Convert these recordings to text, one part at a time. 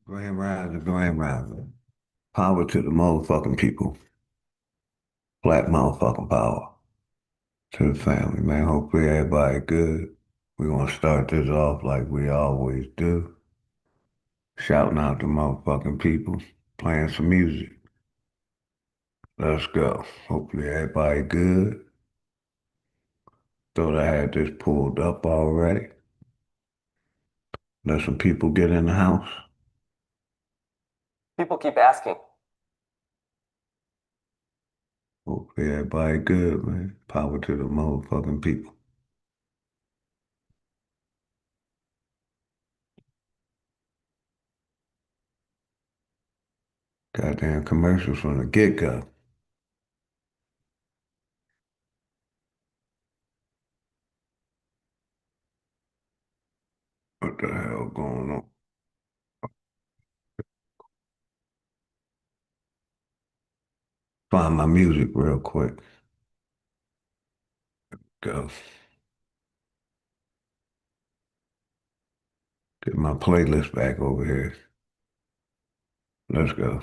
Grand Rising. Power to the motherfucking people. Black motherfucking power. To the family, man. Hopefully everybody good. We're gonna start this off like we always do. Shouting out to motherfucking people. Playing some music. Let's go. Hopefully everybody good. Thought I had this pulled up already. Let some people get in the house. People keep asking. Hopefully everybody good, man. Power to the motherfucking people. Goddamn commercials from the get-go. What the hell going on? Find my music real quick. Go. Get my playlist back over here. Let's go.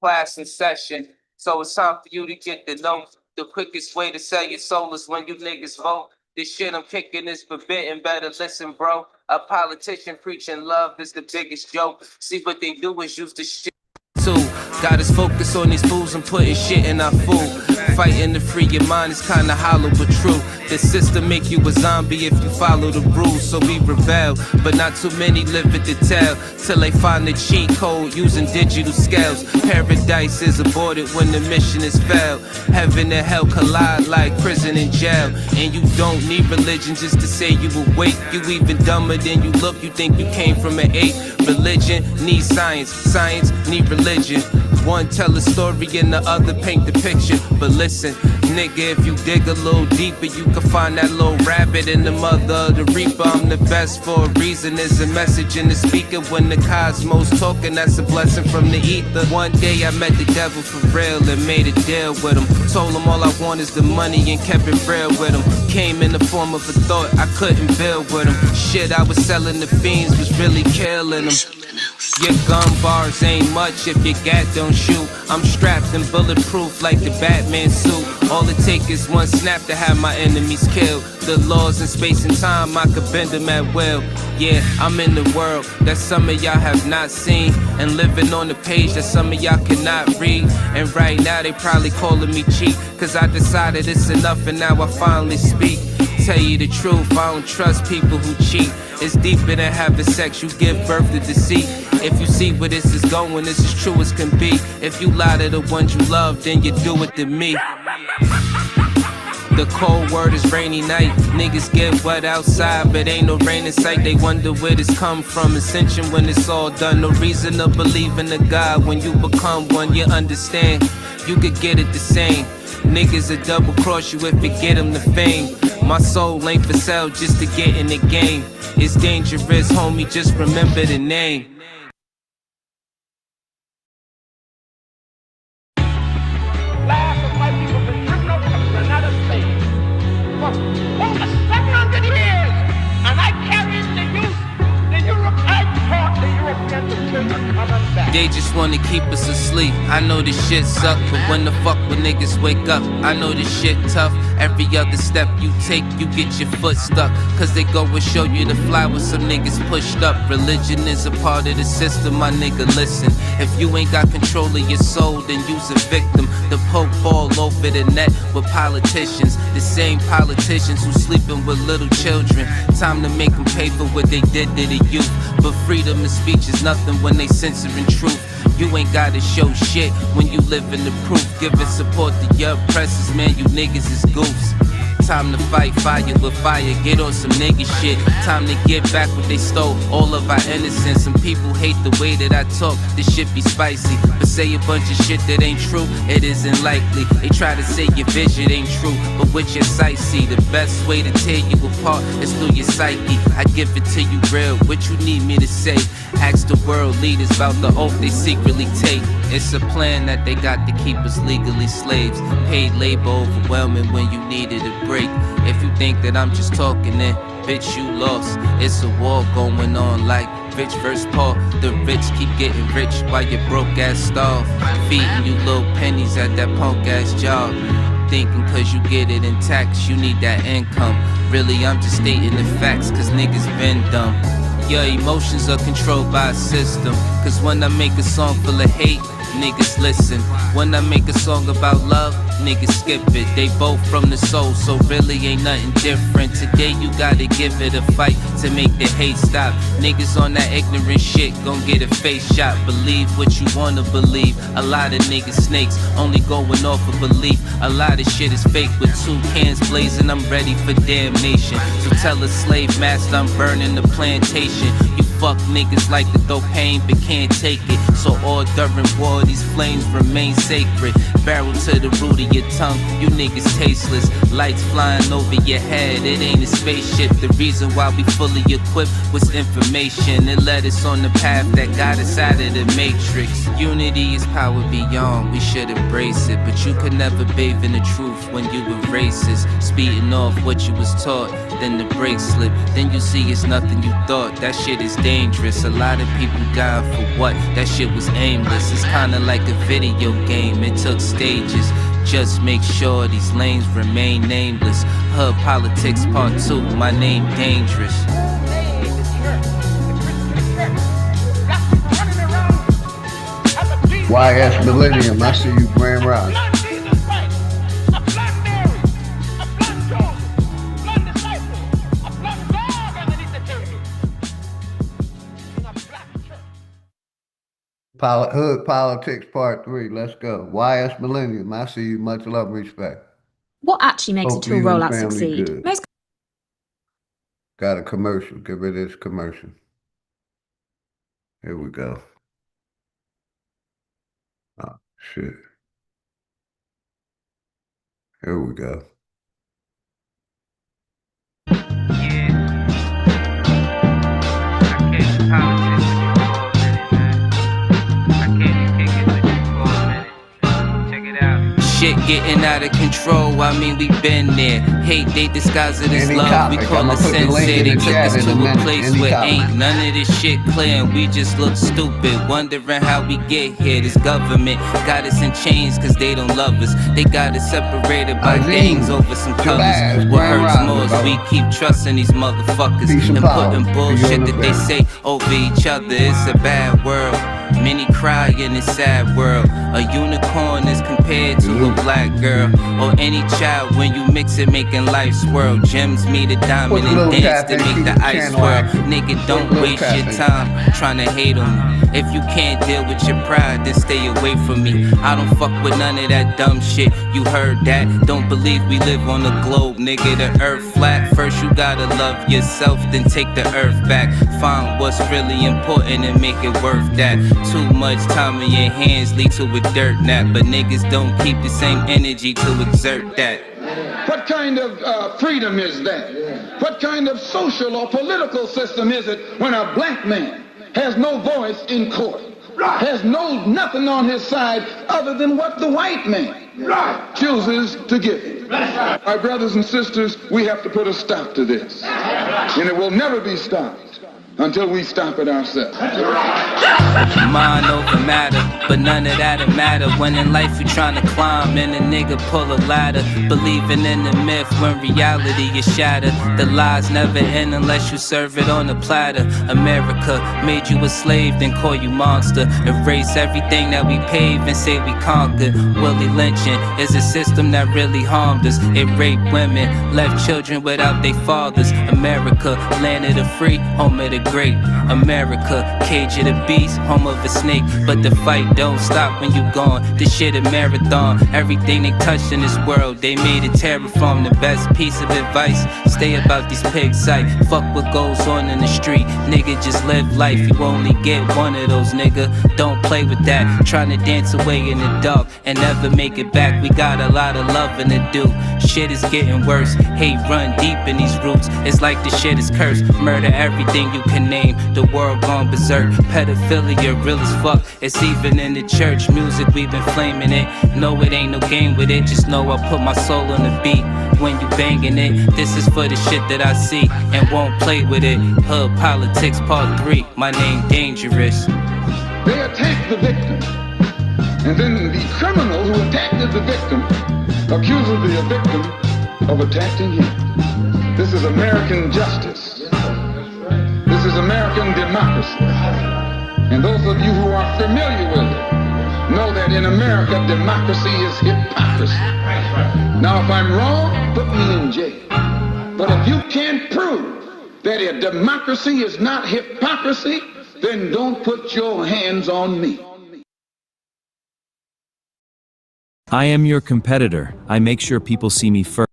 Class in session. So it's time for you to get the know. The quickest way to sell your soul is when you niggas vote. This shit I'm kicking is forbidden. Better listen, bro. A politician preaching love is the biggest joke. See what they do is use the shit. Too. Got us focused on these fools and putting shit in our food. Fighting to free your mind is kinda hollow but true. The system make you a zombie if you follow the rules, so we rebel. But not too many live it to tell, till they find the cheat code using digital scales. Paradise is aborted when the mission is failed. Heaven and hell collide like prison and jail. And you don't need religion just to say you awake. You even dumber than you look, you think you came from an ape. Religion needs science, science need religion. One tell a story and the other paint the picture. But listen, nigga, if you dig a little deeper, you can find that little rabbit in the mother of the reaper. I'm the best for a reason. There's a message in the speaker when the cosmos talking. That's a blessing from the ether. One day I met the devil for real and made a deal with him. Told him all I want is the money and kept it real with him. Came in the form of a thought I couldn't build with him. Shit I was selling the fiends was really killing them. Your gun bars ain't much if your gat don't shoot. I'm strapped and bulletproof like the Batman suit. All it takes is one snap to have my enemies killed. The laws in space and time, I could bend them at will. Yeah, I'm in the world that some of y'all have not seen, and living on the page that some of y'all cannot read. And right now they probably calling me cheap, cause I decided it's enough and now I finally speak. Tell you the truth, I don't trust people who cheat. It's deeper than having sex, you give birth to deceit. If you see where this is going, this is true as can be. If you lie to the ones you love, then you do it to me. The cold word is rainy night. Niggas get wet outside, but ain't no rain in sight. They wonder where this come from. Ascension when it's all done. No reason to believe in a God. When you become one, you understand. You could get it the same. Niggas will double cross you if it get them the fame. My soul ain't for sale just to get in the game. It's dangerous, homie, just remember the name. Last of my people been driven over to the United States for over 700 years, and I carried the Europe. I taught the Europeans until they're coming back. They just wanna keep us asleep. I know this shit suck, but when the fuck when niggas wake up, I know this shit tough. Every other step you take, you get your foot stuck. Cause they go and show you the flowers, some niggas pushed up. Religion is a part of the system, my nigga, listen. If you ain't got control of your soul, then you's a victim. The Pope fall over the net with politicians. The same politicians who sleeping with little children. Time to make them pay for what they did to the youth. But freedom of speech is nothing when they censoring truth. You ain't gotta show shit when you live in the proof. Giving support to your oppressors, man, you niggas is goofs. Time to fight fire with fire, get on some nigga shit. Time to get back what they stole, all of our innocence. Some people hate the way that I talk, this shit be spicy. But say a bunch of shit that ain't true, it isn't likely. They try to say your vision ain't true, but with your sight see. The best way to tear you apart is through your psyche. I give it to you real, what you need me to say. Ask the world leaders about the oath they secretly take. It's a plan that they got to keep us legally slaves. Paid labor overwhelming when you needed a break. break. If you think that I'm just talking, then bitch, you lost. It's a war going on like Rich versus Paul. The rich keep getting rich while your broke ass starve. Feeding you little pennies at that punk ass job. Thinking cause you get it in tax, you need that income. Really, I'm just stating the facts, cause niggas been dumb. Your emotions are controlled by a system. Cause when I make a song full of hate, niggas listen. When I make a song about love, niggas skip it. They both from the soul, so really ain't nothing different. Today you gotta give it a fight to make the hate stop. Niggas on that ignorant shit gon' get a face shot. Believe what you wanna believe. A lot of niggas snakes, only going off of belief. A lot of shit is fake with 2 cans blazing, I'm ready for damnation. So tell a slave master I'm burning the plantation. You fuck niggas like to throw pain but can't take it. So all during war these flames remain sacred. Barrel to the root of your tongue, you niggas tasteless. Lights flying over your head, it ain't a spaceship. The reason why we fully equipped was information. It led us on the path that got us out of the matrix. Unity is power beyond, we should embrace it. But you could never bathe in the truth when you were racist. Speeding off what you was taught, then the brakes slip. Then you see it's nothing you thought, that shit is dangerous. A lot of people died for what? That shit was aimless. It's kinda like a video game, it took stages. Just make sure these lanes remain nameless. Hood politics part 2, my name dangerous. YS Millennium, I see you, Grand Rise. Hood Politics Part 3, let's go. YS Millennium, I see you, much love and respect. What actually makes Hope a tool you and rollout family succeed? good. Most Got a commercial, get rid of this commercial. Here we go. Oh, shit. Here we go. Shit getting out of control, I mean we been there. Hate, they disguise it as Any love, topic, we call I'ma it put the link sensei. in They the took chat us in to a a minute. place Any where topic. ain't none of this shit clear and we just look stupid. Wondering how we get here, this government got us in chains cause they don't love us. They got us separated by gangs over some colors. What hurts more is we keep trusting these motherfuckers and putting bullshit that they say over each other. It's a bad world. Many cry in this sad world. A unicorn is compared to a black girl or any child. When you mix it, making life swirl. Gems meet a diamond and dance to make the ice swirl. Nigga, don't waste your time trying to hate on me. If you can't deal with your pride, then stay away from me. I don't fuck with none of that dumb shit. You heard that? Don't believe we live on a globe, nigga. The earth flat. First you gotta love yourself, then take the earth back. Find what's really important and make it worth that. Too much time in your hands lead to a dirt nap, but niggas don't keep the same energy to exert that. What kind of freedom is that? What kind of social or political system is it when a black man has no voice in court, has nothing on his side other than what the white man chooses to give him? My brothers and sisters, we have to put a stop to this, and it will never be stopped until we stop it ourselves. Mind over matter, but none of that'll matter when in life you're trying to climb and a nigga pull a ladder. Believing in the myth when reality is shattered. The lies never end unless you serve it on a platter. America made you a slave, then call you monster. Erase everything that we paved and say we conquered. Willie lynching is a system that really harmed us. It raped women, left children without their fathers. America, land of the free, home of the great. America, cage of the beast, home of a snake. But the fight don't stop when you gone. This shit a marathon. Everything they touched in this world, they made it terraform. The best piece of advice, stay about these pig sight. Fuck what goes on in the street. Nigga, just live life. You only get one of those, nigga. Don't play with that. Trying to dance away in the dark and never make it back. We got a lot of loving to do. Shit is getting worse. Hate run deep in these roots. It's like the shit is cursed. Murder everything you can name. The world gone berserk. Pedophilia real as fuck. It's even in the church music, we've been flaming it. No, it ain't no game with it. Just know I put my soul on the beat. When you banging it, this is for the shit that I see and won't play with it. Hood Politics Part 3, my name Dangerous. They attack the victim, and then the criminal who attacked the victim accuses the victim of attacking him. This is American justice. This is American democracy. And those of you who are familiar with it know that in America, democracy is hypocrisy. Now, if I'm wrong, put me in jail. But if you can't prove that a democracy is not hypocrisy, then don't put your hands on me. I am your competitor. I make sure people see me first.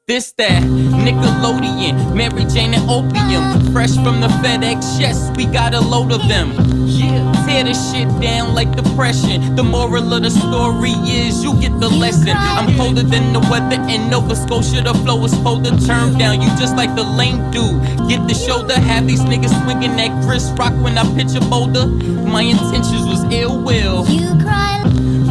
This that Nickelodeon, Mary Jane and opium, fresh from the FedEx chest, we got a load of them. Yeah, tear this shit down like depression. The moral of the story is you get the lesson. I'm colder than the weather in Nova Scotia. The flow is supposed to turn down. You just like the lame dude. Get the shoulder, have these niggas swinging that Chris Rock when I pitch a boulder. My intentions was ill will. You cry.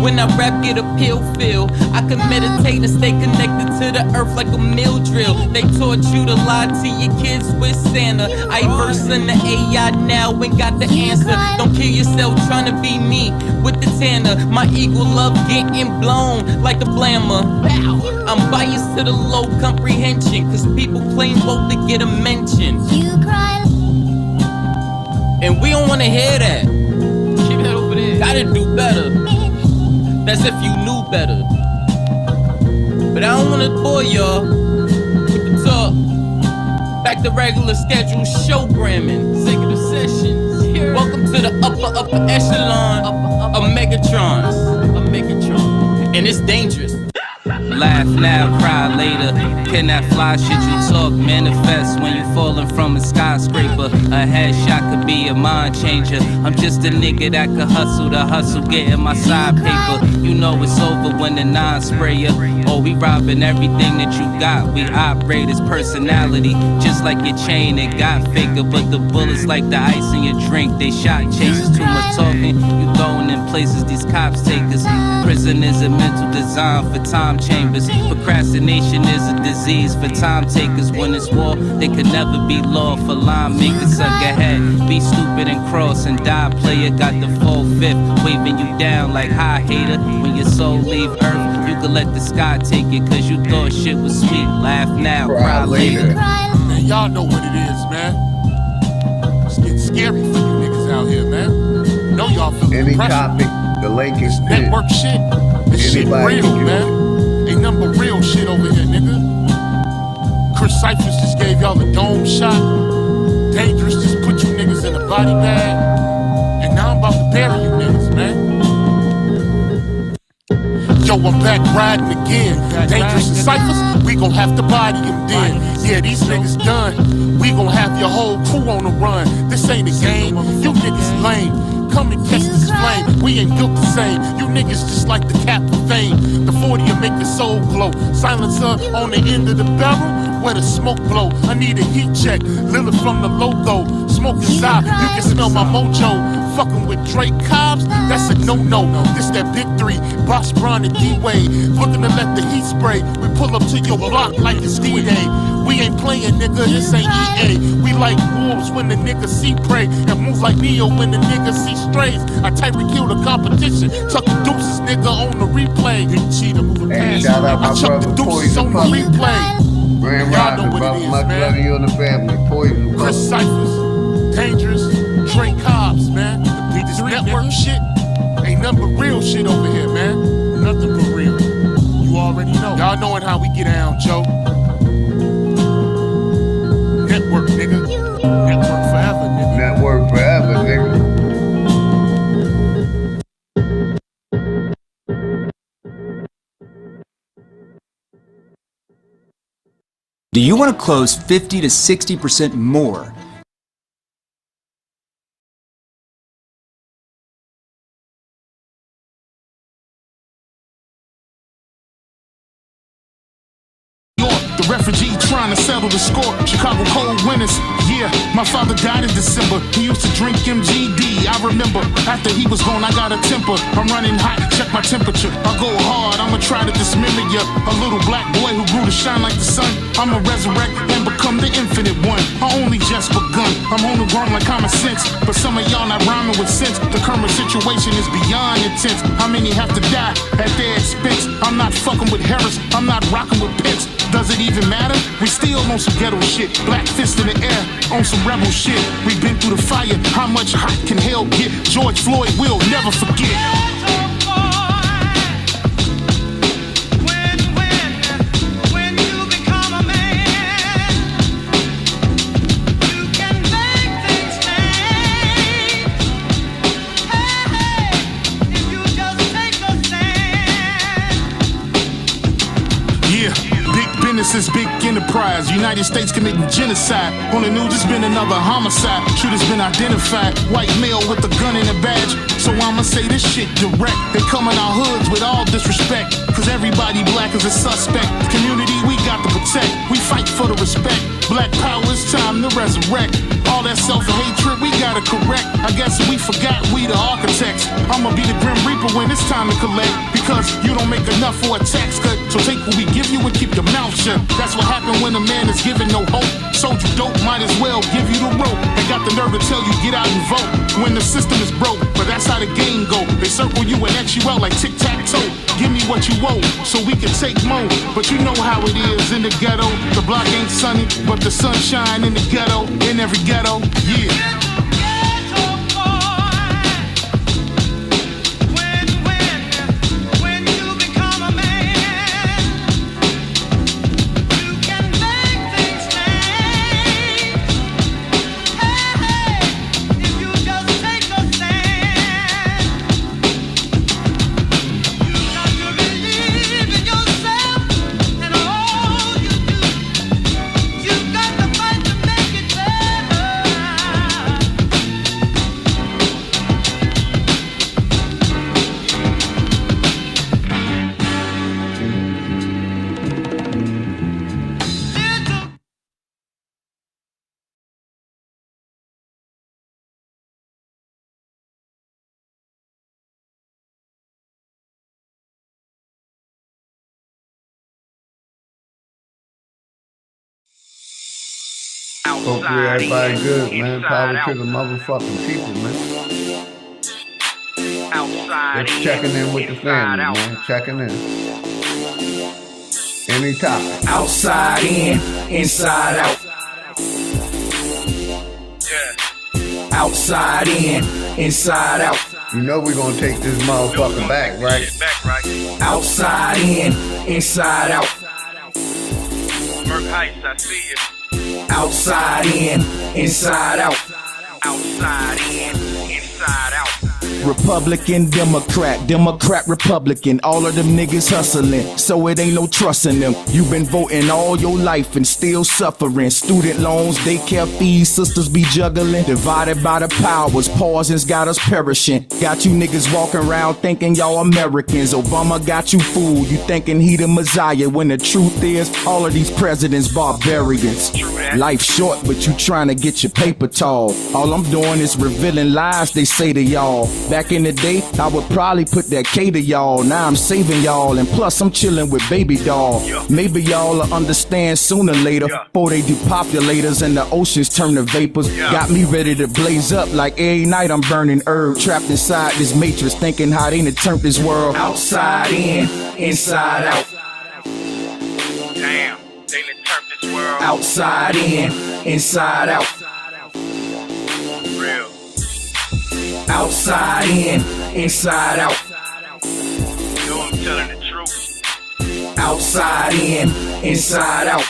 When I rap, get a pill feel. I can meditate and stay connected to the earth like a mill drill. They taught you to lie to your kids with Santa. I verse in the AI now and got the answer. Don't kill yourself trying to be me with the tanner. My eagle love getting blown like a blammer. I'm biased to the low comprehension, cause people claim vote to get a mention. You cry. And we don't wanna hear that. Keep that over there. Gotta do better. That's if you knew better. But I don't wanna bore y'all with the talk. Back to regular schedule showgramming, executive sessions. Welcome to the upper echelon of Megatrons. And it's dangerous. Laugh now, cry later. Can that fly shit you talk manifest when you falling from a skyscraper? A headshot could be a mind changer. I'm just a nigga that could hustle the hustle, getting my side paper. You know it's over when the nine spray ya. Oh, we robbing everything that you got. We operate as personality, just like your chain. It got faker, but the bullets like the ice in your drink. They shot chasers, too much talking. You going in places these cops take us. Prison is a mental design for time chambers. Procrastination is a disease for time takers. When it's war, they could never be law for line makers. Suck ahead, be stupid and cross and die. Player got the full fifth, waving you down like hi hater. When your soul leave earth, you could let the sky take it, cause you thought shit was sweet. Laugh now, cry later. Man, y'all know what it is, man. It's getting scary for you niggas out here, man. Know y'all feel Any the pressure. topic, the link is pinned. Network shit. This shit Anybody real, can do man. Ain't nothing but real shit over here, nigga. Chris Cyphers just gave y'all a dome shot. Dangerous just put you niggas in a body bag. And now I'm about to bury you niggas, man. Yo, I'm back riding again. Dangerous and Cyphers, we gon' have to body him then. Yeah, these niggas done. We gon' have your whole crew on the run. This ain't a game, you niggas lame. Come and catch this flame, we ain't built the same. You niggas just like the cap of fame. The 40'll make your soul glow. Silencer on the end of the barrel, where the smoke blow. I need a heat check, Lilith from the logo. Smoke is out, you can smell my mojo. Fucking with Drake Cobbs, that's a no-no. This that big three, Boss Brown and D-Wade. Looking to let the heat spray. We pull up to your block like it's D-Day. We ain't playing, nigga, this ain't EA. We like wolves when the niggas see prey, and move like Neo when the niggas see strays. I type and kill the competition. Tuck the deuces, nigga, on the replay. Hit cheater, moving Hey, past. shout out my I chuck the brother, deuces Poison on the Puppy. replay. Grand Y'all know Rising, what brother. it is, Much man. love to you and the family. Poison Chris Puppy. Cyphers, Dangerous, Drake Cobbs, man. This network shit ain't nothing but real shit over here, man. Nothing but real. You already know. Y'all knowing how we get down, Joe. Network, nigga. Network forever, nigga. Network forever, nigga. Do you want to close 50 to 60% more? The refugee trying to settle the score. Chicago cold winters, yeah. My father died in December. He used to drink MGD. I remember after he was gone, I got a temper. I'm running hot, check my temperature. I go hard, I'ma try to dismember ya. A little black boy who grew to shine like the sun. I'ma resurrect and become the infinite one. I only just begun. I'm homegrown like common sense, but some of y'all not rhyming with sense. The current situation is beyond intense. How many have to die at their expense? I'm not fucking with Harris. I'm not rocking with Pence. Does it even matter? We still on some ghetto shit. Black fist in the air on some rebel shit. We've been through the fire. How much hot can hell get? George Floyd will never forget. This is big enterprise. United States committing genocide. On the news, it's been another homicide. Shooter's been identified. White male with a gun and a badge. So I'ma say this shit direct. They come in our hoods with all disrespect. Cause everybody black is a suspect. Community we got to protect. We fight for the respect. Black power, it's time to resurrect. All that self-hatred we gotta correct. I guess we forgot we the architects. I'ma be the Grim Reaper when it's time to collect. Because you don't make enough for a tax cut. So take what we give you and keep your mouth shut. That's what happened when a man is given no hope. Sold you dope, might as well give you the rope. And got the nerve to tell you get out and vote when the system is broke. But that's how the game go. They circle you and X you out like tic-tac-toe. Give me what you owe so we can take more. But you know how it is in the ghetto. The block ain't sunny, but the sunshine in the ghetto. In every ghetto, yeah. Hopefully everybody good, man. Power to the motherfucking people, man. Just checking in with the family, man. Checking in. Any topic. Outside in, inside out. Outside in, inside out. You know we're gonna take this motherfucker back, right? Outside in, inside out. Merc Heights, I see you. Outside in, inside out. Outside in, inside out. Republican, Democrat, Democrat, Republican. All of them niggas hustling, so it ain't no trusting them. You been voting all your life and still suffering. Student loans, daycare fees, sisters be juggling. Divided by the powers, poisons got us perishing. Got you niggas walking around thinking y'all Americans. Obama got you fooled, you thinking he the Messiah. When the truth is, all of these presidents barbarians. Life short, but you trying to get your paper tall. All I'm doing is revealing lies they say to y'all. Back in the day, I would probably put that K to y'all. Now I'm saving y'all, and plus I'm chilling with baby doll. Maybe y'all will understand sooner or later, before they do populators and the oceans turn to vapors. Got me ready to blaze up like every night I'm burning herb. Trapped inside this matrix, thinking how they done turned this world. Outside in, inside out. Damn, they done turned this world. Outside in, inside out. Real. Outside in, inside out. You know I'm telling the truth. Outside in, inside out.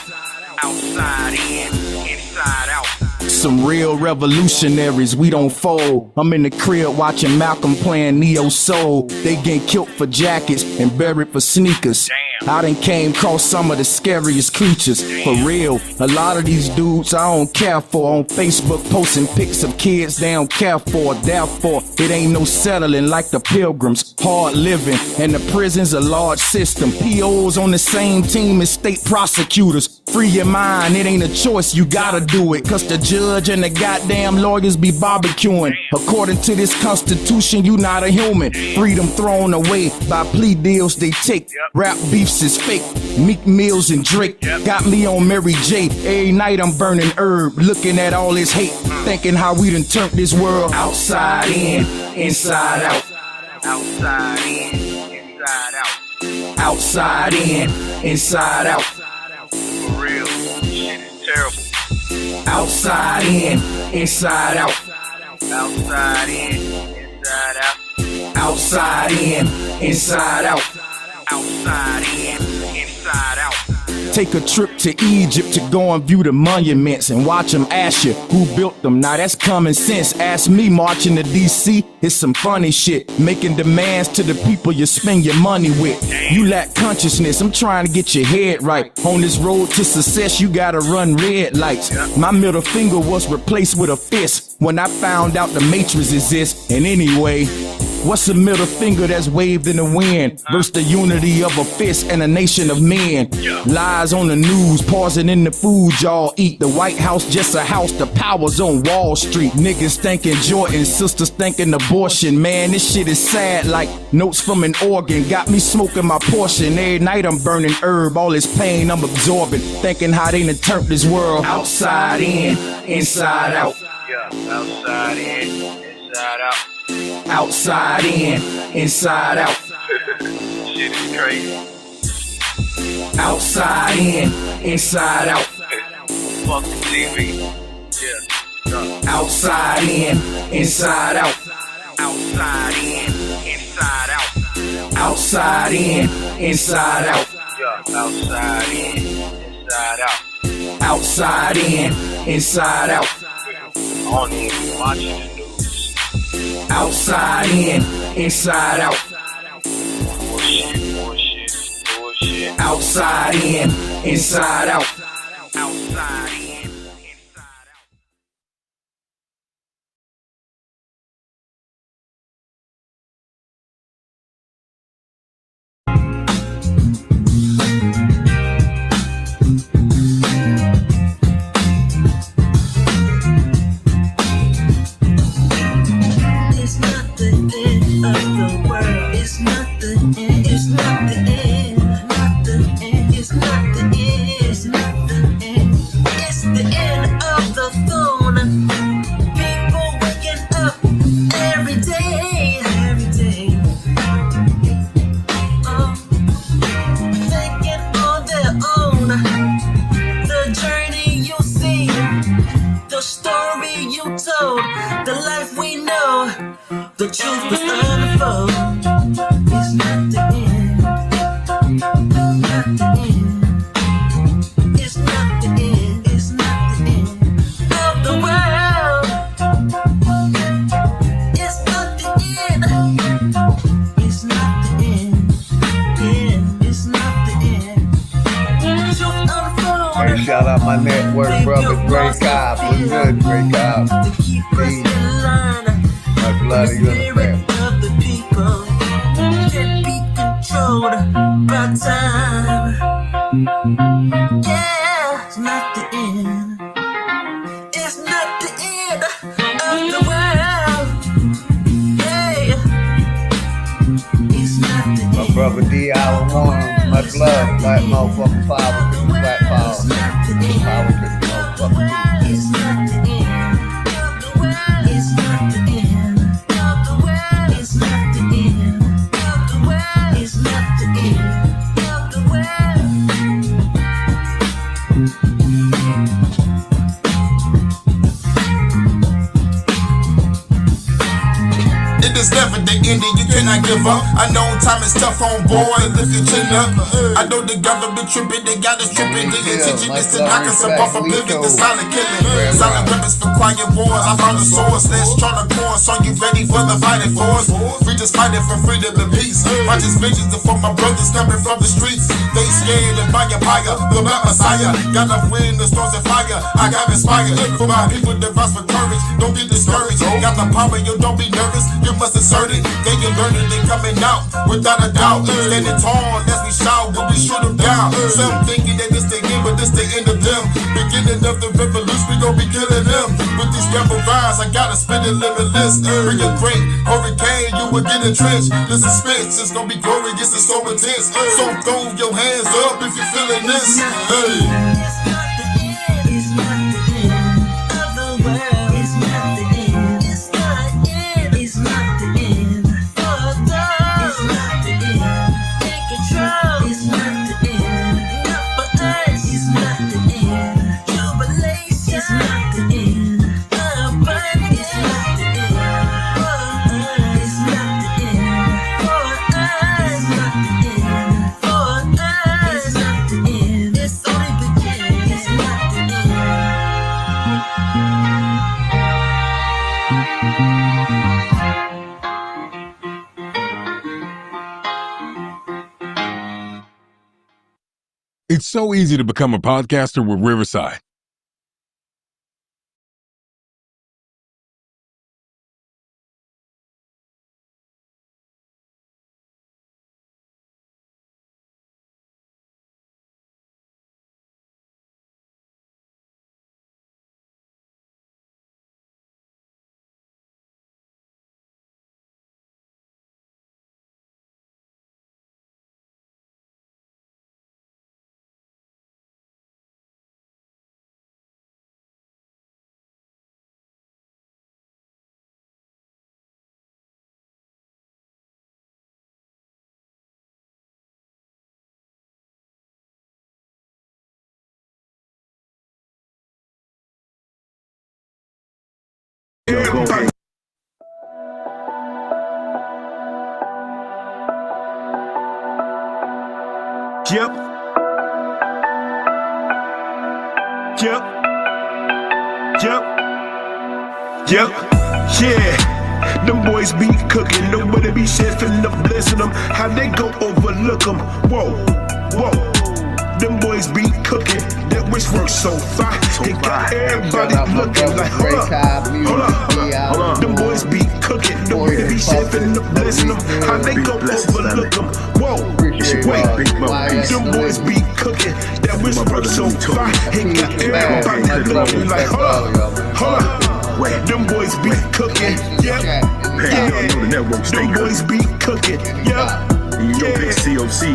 Outside in, inside out. Some real revolutionaries, we don't fold. I'm in the crib watching Malcolm playing Neo Soul. They getting killed for jackets and buried for sneakers. Damn. I done came across some of the scariest creatures. For real, a lot of these dudes I don't care for. On Facebook posting pics of kids they don't care for. Therefore, it ain't no settling like the pilgrims. Hard living, and the prison's a large system. POs on the same team as state prosecutors. Free your mind, it ain't a choice, you gotta do it. Cause the judge and the goddamn lawyers be barbecuing. According to this constitution, you not a human. Freedom thrown away by plea deals they take. Rap beefs is fake. Meek Mills and Drake got me on Mary J. Every night I'm burning herb, looking at all this hate, thinking how we done turned this world outside in, inside out. Outside in, inside out. Outside in, inside out. For real, shit is terrible. Outside in, inside out. Outside in, inside out. Outside in, inside out. Outside in, inside out. Take a trip to Egypt to go and view the monuments and watch them ask you who built them. Now that's common sense. Ask me, marching to DC, it's some funny shit. Making demands to the people you spend your money with. You lack consciousness, I'm trying to get your head right. On this road to success, you gotta run red lights. My middle finger was replaced with a fist when I found out the matrix exists. And anyway, what's a middle finger that's waved in the wind versus the unity of a fist and a nation of men? Lies on the news, pausing in the food y'all eat. The White House just a house, the power's on Wall Street. Niggas thinking Jordan, sisters thinking abortion. Man, this shit is sad like notes from an organ. Got me smoking my portion. Every night I'm burning herb, all this pain I'm absorbing. Thinking how they done turned this world outside in, inside out. Yeah, outside in, inside out. Outside in, inside out. Shit is crazy. Outside in, inside out. Fuck the TV. Yeah. Outside in, inside out. Outside in, inside out. Outside in, inside out. Yeah. Outside in, inside out. Outside in, inside out. I don't even be watching the news. Outside in, inside out. Bullshit. Outside in, inside out. Outside in. It's not the end of the world. It's not the end. It's not the end. Not the end. It's not the end. It's not the end. It's the end of the phone. People waking up every day. Every day. Thinking on their own. The journey you see. The story you told. The life we know. The truth was unfold. It's not the end. Not the end. It's not the end. It's not the end of the world. It's not the end. It's not the end. Yeah, it's not the end. Truth unfold. Hey, shout out my network brother, Great Cobb. What's good, Great Cobb? To keep us in line. My bloody The little spirit family. of the people can't be controlled by time. Yeah, it's not the end. It's not the end of the world. Yeah, it's not the end. My brother D. Allen Warren, much love, black motherfucking power, to the black power. It's not the end. Power to the motherfucking people. It's not the end of the world. It's not the end of the world. It's not the end of the world. It's not the end of the world. It is never the ending, you cannot I give up. I know time is tough on boy, lift your chin up. I know the government tripping, they got us tripping. The intention is to knock us up off a pivot, the silent killing. Silent weapons for quiet wars. I found the source, let's try to course. Are you ready for the fighting force? We just fighting for freedom and peace. Righteous visions for my brothers coming from the streets. They scared and by your fire, the Black Messiah. Got enough wind, the storms and fire. I got inspired for my people that rise for courage. Don't get discouraged. Got the power, you don't be nervous. You must assert it. Then you learn it, they coming out without a doubt. Standing tall as we shout when we shoot them down. Some thinking that this the end, but this the end of them. Beginning of the revolution, we gon' be killing them. With these rebel rhymes, I gotta spin it limitless. Bring a great hurricane, you will get entrenched. This is spits, it's gon' be glorious and so intense. So throw your hands up if you're feeling this. Hey. It's so easy to become a podcaster with Riverside. Everybody. Yep. Yep. Yep. Yep. Yeah. Them boys be cooking, nobody be chefing up, blessing them. How they go overlook them? Whoa, whoa. Them boys be cooking, that wish works so fine. It got everybody looking like, hold up. Them boys be cooking, nobody be chefing up, blessing them. How they go overlook them? Whoa, wait. Them boys be cooking, that wish works so fine. It got everybody looking like, hold up. Wait, them boys be cooking, yeah. Them boys be cooking, yeah. Yeah,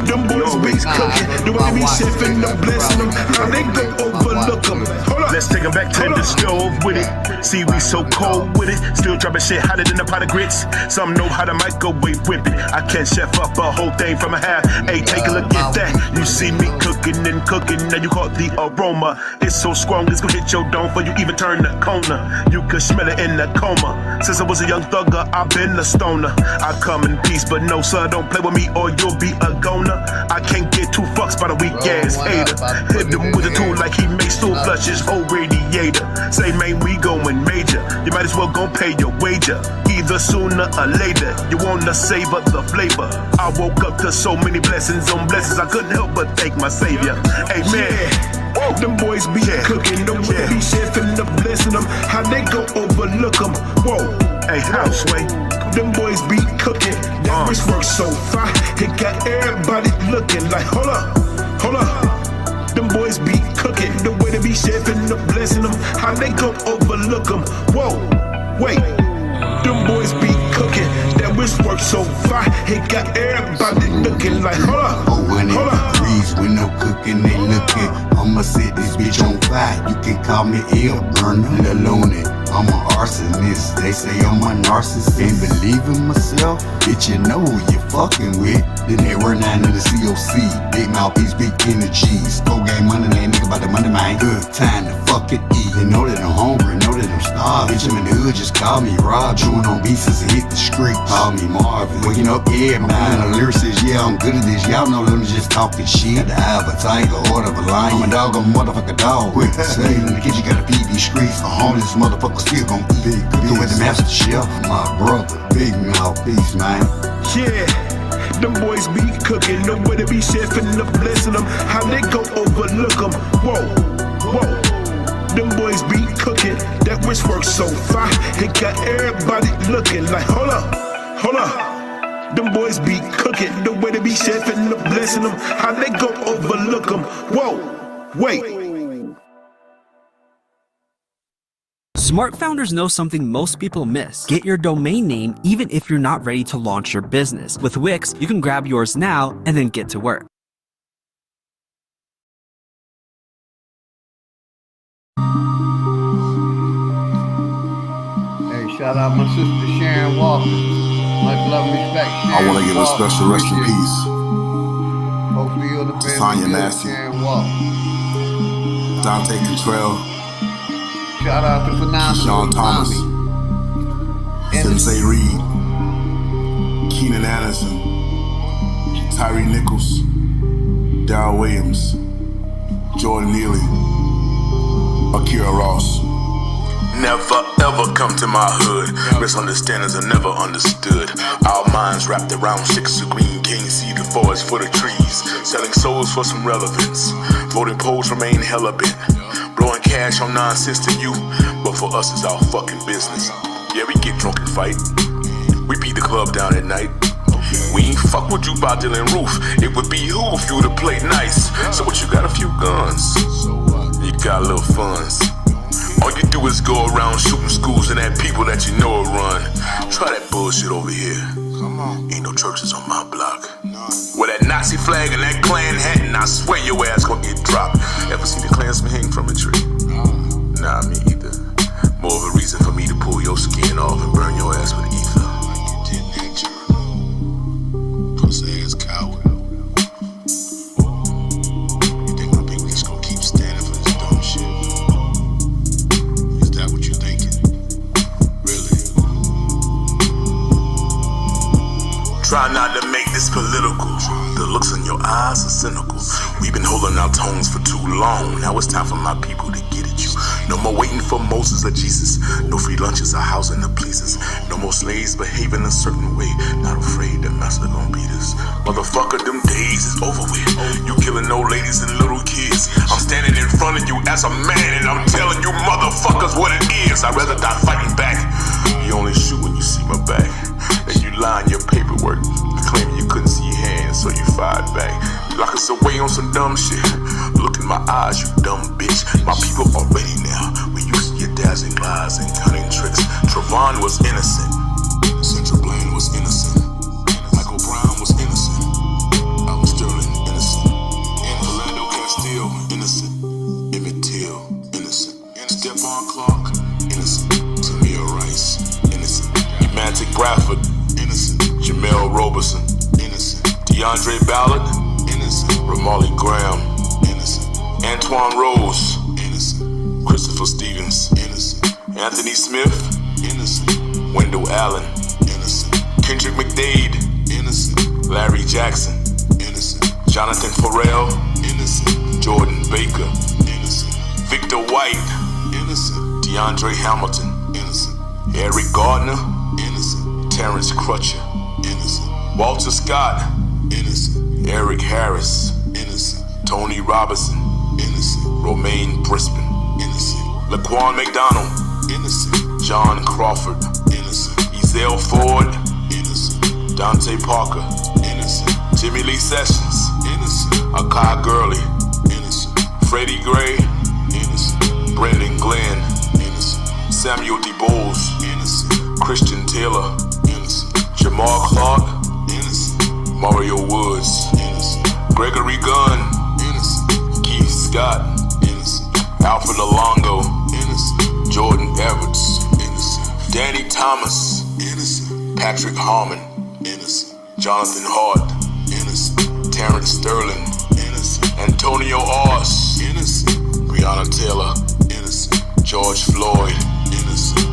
them boys be cooking. The way we chefing them, blessing them, how they go overlook them. Hold up. Let's take them back to the stove with it. See, we so cold with it. Still dropping shit hotter than a pot of grits. Some know how to microwave whip it. I can't chef up a whole thing from a half. Hey, take a look at that. You see me cooking and cooking. Now you caught the aroma. It's so strong, it's gonna hit your dome before you even turn the corner. You could smell it in the coma. Since I was a young thugger, I've been a stoner. I come in peace, but no, sir, don't play with me or you'll be a goner. I can't get two fucks by the weak ass hater. Hit him with a tool like he makes stool flush his whole radiator. Say, man, we going major. You might as well gon' pay your wager. Either sooner or later, you wanna savor the flavor. I woke up to so many blessings on blessings, I couldn't help but thank my savior. Amen. Yeah. Them boys be cooking, them boys be chefing up, blessing them. How they go overlook them? Whoa. Hey, houseway. Them boys be cooking, that wish works so fine. It got everybody looking like, hold up, hold up. Them boys be cooking, the way they be chefing up, blessing them. How they go overlook them? Whoa, wait. Them boys be cooking, that wish works so fine. It got everybody looking like, hold up, hold up. When no cooking, they looking. I'ma set this bitch on fire. You can call me ill burner, Lil Looney. I'm an arsonist. They say I'm a narcissist. Ain't believe in myself. Bitch, you know who you fucking with. The network 9 of the COC. Big mouthpiece, big energies. Go game money, they ain't nigga about the money, man. Good time to fuck it eat. They know that I'm hungry, know that I'm starved. Bitch, I'm in the hood, just call me Rob. Chewing on beats since I hit the street. Call me Marvin. Waking up everybody. The lyricist, yeah, I'm good at this. Y'all know them just talking shit. Got the eye of a tiger, heart of a lion. I'm a dog, I'm a motherfucker dog. Quick to say, in the kitchen, gotta feed these streets. A homeless motherfucker still gon' eat. Go with the master chef, my brother. Big mouthpiece, man. Yeah, them boys be cooking, know where to be chefing up, blessing them. How they go overlook them. Whoa, whoa. Them boys be cooking, that wrist work so fine. It got everybody looking like, hold up, hold up. Them boys be cooking, the way they be chefing up, blessing them. How they go overlook them. Whoa, wait. Smart founders know something most people miss. Get your domain name even if you're not ready to launch your business. With Wix, you can grab yours now and then get to work. Hey, shout out my sister Sharon Walker. Much love and respect, Sharon. I want to give a special rest in Appreciate peace you. Hopefully you're the to Tanya family. Massey, Sharon Walker. Dante Contrell, Shout out to Phenomenal. Sean Thomas, Sensei Reed, Keenan Anderson, Tyree Nichols, Darryl Williams, Jordan Neely, Akira Ross. Never ever come to my hood. Misunderstandings are never understood. Our minds wrapped around shakes of green, can't see the forest for the trees. Selling souls for some relevance. Voting polls remain hella bent. Blowing cash on nonsense to you, but for us it's our fucking business. Yeah, we get drunk and fight. We beat the club down at night. We ain't fuck with you about dealing roof. It would behoove you to play nice. So what, you got a few guns? You got a little funds. All you do is go around shooting schools and at people that you know will run. Try that bullshit over here. Ain't no churches on my block. With that Nazi flag and that Klan hat, and I swear your ass gonna get dropped. Ever seen the Klansman hang from a tree? Nah, me either. More of a reason for me to pull your skin off and burn your ass with ether. Pussy ass coward. You think my people just gonna keep standing for this dumb shit? Is that what you're thinking? Really? Try not to make this political. The looks in your eyes are cynical. We've been holding our tones for too long. Now it's time for my people to get at you. No more waiting for Moses or Jesus. No free lunches or housing to please us. No more slaves behaving a certain way. Not afraid that master gonna beat us. Motherfucker, them days is over with. You killing old ladies and little kids. I'm standing in front of you as a man and I'm telling you motherfuckers what it is. I'd rather die fighting back. You only shoot when you see my back. And you lie in your paperwork, claiming you couldn't see your hands, so you fired back. Lock us away on some dumb shit. Look in my eyes, you dumb bitch. My people are ready now. We used to your dazzling lies and cunning tricks. Trevon was innocent. Central Blaine was innocent. Michael Brown was innocent. Alvin Sterling innocent. Orlando Castile innocent. Emmett Till innocent. Stephon Clark innocent. Tamir Rice innocent. Magic Bradford innocent. Jamel Roberson innocent. DeAndre Ballard innocent. Ramarley Graham innocent. Antoine Rose innocent. Christopher Stevens innocent. Anthony Smith innocent. Wendell Allen innocent. Kendrick McDade innocent. Larry Jackson innocent. Jonathan Farrell innocent. Jordan Baker innocent. Victor White innocent. DeAndre Hamilton innocent. Eric Gardner innocent. Terrence Crutcher innocent. Walter Scott innocent. Eric Harris innocent. Tony Robinson innocent. Romaine Brisbane innocent. Laquan McDonald innocent. John Crawford innocent. Ezell Ford innocent. Dante Parker innocent. Jimmy Lee Sessions innocent. Akai Gurley innocent. Freddie Gray innocent. Brendan Glenn innocent. Samuel DeBose innocent. Christian Taylor innocent. Jamal Clark innocent. Mario Woods innocent. Gregory Gunn innocent. Keith Scott innocent. Alfred Alongo innocent. Jordan Everts, innocent. Danny Thomas, innocent. Patrick Harmon, innocent. Jonathan Hart, innocent. Terrence Sterling, innocent. Antonio Oss, innocent. Breonna Taylor, innocent. George Floyd, innocent.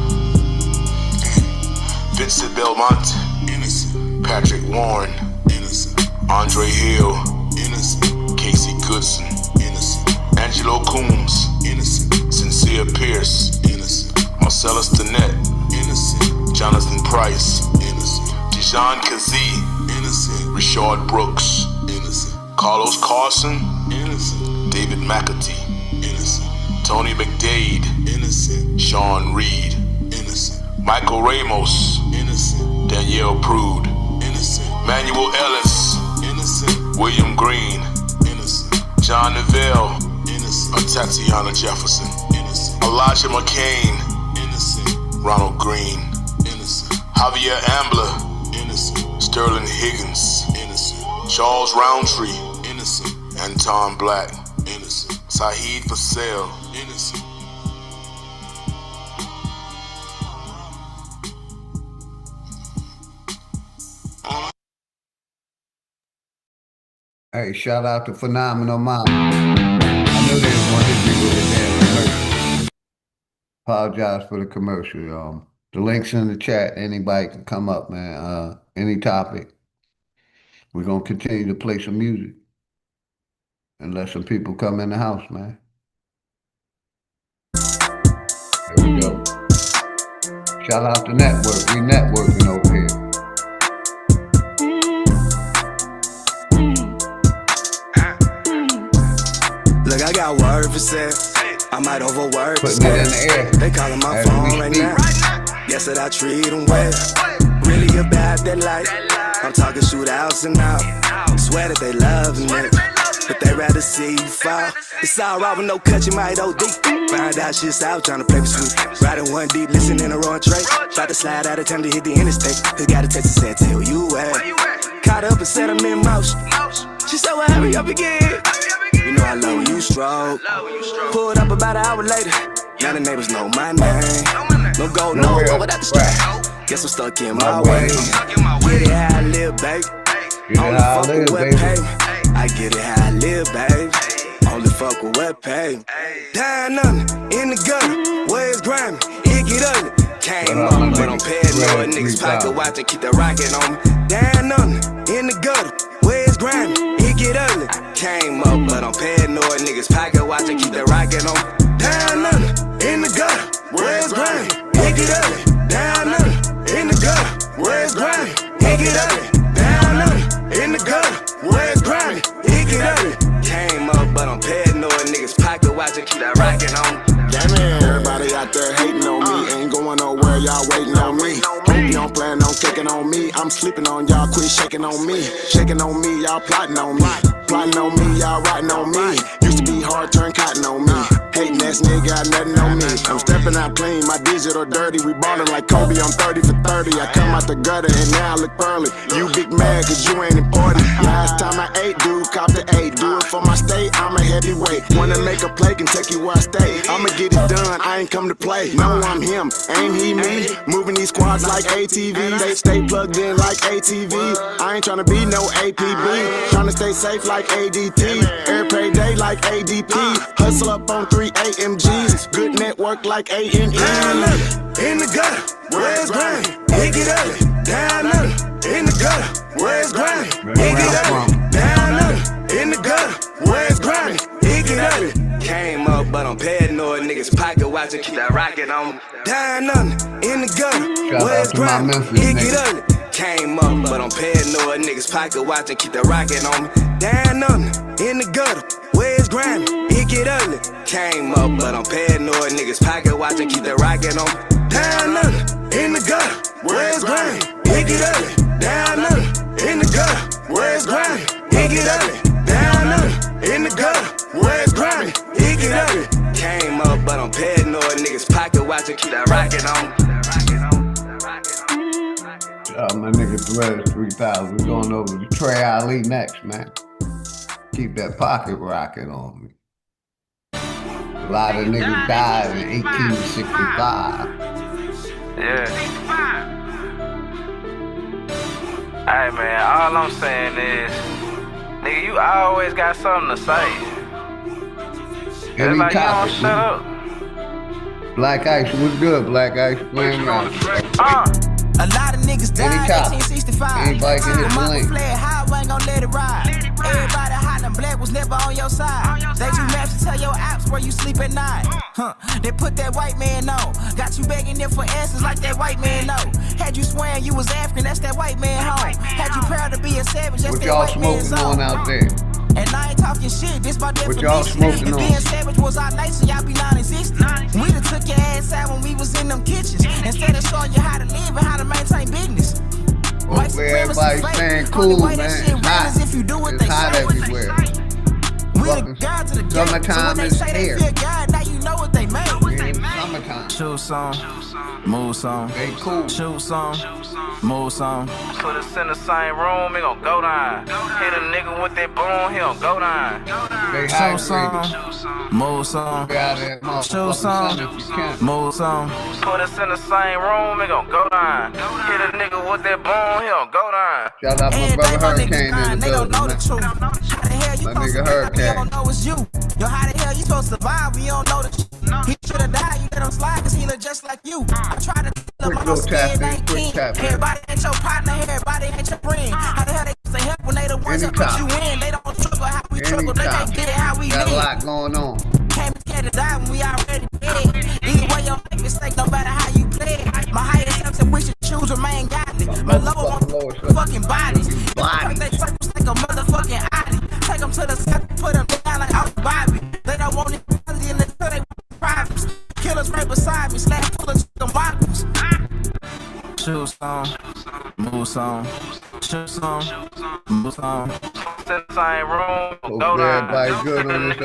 Vincent Belmont, innocent. Patrick Warren, innocent. Andre Hill, innocent. Casey Goodson, innocent. Angelo Coombs, innocent. Sincere Pierce, innocent. Marcellus Danette, innocent. Jonathan Price, innocent. Dijon Kazee, innocent. Rashard Brooks, innocent. Carlos Carson, innocent. David McAtee, innocent. Tony McDade, innocent. Sean Reed, innocent. Michael Ramos, innocent. Danielle Prude, innocent. Manuel Ellis, innocent. William Green, innocent. John Neville, innocent. Tatiana Jefferson, innocent. Elijah McCain, innocent. Ronald Green, innocent. Javier Ambler, innocent. Sterling Higgins, innocent. Charles Roundtree, innocent. Anton Black, innocent. Saheed Fassel, innocent. Hey, shout out to Phenomenal Mom. I knew they didn't want to hit me with a damn commercial. Apologize for the commercial. The link's in the chat. Anybody can come up, man. Any topic. We're gonna continue to play some music and let some people come in the house, man. There we go. Shout out to Network. We networking over here. Look, I got word for sex. I might overwork. Putting it in the air. They calling my phone right now. Yes, that I treat them well. Really about that life. I'm talking shootouts and out. Swear that they loving it, but they rather see you fall. It's alright with no cut, you might OD. Find out shit's out, trying to play for sweet. Riding one deep, listening to Roy Trey. About to slide out of town to hit the interstate. Who got a text and said, tell you where. Caught up and set them in motion. She said, well, hurry up again. You know I love when you stroke. Pulled up about an hour later. Now the neighbors know my name. No go, no go without the strap. Guess I'm stuck in my way. Get it how I live, babe. Only fuck with wet pay. I get it how I live, babe. Only fuck with wet pay. Dying nothing in the gutter. Where's grimy? It get ugly. Came up, but I'm paranoid. Niggas pocket watch and keep the rocket on me. Dying nothing in the gutter. Where's grimy? It get ugly. Came up, but I'm paranoid. Niggas pocket watch and keep the rocket on me. Dying nothing in the gutter. Where's grimy? It get ugly. Dying nothing in the gutter. Where's grimy? It get ugly. Down nothing in the gutter. Where's grimy? It get ugly. Came up, but I'm paranoid. Niggas pocket watch and keep that rocket on me. Damn it, everybody out there hating on me. Ain't going nowhere, y'all waiting on me. Hope you don't plan on kicking on me. I'm sleeping on y'all, quit shaking on me. Shaking on me, y'all plotting on me. Plotting on me, y'all writing on me. Used to be hard, turn cotton on me. Hating ass nigga got nothing on me. I'm stepping out clean, my digital dirty. We ballin' like Kobe, I'm 30 for 30. I come out the gutter and now I look pearly. You big mad cause you ain't important. Last time I ate, dude, cop the 8. Do it for my state, I'm a heavyweight. Wanna make a play, can take you where I stay. I'ma get it done, I ain't come to play. No, I'm him, ain't he me? Moving these squads like ATV. They stay plugged in like ATV. I ain't tryna be no APB. Tryna stay safe like ADT. Air pay day like ADP. Hustle up on 3 AMGs. Good network like ANE. Down nothing in the gutter. Where's grimy? It get ugly. Down nothing in the gutter. Where's grimy? It get ugly. Down nothing in the gutter. Where's grimy? It get ugly. Came up, but I'm paranoid. Niggas pocket watch and keep that rocket on me. Dying nothing in the gutter. Where's grimy? It get ugly. Came up, but I'm paranoid. Niggas pocket watch and keep that rocket on me. Dying nothing in the gutter. Where's grimy? It get ugly. Came up, but I'm paranoid. Niggas pocket watch and keep that rocket on me. Dying nothing in the gutter. Where's grimy? It get ugly. Down nothing in the gutter. Where's grimy? It get ugly. Down nothing in the gutter. Where's grimy? It get ugly. Came up, but I'm paranoid. Niggas pocket watch and keep that rocket on me. My nigga Threads 3000. We're going over to Trey Ali next, man. Keep that pocket rocket on me. A lot of niggas died in 1865. Yeah. Hey man, all I'm saying is, nigga, you always got something to say. Any It's like you don't topic, shut man. up. Black Ice, what's good, Black Ice? Flame round. A lot of niggas died in 1865. Anybody can hit Mama blink. fled high, ain't gon' let it ride. Everybody hot and black was never on your side. They do maps to tell your apps where you sleep at night. They put that white man on. Got you begging there for answers like that white man know. Had you swearing you was African, that's that white man home. Had you proud to be a savage, that's What that y'all white man's smoking on zone. out there? And I ain't talking shit, this my definition. What y'all smoking If on? being savage was our nature, y'all be non-existent. We done took your ass out when we was in them kitchens. Instead of showing you how to live and how to maintain business. Hopefully everybody's staying cool, man. It's hot. If you do what It's they hot say. everywhere. We the guards of the game. So when Summertime they is say they here. fear God, now you know what they mean. Summertime. Choose some, move some, they cool. Choose some, move some. Put us in the same room, he gon' go down. Hit a nigga with that boom, he gon' go down. They Choose hydrated. some, move some. Get out of that motherfucking Choose some, sun if you can. move some. Put us in the same room, he gon' go down. Hit a nigga with that boom, he gon' go down. Shout out my brother Hurricane in the They don't building, know the man. truth. How the hell you My supposed nigga to Hurricane. you don't know it's you. Yo, how the hell you supposed to survive when you don't know the truth? He should've died, you let him slide cause he look just like you. I try to tell him Quick my little tap skin in, ain't quick king. tap in. Everybody ain't your partner, everybody ain't your friend. How the hell they supposed to help when they the ones that put you in? They don't struggle how we struggle, they can't get it how we Got a live. lot going on. Came and scared to die when we already dead. Either way, your life is safe no matter how you play it. My higher self said we should choose remain godly. My lower one fucking bodies. They circles like a motherfucking Audi. Take them to the south, put them down like out Bobby. They don't want it until they want problems. Killers right beside me, slap full of them bottles. Choose some, move some. Choose some, move some. In the same room, Hope go down. everybody good on this He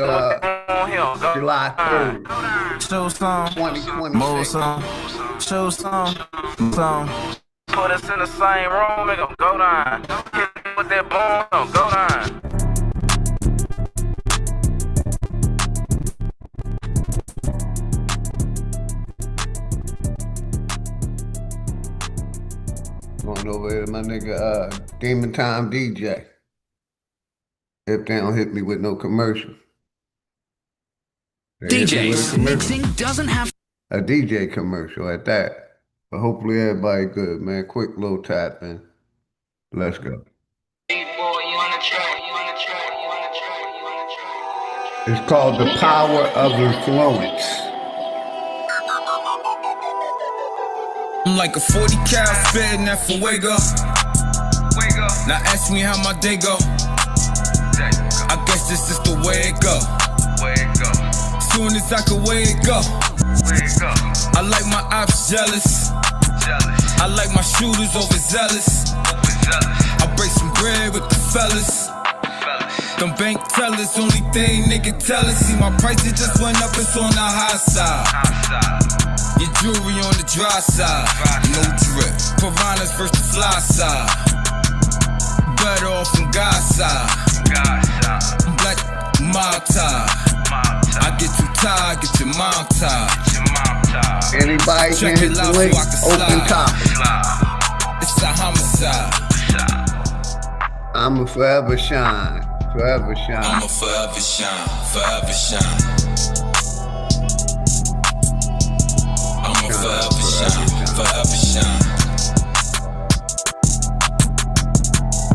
gon' go July 3rd, Choose some, 2026. move some. Choose some, move some. Put us in the same room, he gon' go down. Hit him with that boom, he gon' go down. Going over here to my nigga Demon Time DJ. If they don't hit me with no commercial. They hit me with a commercial. Mixing doesn't have A DJ commercial at that. But hopefully everybody good, man. Quick little tap in. Let's go. It's called The Power of Influence. I'm like a 40 cal fed in that Fuego. Now ask me how my day go. I guess this is the way it go. Soon as I can way it go. I like my ops jealous. I like my shooters overzealous. I break some bread with the fellas. Them bank tellers, only thing they can tell us. See my prices just went up, it's on the high side. Your jewelry on the dry side. No drip. Piranhas versus the fly side. Better off from God's side. Black mob tie. I get too tired, get your mom tied. Anybody can hit the link, open topic. It's a homicide. I'ma forever shine, forever shine. I'ma forever shine, forever shine. I'ma forever shine, forever shine.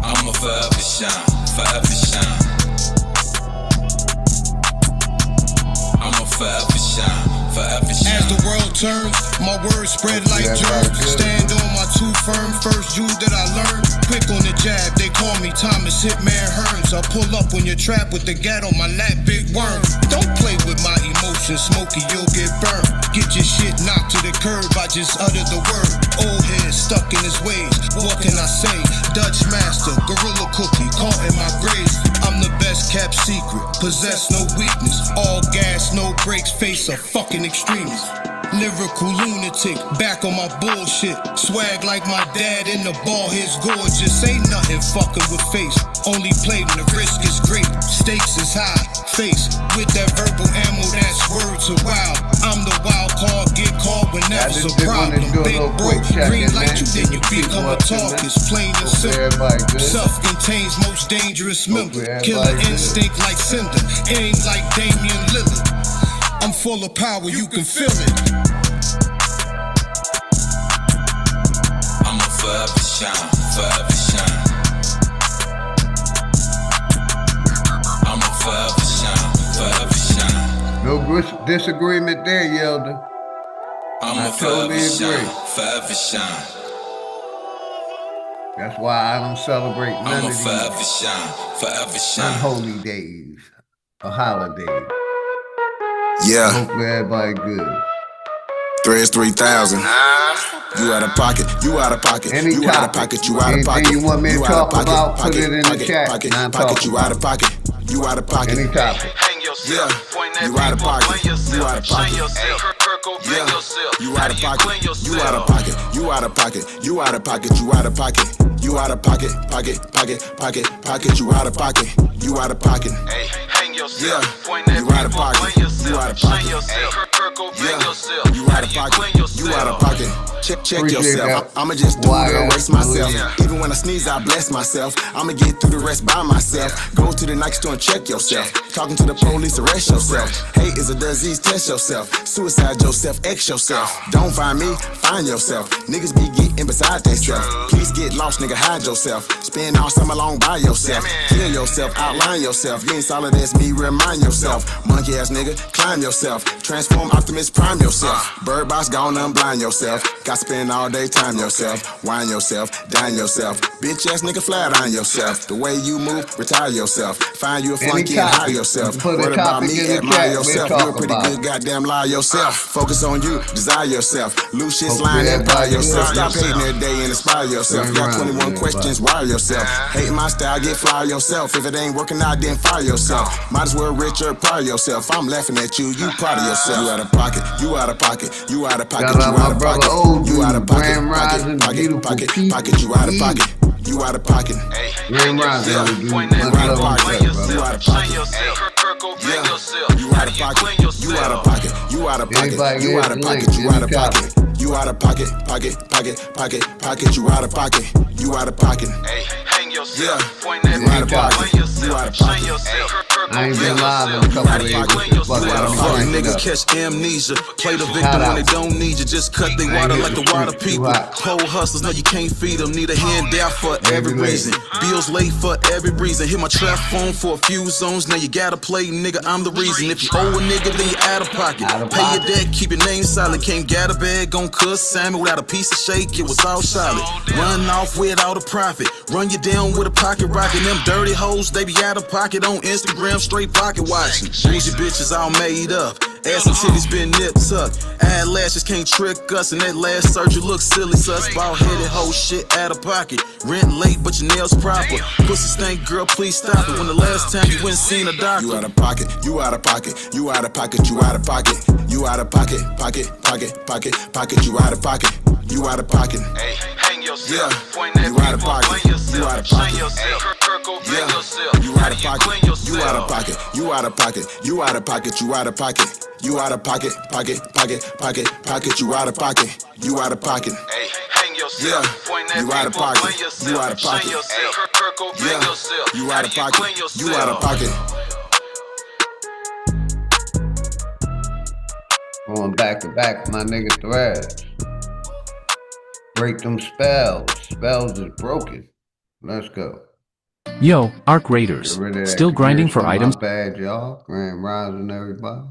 I'ma forever shine, forever shine. I'ma forever shine, forever shine. As the world turns, my words spread like germs. Stand on my two firm, first Jew that I learned. Quick on the jab, they call me Thomas Hitman Hearns. I pull up when you're trapped with the gat on my lap, big worm. Don't play with my emotions, Smokey, you'll get burned. Get your shit knocked to the curb, I just uttered the word. Old head stuck in his ways, what can I say? Dutch master, gorilla cookie, caught in my grave. I'm the best kept secret, possess no weakness. All gas, no brakes, face a fucking extremist. Lyrical lunatic, back on my bullshit. Swag like my dad in the ball, his gorgeous. Ain't nothing fucking with face. Only play when the risk is great. Stakes is high. Face with that verbal ammo, that's words niggas are wild. I'm the wild card, get called when that was a problem. Big bro, green light you, then you become a talk. It's plain and simple. Self-contained, most dangerous member. Killer instinct like Cinder, aim like Damian Lillard. I'm full of power, you can feel it. I'ma forever shine, forever shine. I'ma forever shine, forever shine. No disagreement there, Yelder. I'ma totally forever agree. shine, forever shine. That's why I don't celebrate none I'ma of these forever shine, forever shine. unholy days or holidays. Yeah. Hopefully everybody good. Threads 3000. You out of pocket, you out of pocket, you out of pocket, you out of pocket. Anything you want me to talk about, put it in the chat. Pocket, you out of pocket, you out of pocket. Any topic. Yeah, you out of pocket, you out of pocket. Yeah, you out of pocket, you out of pocket, you out of pocket, you out of pocket, you out of pocket, you out of pocket, pocket, you out of pocket, you out of pocket. Yeah, you out of pocket, you out of pocket. Yeah, you out of pocket, you out of pocket. Check yourself. I'ma just do the rest myself. Even when I sneeze, I bless myself. I'ma get through the rest by myself. Go to the Nike store and check yourself. Talking to the police, arrest yourself. Hate is a disease, test yourself. Suicide yourself, X yourself. Don't find me, find yourself. Niggas be getting beside themselves. Please get lost, nigga, hide yourself. Spend all summer long by yourself. Kill yourself, outline yourself. You ain't solid as me, remind yourself. Monkey ass nigga, climb yourself. Transform Optimus Prime yourself. Bird box gone unblind yourself. Got spend all day time yourself. Wine yourself, dine yourself. Bitch ass nigga, flat on yourself. The way you move, retire yourself. Find you a flunky and hire yourself. What about me, admire yourself. You're a pretty good goddamn lie yourself. Focus on you, desire yourself. Loose shit slime and buy yourself. Stop hating every day and inspire yourself. Got 21 questions, wire yourself. Hate my style, get fly yourself. If it ain't working out, then fire yourself. Might as well rich or prior yourself. I'm laughing at you, you proud of yourself. You out of pocket, you out of pocket, you out of pocket, you out of pocket, you out of pocket, pocket, you out of pocket. You out of pocket. Grand Rising, you out of pocket. You out of pocket. Yeah, you out of pocket. You out of pocket. You out of pocket. You out of pocket. You out of pocket. You out of pocket. Pocket. You out of pocket. You out of pocket. Yeah, you out of pocket. You out of pocket. I ain't been live in a couple of days. Fuck niggas catch amnesia. Play the victim when they don't need you. Just cut they water like the water people. Cold hustlers know you can't feed them. Need a handout for every reason. Bills late for every reason. Hit my trap phone for a few zones. Now you gotta play, nigga. I'm the reason. If you owe a nigga, then you out of pocket. Pay your debt, keep your name silent. Can't get a bag, gon' cuss salmon without a piece of shake. It was all solid. Run off without a profit. Run you down with a pocket rocket. Them dirty hoes, they be out of pocket on Instagram. Straight pocket watching. Bougie bitches all made up. Ass and titties been nip tucked. Eyelashes can't trick us. And that last surgery looks silly. Sus bald headed hoe shit out of pocket. Rent late, but your nails proper. Pussy stank, girl, please stop it. When the last time you went and seen a doctor? You out of pocket. You out of pocket. You out of pocket. You out of pocket. You out of pocket. Pocket. You out of pocket. You out of pocket. Yeah, you out of pocket. You out of pocket. Yeah, you out of pocket. You out of pocket. You out of pocket. You out of pocket. You out of pocket. You out of pocket. Pocket. You out of pocket. You out of pocket. Yeah, you out of pocket. You out of pocket. Yeah, you out of pocket. You out of pocket. Going back to back, my nigga Threads. Break them spells. Spells is broken. Let's go. Yo, Arc Raiders. Still grinding for items? Bad, y'all. Grand Rising, everybody.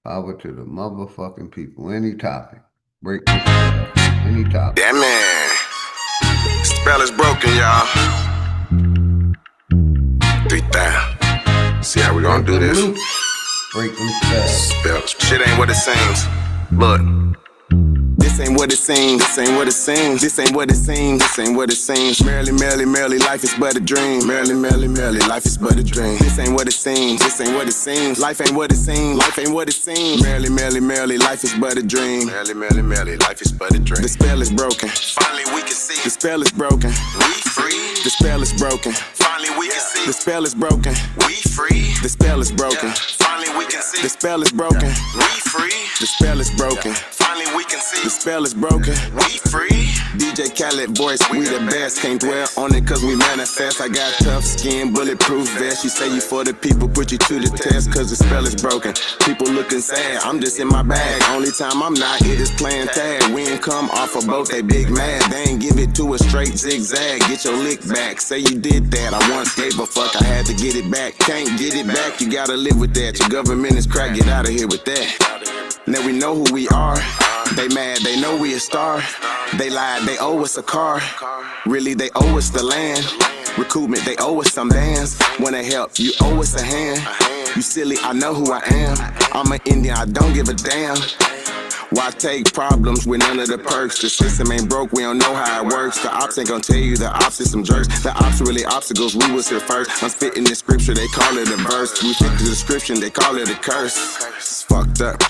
Power to the motherfucking people. Any topic. Break them spells. Any topic. That man. Spell is broken, y'all. 3,000. See how we gonna do this? Break them spells. Spells. Shit ain't what it seems. Look. This ain't what it seems, this ain't what it seems, this ain't what it seems, this ain't what it seems. Merrily, life is but a dream. Merrily, life is but a dream. This ain't what it seems, this ain't what it seems. Life ain't what it seems, life ain't what it seems. Merrily, life is but a dream. Merrily, life is but a dream. The spell is broken. Finally we can see. The spell is broken. We free. The spell is broken. Finally Finally we can see. The spell is broken. We free. The spell is broken. Finally we can see. The spell is broken. We free. The spell is broken. Finally we can see. The spell is broken. We free. DJ Khaled voice, we the best. Can't dwell on it cause we manifest. I got tough skin, bulletproof vest. You say you for the people, put you to the test cause the spell is broken. People looking sad, I'm just in my bag. Only time I'm not, it is playing tag. We ain't come off a boat, they big mad. They ain't give it to a straight zigzag. Get your lick back, say you did that. I once gave a fuck, I had to get it back. Can't get it back, you gotta live with that. Your government is crack, get out of here with that. Now we know who we are. They mad, they know we a star. They lied, they owe us a car. Really, they owe us the land. Recoupment, they owe us some bands. Wanna help, you owe us a hand. You silly, I know who I am. I'm an Indian, I don't give a damn. Why take problems with none of the perks? The system ain't broke, we don't know how it works. The ops ain't gonna tell you the ops is some jerks. The ops really obstacles, we was here first. I'm spitting the scripture, they call it a verse. We fit the description, they call it a curse. It's fucked up.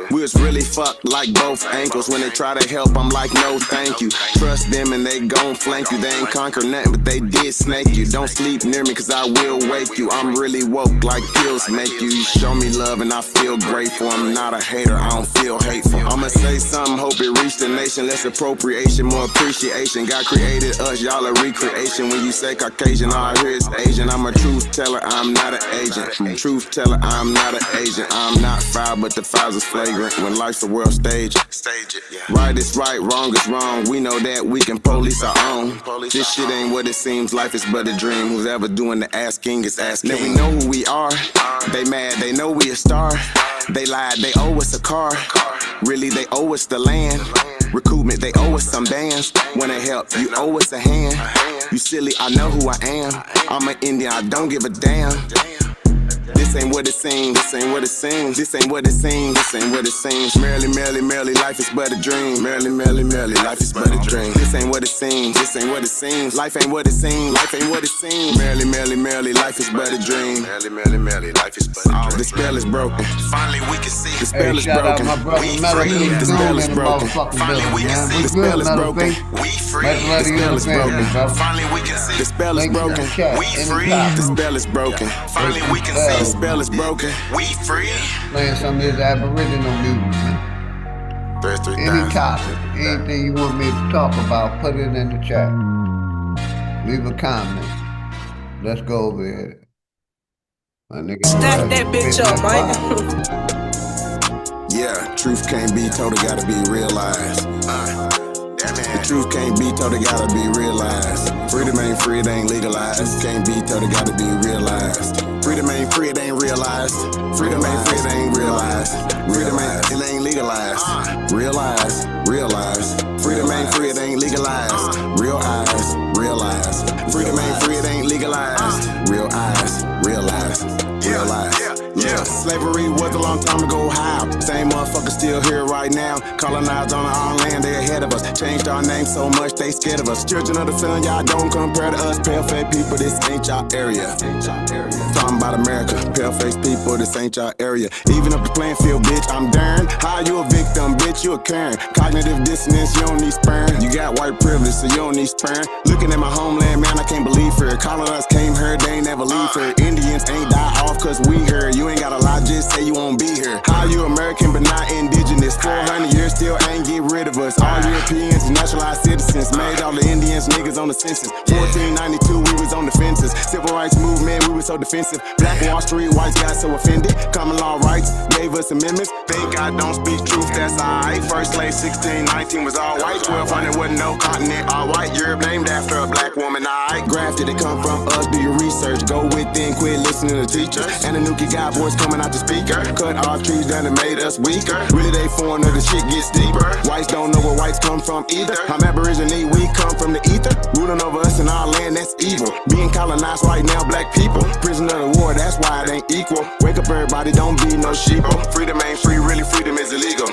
We was really fucked like both ankles. When they try to help, I'm like, no thank you. Trust them and they gon' flank you. They ain't conquer nothing, but they did snake you. Don't sleep near me cause I will wake you. I'm really woke like pills make you. You show me love and I feel grateful. I'm not a hater, I don't feel hateful. I'ma say something, hope it reach the nation. Less appropriation, more appreciation. God created us, y'all a recreation. When you say Caucasian, all I hear is Asian. I'm a truth teller, I'm not an agent. Truth teller, I'm not an agent. I'm not foul, but the fouls is flagrant. When life's a world stage, stage it, yeah. Right is right, wrong is wrong. We know that we can police our own. This shit ain't what it seems, life is but a dream. Who's ever doing the asking is asking. Now we know who we are. They mad, they know we a star. They lied, they owe us a car. Really, they owe us the land. Recoupment, they owe us some bands. Wanna help, you owe us a hand. You silly, I know who I am. I'm an Indian, I don't give a damn. This ain't what it seems, this ain't what it seems, this ain't what it seems, this ain't what it seems. Merrily, merrily, merrily, life is but a dream. Merrily, merrily, merrily, life is but a dream. This ain't what it seems, this ain't what it seems. Life ain't what it seems, life ain't what it seems. Merrily, merrily, merrily, life is but a dream. Merrily, merrily, merrily, life is but a dream. The spell is broken. Finally we can see. The spell is broken. We free. The spell is broken. Finally we can see. The spell is broken. We free. The spell is broken. Finally we can see. The spell is broken. We free. The spell is broken. Finally we can see. The spell is broken. We free. Playing some of his Aboriginal music, man. Any topic, anything you want me to talk about, put it in the chat. Leave a comment. Let's go over here. My nigga, stack that bitch up, Mike. Yeah, truth can't be told, it gotta be realized. The truth can't be told, it gotta be realized. Freedom ain't free, it ain't legalized. Can't be told, it gotta be realized. Freedom ain't free, it ain't realized. Freedom ain't free, it ain't realized. Freedom ain't, it ain't legalized. Realize, realize. Freedom ain't free, it ain't legalized. Real eyes, realize. Freedom ain't free, it ain't legalized. Real eyes, realize. Realize. Yeah, slavery was a long time ago, how? Same motherfuckers still here right now. Colonized on our own land, they ahead of us. Changed our name so much, they scared of us. Children of the feeling, y'all don't compare to us. Pale-faced people, this ain't y'all area. Talking about America, pale-faced people, this ain't y'all area. Even up the playing field, bitch, I'm darn. How you a victim, bitch, you a Karen. Cognitive dissonance, you don't need sparing. You got white privilege, so you don't need sparing. Looking at my homeland, man, I can't believe her. Colonized came here, they ain't never leave her. Indians ain't die off cause we here. You ain't gotta lie, just say you won't be here. How you American but not indigenous? 400 years still ain't get rid of us. All Europeans and naturalized citizens made all the Indians niggas on the census. 1492 we was on the fences. Civil rights movement we was so defensive. Black Wall Street whites got so offended. Common law rights gave us amendments. Think I don't speak truth, that's alright. First slave 1619 was all white. 1200 wasn't no continent, all white. Europe named after a black woman, alright. Grafted, it come from us, do your research. Go within, quit listening to teachers. And the Nuki got voice coming out the speaker. Cut off trees down and made us weaker. Really they foreigner, the shit gets deeper. Whites don't know where whites come from either. I'm Aborigine, we come from the ether. Ruling over us in our land, that's evil. Being colonized right now, black people. Prisoner of the war, that's why it ain't equal. Wake up everybody, don't be no sheeple. Freedom ain't free, really freedom is illegal.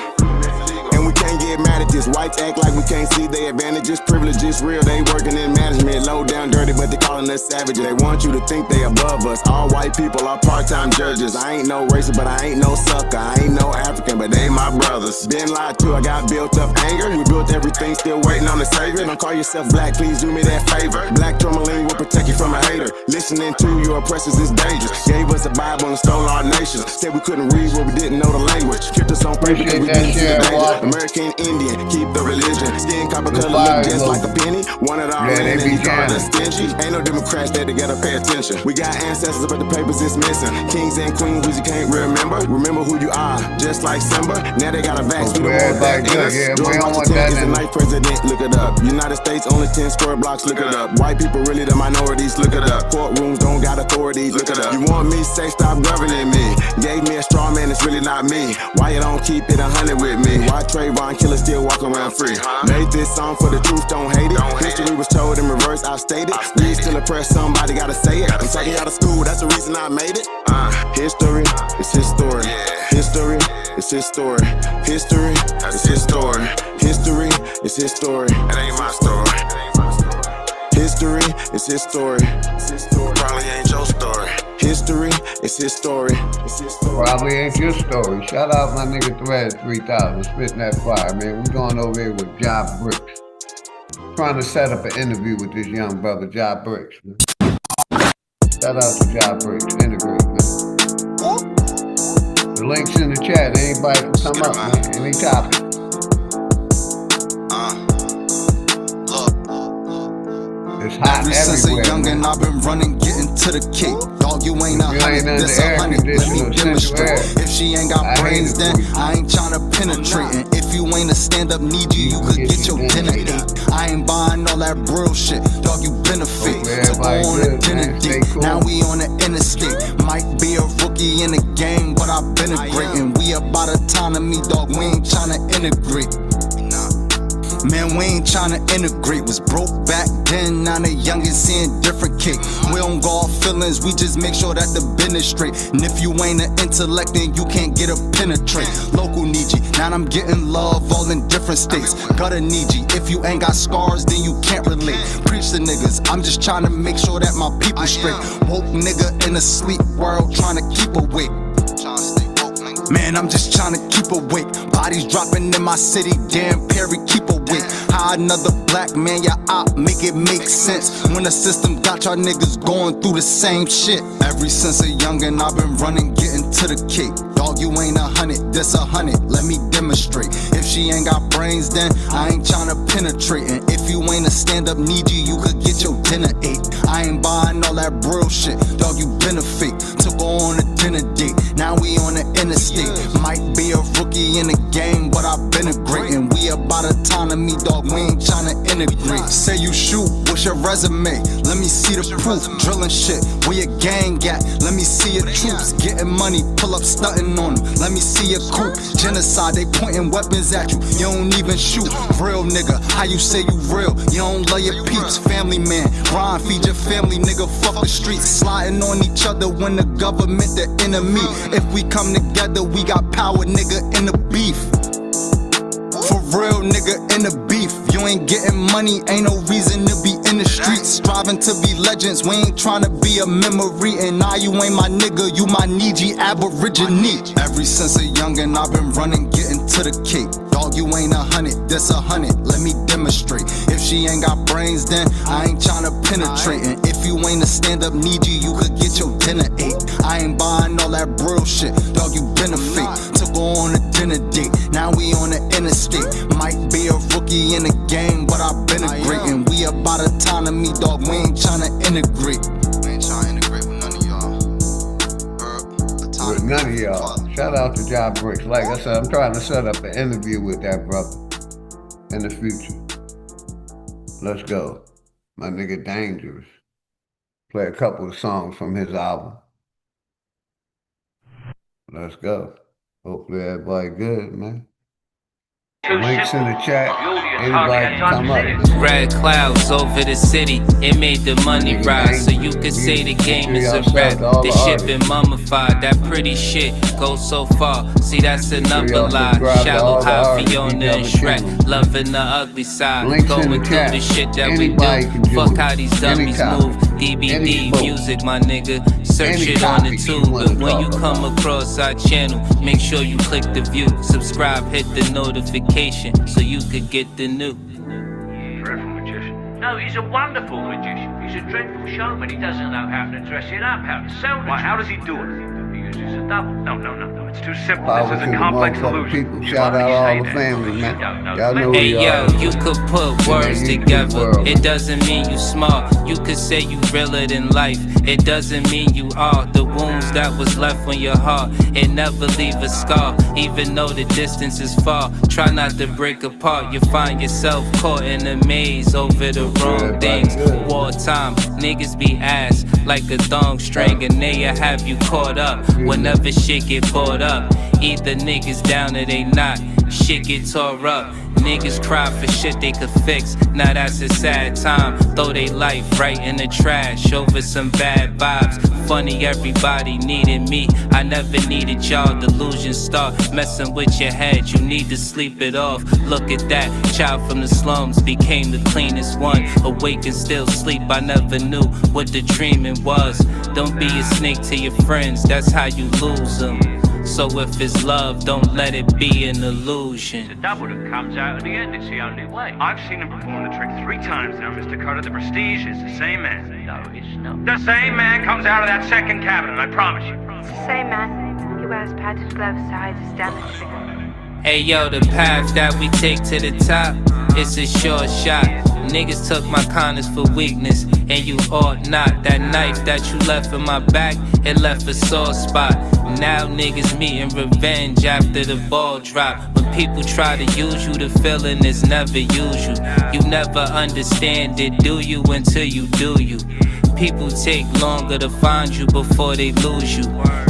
And we can't get mad at this. advantages. Whites act like we can't see their advantages. Privileges real, they working in management. Low down dirty, but they calling us savages. They want you to think they above us. All white people are part-time judges. I ain't no racist, but I ain't no sucker. I ain't no African, but they my brothers. Been lied to, I got built up anger. We built everything, still waiting on the savior. Don't call yourself black, please do me that favor. Black tourmaline will protect you from a hater. Listening to your oppressors is dangerous. Gave us a Bible and stole our nation. Said we couldn't read what we didn't know the language. Kept us on paper because we didn't see the danger. American Indian, keep the religion. Skin copper color look just like a penny. Wanted our land and he called us stingy. Ain't no Democrats that together pay attention. We got ancestors but the papers is missing. Kings and queens who you can't remember. Remember who you are, just like Simba. Now they got a vax, we don't want that in us. George Washington is the ninth president, look it up. United States only 10 square blocks, look it up. White people really the minorities, look it up. Courtrooms don't got authorities, look it up. You want me, say stop governing me. Gave me a straw man, it's really not me. Why you don't keep it 100 with me? Why Trayvon killer still walk around free? Made this song for the truth, don't hate it. History was told in reverse, I stated. We still oppressed, somebody gotta say it. I'm taking out of school, that's the reason I made it. History is his story. History is his story. History is his story. History is his story. It ain't my story. History is his story. Probably ain't your story. History is his story. Probably ain't your story. Shout out my nigga Thread 3000, spitting that fire, man. We going over here with Job Bricks. Trying to set up an interview with this young brother, Job Bricks, man. Shout out to Job Bricks, integrate, man. The link's in the chat. Anybody can come up, man. Any topic. It's hot Ever since a everywhere, youngin', I've been running, getting to the cake. Dog, you ain't 100, this 100. Let me demonstrate. If she ain't got brains, then I ain't tryna penetrate. And if you ain't a stand-up need you could get your dinner ate. I ain't buying all that bro shit. Dog, you been a fake. Took her on a dinner date. Now we on the interstate. Might be a rookie in the game, but I've been a great. And we about autonomy, dog. We ain't tryna integrate. Man, we ain't tryna integrate. Was broke back then, now the youngin' seeing different cake. We don't go off feelings, we just make sure that the business straight. And if you ain't an intellect, then you can't get a penetrate. Local need you, now I'm getting love all in different states. Gotta need you, if you ain't got scars, then you can't relate. Preach to niggas, I'm just tryna make sure that my people straight. Woke nigga in a sleep world, tryna keep awake. Man, I'm just tryna keep awake. Bodies dropping in my city, damn Perry, keep awake. How another black man, ya op, make it make sense. When the system got y'all niggas going through the same shit. Ever since a youngin', I've been running, getting to the cake. Dog, you ain't 100, this 100, let me demonstrate. If she ain't got brains, then I ain't tryna penetrate. And if you ain't a stand-up need you could get your dinner ate. I ain't buying all that bro shit, dog, you been a fake. Took her on a dinner date, now we on the interstate. Might be a rookie in the game, but I've been a great. And we about autonomy, dog, we ain't tryna integrate. Say you shoot, what's your resume? Let me see the proof. Drilling shit, where your gang at? Let me see your troops. Getting money, pull up stunting on them. Let me see your coupe. Genocide, they pointing weapons at you. You don't even shoot. Real nigga, how you say you real? You don't love your peeps. Family man, grind, feed your family, nigga, fuck the streets. Sliding on each other when the government the enemy. If we come together, we got power, nigga, in the beef. For real, nigga, in the beef. You ain't getting money, ain't no reason to be in the streets. Striving to be legends, we ain't tryna be a memory. And now you ain't my nigga, you my Niji Aborigine. Ever since a youngin', I've been running, getting to the cake. Dog, you ain't 100, this 100, let me demonstrate. If she ain't got brains, then I ain't tryna penetrate. And if you ain't a stand-up need you could get your dinner ate. I ain't buying all that bro shit, dog, you been a fake. Took her on a dinner date, now we on the interstate. Might be a rookie in the game, but I've been a great. And we about autonomy, dog, we ain't tryna integrate. We ain't tryna integrate with none of y'all. With none of y'all. Shout out to Job Bricks. Like I said, I'm trying to set up an interview with that brother in the future. Let's go. My nigga Dangerous. Play a couple of songs from his album. Let's go. Hopefully everybody good, man. Links in the chat. Anybody can come up. Red clouds over the city, it made the money rise. So you could say the game is a rap. This shit been mummified, that pretty shit goes so far. See, that's another lie. Shallow, high, Fiona and Shrek, loving the ugly side. Going through the shit that we do. Fuck how these dummies move. DBD music, my nigga. Search it on the tube. But when you come across our channel, make sure you click the view. Subscribe, hit the notification so you could get the new. Dreadful magician. No, he's a wonderful magician. He's a dreadful showman. He doesn't know how to dress it up, how to sell it. How does he do it? He uses a double. No. It's too simple. This is a complex illusion. Shout out all the family, man. Y'all know hey yo, you could put words together. It doesn't mean you smart. You could say you realer than life. It doesn't mean you are. The wounds that was left on your heart, it never leave a scar. Even though the distance is far, try not to break apart. You find yourself caught in a maze over the wrong things. Wartime, niggas be ass like a thong string, and they'll have you caught up whenever shit get bought up. Either niggas down or they not. Shit get tore up. Niggas cry for shit they could fix. Now that's a sad time. Throw they life right in the trash over some bad vibes. Funny, everybody needed me. I never needed y'all. Delusions start messing with your head. You need to sleep it off. Look at that. Child from the slums became the cleanest one. Awake and still sleep. I never knew what the dreaming was. Don't be a snake to your friends. That's how you lose them. So if it's love, don't let it be an illusion. The double that comes out at the end, it's the only way. I've seen him perform the trick 3 times now, Mr. Carter. The Prestige is the same man. No, it's not. The same man comes out of that second cabinet, I promise you. It's the same man. He wears padded gloves to hide his damage. Hey yo, the path that we take to the top, it's a short shot. Niggas took my kindness for weakness, and you ought not. That knife that you left in my back, it left a sore spot. Now niggas meeting revenge after the ball drop. When people try to use you, the feeling is never usual. You never understand it, do you, until you do you. People take longer to find you before they lose you.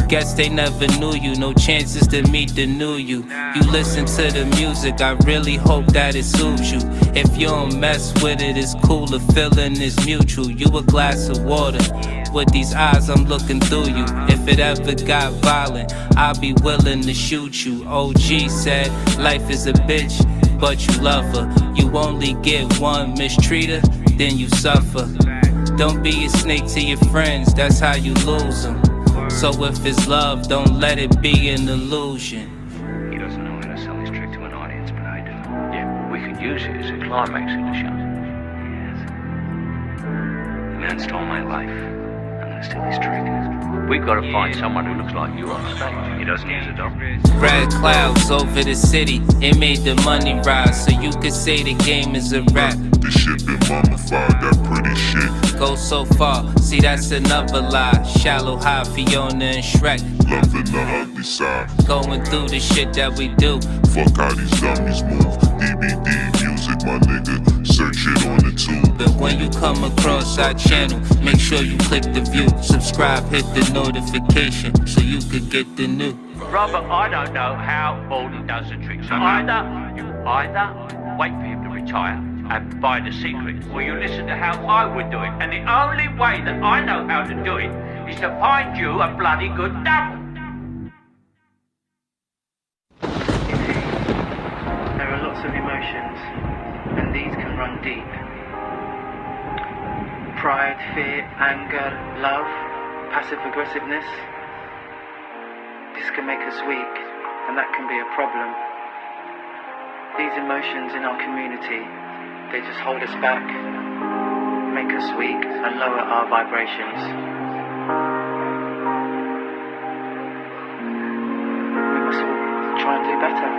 Guess they never knew you, no chances to meet the new you. You listen to the music, I really hope that it soothes you. If you don't mess with it, it's cool, the feeling is mutual. You a glass of water, with these eyes I'm looking through you. If it ever got violent, I'll be willing to shoot you. OG said, life is a bitch, but you love her. You only get one mistreater, then you suffer. Don't be a snake to your friends, that's how you lose them. So if it's love, don't let it be an illusion. He doesn't know how to sell his trick to an audience, but I do. Yeah, we could use it as a climax in the show. Yes. The man stole my life. I'm gonna steal his trick. We've got to find someone who looks like you on stage. He doesn't use a double. Red clouds over the city, it made the money rise. So you could say the game is a rap. This shit been mummified, that pretty shit go so far, see that's another lie. Shallow, high, Fiona and Shrek, loving the ugly side. Going through the shit that we do. Fuck how these dummies move. DBD music, my nigga. Search it on the tube. But when you come across our channel, make sure you click the view. Subscribe, hit the notification so you could get the new. Robert, I don't know how Borden does the trick. So either wait for him to retire and buy the secret, or you listen to how I would do it. And the only way that I know how to do it is to find you a bloody good double. There are lots of emotions, and these can run deep. Pride, fear, anger, love, passive aggressiveness. This can make us weak, and that can be a problem. These emotions in our community, they just hold us back, make us weak, and lower our vibrations. We must all try and do better.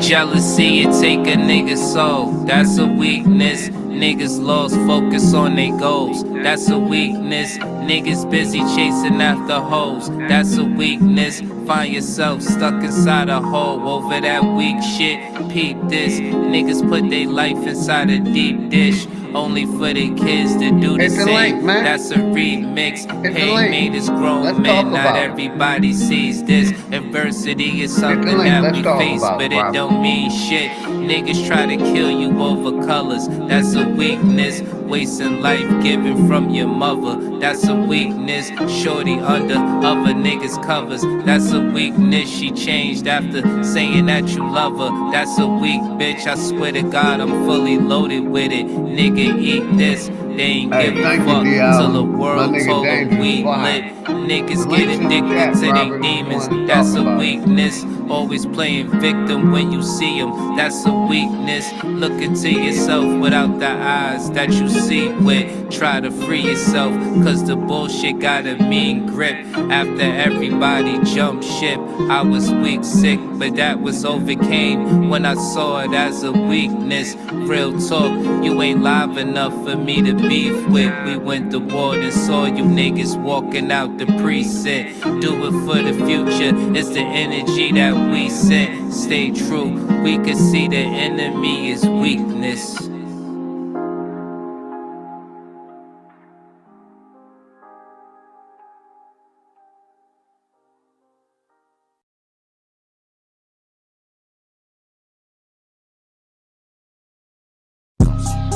Jealousy, it take a nigga's soul, that's a weakness. Niggas lost focus on their goals, that's a weakness. Niggas busy chasing after hoes, that's a weakness. Find yourself stuck inside a hole over that weak shit. Peep this, niggas put their life inside a deep dish. Only for the kids to do the same. That's a remix. Pain made us grown men. Not everybody sees this. Adversity is something that we face, but it don't mean shit. Niggas try to kill you over colors. That's a weakness. Wasting life given from your mother. That's a weakness. Shorty under other niggas' covers. That's a weakness. She changed after saying that you love her. That's a weak bitch. I swear to God, I'm fully loaded with it. Nigga, eat this. They ain't give a fuck till the world told them we lit. Niggas get addicted to their demons. That's a weakness. Always playing victim when you see them. That's a weakness. Look into yourself without the eyes that you see with. Try to free yourself, cause the bullshit got a mean grip. After everybody jumped ship, I was weak, sick, but that was overcame when I saw it as a weakness. Real talk, you ain't live enough for me to beef with. We went to war and saw you niggas walking out the precinct. Do it for the future, it's the energy that we sent. Stay true, we can see the enemy is weakness.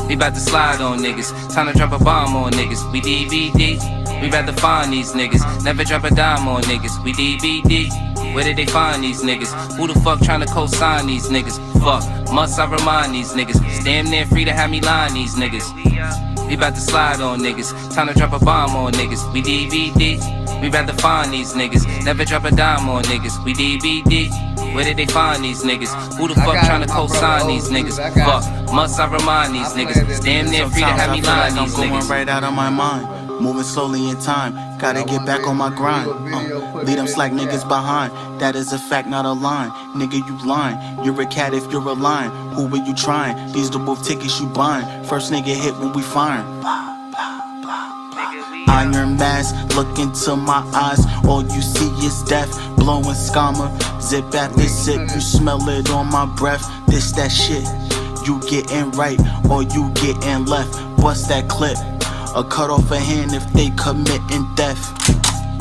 We bout to slide on niggas, time to drop a bomb on niggas. We DVD, we rather find these niggas. Never drop a dime on niggas. We DVD, where did they find these niggas? Who the fuck tryna co-sign these niggas? Fuck, must I remind these niggas? It's damn near free to have me line these niggas. We bout to slide on niggas, time to drop a bomb on niggas. We DVD, we rather find these niggas. Never drop a dime on niggas. We DVD, where did they find these niggas? Who the fuck tryna co-sign these niggas? Fuck, must I remind these niggas? It's damn near free to have me line these I'm going niggas. right out of my mind, moving slowly in time. Gotta get back on my grind. Lead them slack niggas behind. That is a fact, not a line. Nigga, you lying. You're a cat if you're a lion. Who are you trying? These the both tickets you buying. First nigga hit when we firing. Iron mask, look into my eyes. All you see is death, blowing scammer. Zip after sip, you smell it on my breath. This that shit, you getting right or you getting left. Bust that clip, or cut off a hand if they committing theft.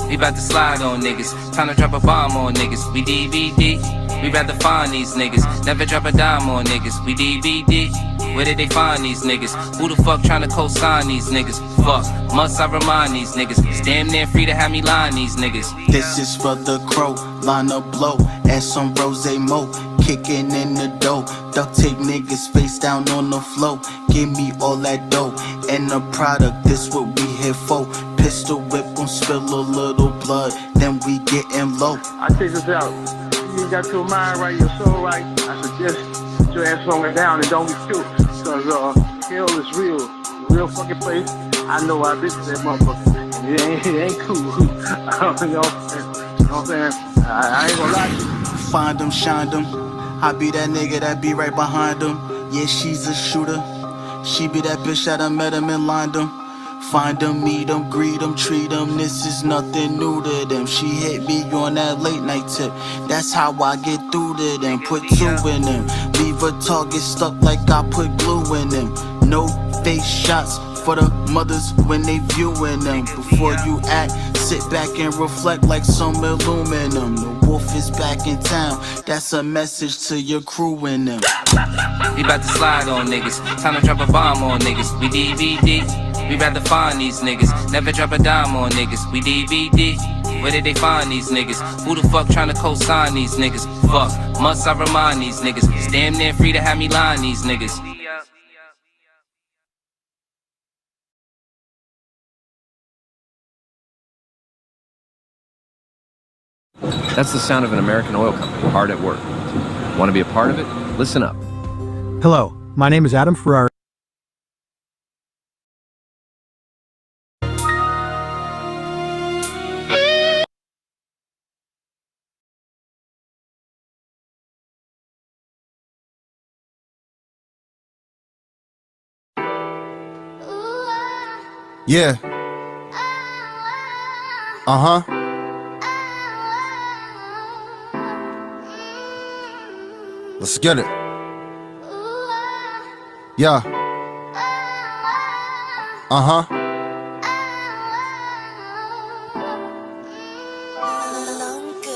We bout to slide on niggas, time to drop a bomb on niggas. We DVD, we rather find these niggas. Never drop a dime on niggas. We DVD, where did they find these niggas? Who the fuck tryna co-sign these niggas? Fuck, must I remind these niggas? It's damn near free to have me line these niggas. This is for the crow, line up blow, and some rose mo, kicking in the dough. Duct tape niggas face down on the floor. Give me all that dough and the product. This what we here for. Pistol whip gon' spill a little blood, then we getting low. I take this out. You got your mind right, your soul right. I suggest put your ass on it down and don't be cute. Cause hell is real, real fucking place. I know I've been to that motherfucker. And it ain't cool. You know what I'm saying? I ain't gonna lie to you. Find them, shine them. I be that nigga that be right behind them. Yeah, she's a shooter. She be that bitch that I met him and lined him. Find them, meet them, greet them, treat them. This is nothing new to them. She hit me on that late night tip. That's how I get through to them. Put two in them. Leave a target stuck like I put glue in them. No face shots for the mothers when they viewing them. Before you act, sit back and reflect like some aluminum. The wolf is back in town. That's a message to your crew in them. We bout to slide on niggas, time to drop a bomb on niggas. We DVD, we rather find these niggas. Never drop a dime on niggas. We DVD, where did they find these niggas? Who the fuck tryna co-sign these niggas? Fuck, must I remind these niggas? It's damn near free to have me line these niggas. That's the sound of an American oil company hard at work. Want to be a part of it? Listen up. Hello, my name is Adam Ferrari. Yeah. Let's get it. Yeah.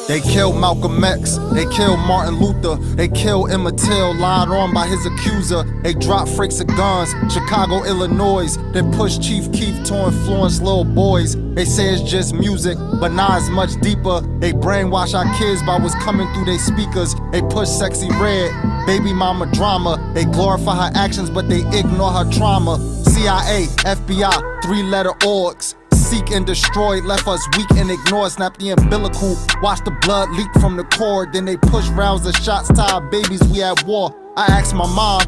They killed Malcolm X, they killed Martin Luther, they killed Emmett Till, lied on by his accuser. They dropped freaks of guns, Chicago, Illinois. They pushed Chief Keef to influence little boys. They say it's just music, but nah, it's much deeper. They brainwash our kids by what's coming through their speakers. They push Sexy Red, baby mama drama. They glorify her actions, but they ignore her trauma. CIA, FBI, three-letter orgs. Seek and destroy, left us weak and ignore. Snap the umbilical, watch the blood leak from the cord. Then they push rounds of shots to our babies, we at war. I asked my mom,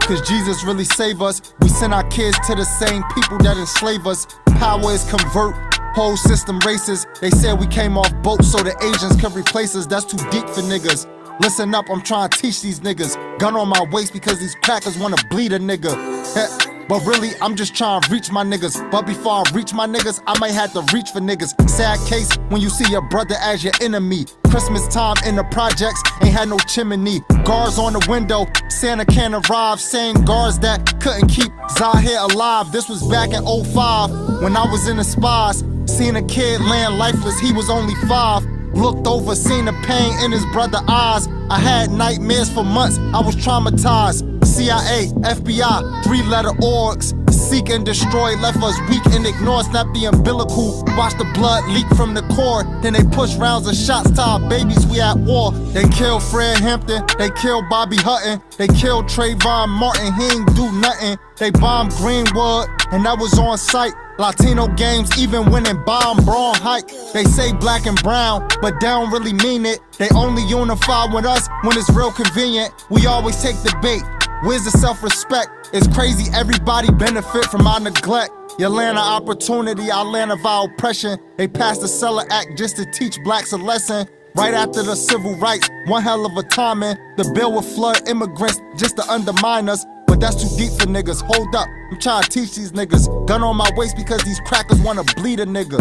cause Jesus really save us. We send our kids to the same people that enslave us. Power is convert, whole system racist. They said we came off boats so the Asians could replace us. That's too deep for niggas. Listen up, I'm trying to teach these niggas. Gun on my waist because these crackers wanna bleed a nigga. But really, I'm just trying to reach my niggas. But before I reach my niggas, I might have to reach for niggas. Sad case when you see your brother as your enemy. Christmas time in the projects, ain't had no chimney. Guards on the window, Santa can arrive. Same guards that couldn't keep Zahir alive. This was back in 05 when I was in the spas. Seen a kid laying lifeless, he was only 5. Looked over, seen the pain in his brother's eyes. I had nightmares for months, I was traumatized. CIA, FBI, three-letter orgs. Seek and destroy, left us weak and ignore. Snap the umbilical, watch the blood leak from the core. Then they push rounds of shots to our babies, we at war. They killed Fred Hampton, they killed Bobby Hutton. They killed Trayvon Martin, he ain't do nothing. They bombed Greenwood, and that was on site. Latino games, even winning bomb Braun Hike. They say black and brown, but they don't really mean it. They only unify with us when it's real convenient. We always take the bait. Where's the self-respect? It's crazy, everybody benefit from our neglect. You land an opportunity, I land of our oppression. They passed the Cellar Act just to teach blacks a lesson. Right after the civil rights, one hell of a timing. The bill would flood immigrants just to undermine us. But that's too deep for niggas, hold up. I'm trying to teach these niggas. Gun on my waist because these crackers wanna bleed a nigga.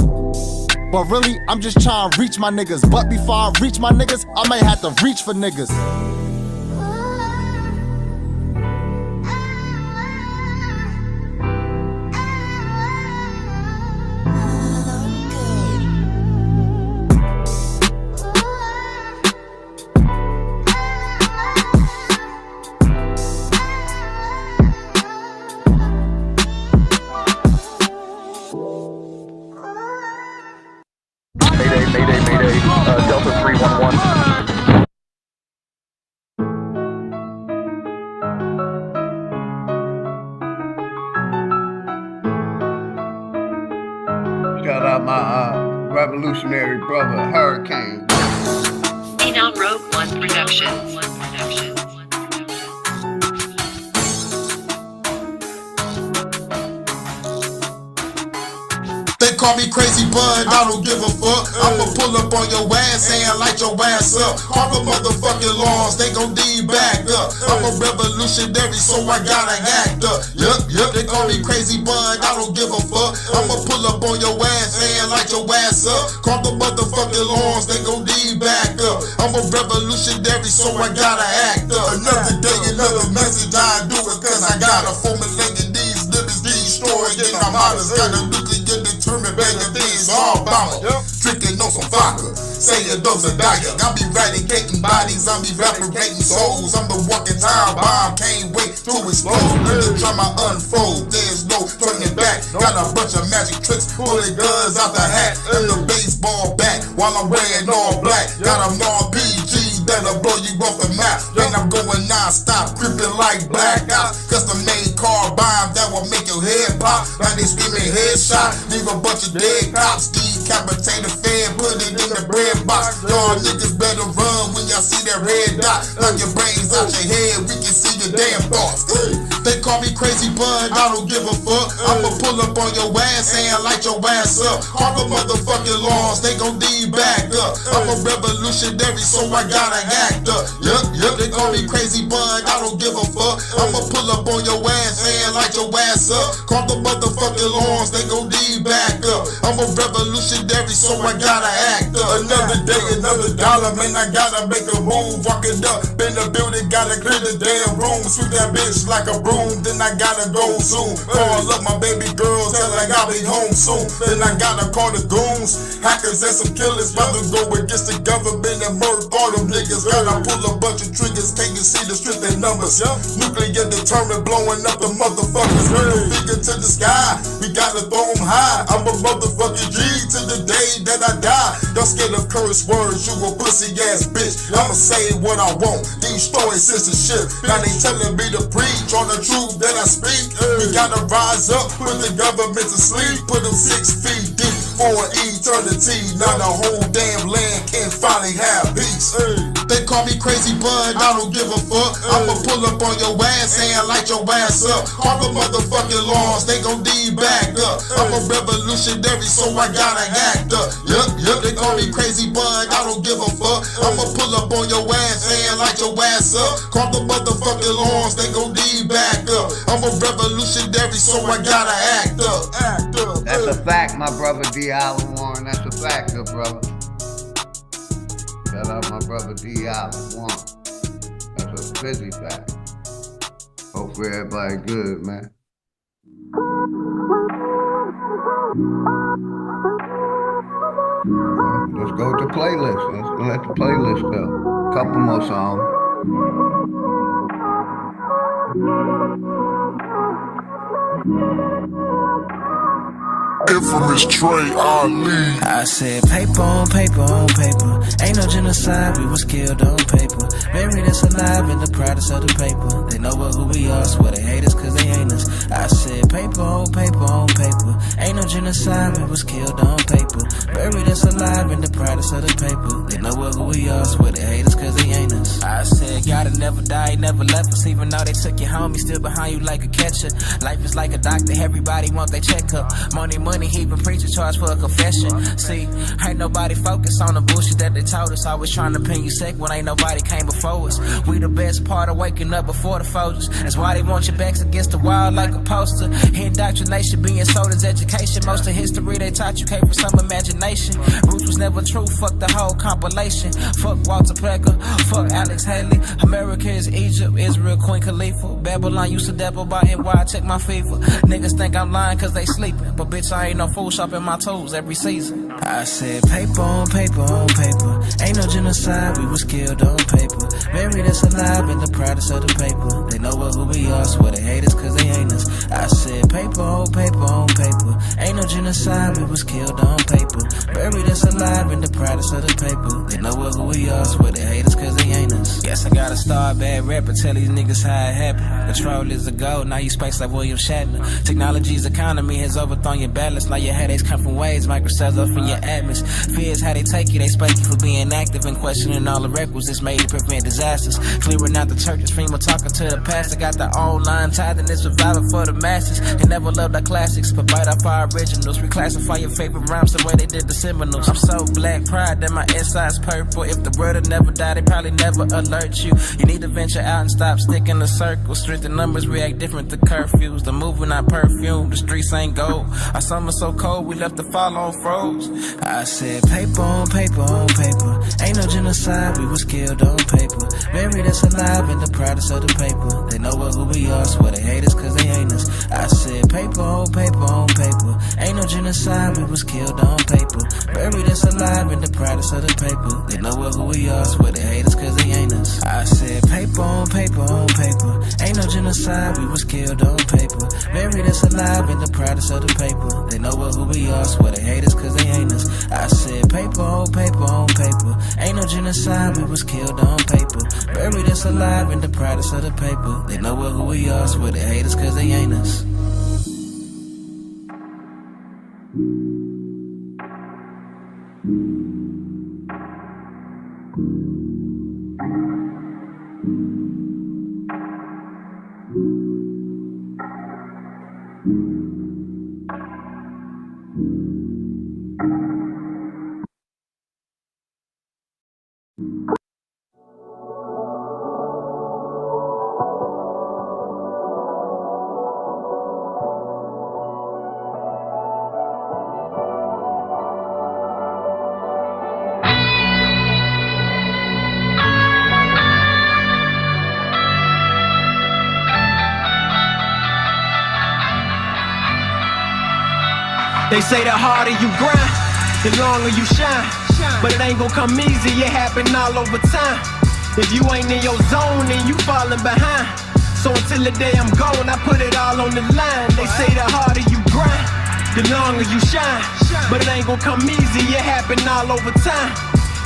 But really, I'm just trying to reach my niggas. But before I reach my niggas, I might have to reach for niggas. Delta 311. Shout out my revolutionary brother, Hurricane. Phenom Rogue One Production. They call me Crazy Bud, I don't give a fuck. I'ma pull up on your ass and light your ass up. All the motherfucking laws, they gon' need back up. I'm a revolutionary, so I gotta act up. Yup, they call me Crazy Bud, I don't give a fuck. I'ma pull up on your ass and light your ass up. Call the motherfucking laws, they gon' need back up. I'm a revolutionary, so I gotta act up. Another day, another message, I do it cause I gotta formulate these lyrics, destroy. And I'm honest, got a nuclear determined, better things all Obama. Drinking on some vodka, saying those are dying. I be eradicating bodies, I'm evaporating souls. I'm the walking time bomb, can't wait to explode. When the drama unfold, there's no turning back. Got a bunch of magic tricks, pulling guns out the hat and the baseball bat while I'm wearing all black. Got them all PG that'll blow you off the map. And I'm going non-stop, creeping like blackout. Custom made car bomb that will make your head pop. Now they screaming headshot, leave a bunch of dead cops. Decapitate a fan, put it in the bread box. Y'all niggas better run when y'all see that red dot. Knock your brains out your head, we can see your damn thoughts. They call me Crazy Bud, I don't give a fuck. I'ma pull up on your ass and light your ass up. All the motherfucking laws, they gon' need back up. I'm a revolutionary, so I gotta act up. Yup, they call me Crazy Bud, I don't give a fuck. I'ma pull up on your ass and light your ass up. Call the motherfucking laws, they gon' need back up. I'm a revolutionary, so I gotta act up. Another day, another dollar, man, I gotta make a move. Walking up in the building, gotta clear the damn room. Sweep that bitch like a broom, then I gotta go zoom. Call up my baby girl, tell her I'll be home soon. Then I gotta call the goons, hackers and some killers. About to go against the government and murder all them niggas. Gotta pull a bunch of triggers, can't you see the strength in numbers? Nuclear determined, blowing up the motherfuckers. Middle finger to the sky, we gotta throw them high. I'm a motherfucking G to the day that I die. Don't scared of curse words, you a pussy ass bitch. I'ma say what I want, destroy censorship. Now they telling me to preach on the truth that I speak. We gotta rise up, put the government to sleep. Put them 6 feet deep for eternity. Now the whole damn land can finally have peace. They call me crazy, but I don't give a fuck. I'ma pull up on your ass and light your ass up. All the motherfucking laws, they gon' need back up. I'm a revolutionary, so I gotta act up. Yup, they call me crazy, but I don't give a fuck. I'ma pull up on your ass and light your ass up. Call the motherfucking laws, they gon' need back up. I'm a revolutionary, so I gotta act up. That's a fact, my brother D. Allen Warren. That's a fact, good brother. Shout out my brother D. Allen Warren. That's a busy fact. Hopefully everybody good, man. Let's go to the playlist. Let's let the playlist go. Couple more songs. Infamous Trey Ali. I said paper on paper on paper. Ain't no genocide, we was killed on paper. Buried us alive in the proudest of the paper. They know who we are, swear they hate us cause they ain't us. I said paper on paper on paper. Ain't no genocide, we was killed on paper. Buried us alive in the proudest of the paper. They know who we are, swear they hate us cause they ain't us. I said gotta never die, never left us. Even though they took you home, he still behind you like a catcher. Life is like a doctor, everybody want their checkup. Money, he been preaching, charged for a confession. See, ain't nobody focused on the bullshit that they told us. Always trying to pin you sick when ain't nobody came before us. We the best part of waking up before the Folgers. That's why they want your backs against the wall like a poster. Indoctrination being sold as education. Most of history they taught you came from some imagination. Roots was never true, fuck the whole compilation. Fuck Walter Plecker, fuck Alex Haley. America is Egypt, Israel, Queen Khalifa. Babylon used to dabble by NY, check my fever. Niggas think I'm lying cause they sleeping. But bitch, I ain't no fool shopping my toes every season. I said paper on paper on paper. Ain't no genocide, we was killed on paper. Buried us alive in the proudest of the paper. They know who we are, swear they hate us cause they ain't us. I said paper on paper on paper. Ain't no genocide, we was killed on paper. Buried us alive in the proudest of the paper. They know who we are, swear they hate us cause they ain't us. Guess I gotta start bad rapper, tell these niggas how it happened. Control is the goal, now you space like William Shatner. Technology's economy has overthrown your balance. Now your headaches come from waves, microcells up in your atmosphere. How they take you, they spank you for being active and questioning all the requisites made to prevent disasters. Clearing out the churches, FEMA talking to the pastor. Got the online tithing, it's survival for the masses. They never loved our classics, but bite off our originals. Reclassify your favorite rhymes the way they did the Seminoles. I'm so black pride that my inside's purple. If the world had never died, they probably never alert you. You need to venture out and stop sticking to circles. Strength in numbers react different to curfews. The movement not perfume, the streets ain't gold. Our summer so cold, we left the fall on froze. I said paper on paper on paper. Ain't no genocide, we was killed on paper. Buried us alive in the proudest of the paper. They know who we are, swear they hate us cause they ain't us. I said paper on paper on paper. Ain't no genocide, we was killed on paper. Buried us alive in the proudest of the paper. They know who we are, swear they hate us cause they ain't us. I said paper on paper on paper. Ain't no genocide, we was killed on paper. Buried us alive in the proudest of the paper. They know who we are, swear they hate us cause they ain't us. I said paper on paper on paper. Ain't no genocide, we was killed on paper. Buried us alive in the proudest of the paper. They know who we are, swear they hate us cause they ain't us. They say the harder you grind, the longer you shine. But it ain't gon' come easy, it happen all over time. If you ain't in your zone, then you falling behind. So until the day I'm gone, I put it all on the line. They say the harder you grind, the longer you shine. But it ain't gon' come easy, it happen all over time.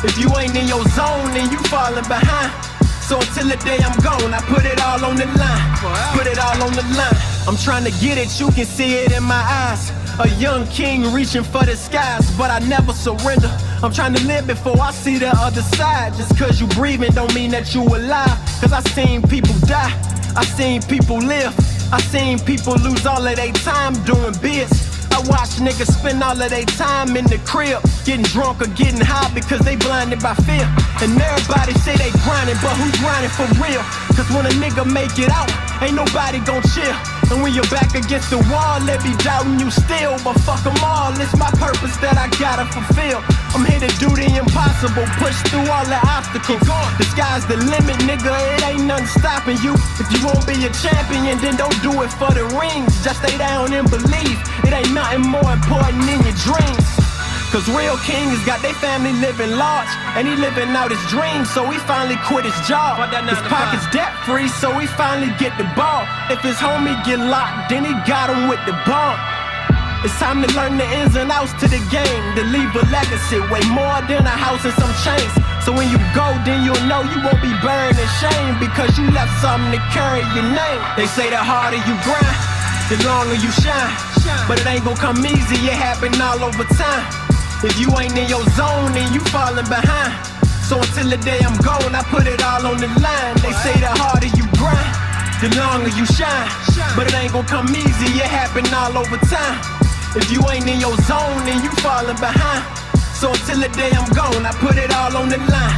If you ain't in your zone, then you falling behind. So until the day I'm gone, I put it all on the line. Put it all on the line. I'm trying to get it, you can see it in my eyes. A young king reaching for the skies, but I never surrender. I'm trying to live before I see the other side. Just cause you breathing don't mean that you alive. Cause I seen people die, I seen people live, I seen people lose all of their time doing bits. I watch niggas spend all of their time in the crib, getting drunk or getting high because they blinded by fear. And everybody say they grinding, but who grinding for real? Cause when a nigga make it out, ain't nobody gon' chill. And when you're back against the wall, they be doubting you still. But fuck them all, it's my purpose that I gotta fulfill. I'm here to do the impossible, push through all the obstacles. The sky's the limit, nigga, it ain't nothing stopping you. If you won't be a champion, then don't do it for the rings. Just stay down and believe, it ain't nothing more important than your dreams. Cause real kings got their family living large, and he living out his dreams, so he finally quit his job. His pockets debt free, so he finally get the ball. If his homie get locked, then he got him with the bomb. It's time to learn the ins and outs to the game, to leave a legacy way more than a house and some chains. So when you go, then you'll know you won't be buried in shame, because you left something to carry your name. They say the harder you grind, the longer you shine. But it ain't gon' come easy, it happen all over time. If you ain't in your zone, then you falling behind. So until the day I'm gone, I put it all on the line. They say the harder you grind, the longer you shine. But it ain't gon' come easy, it happen all over time. If you ain't in your zone, then you falling behind. So until the day I'm gone, I put it all on the line.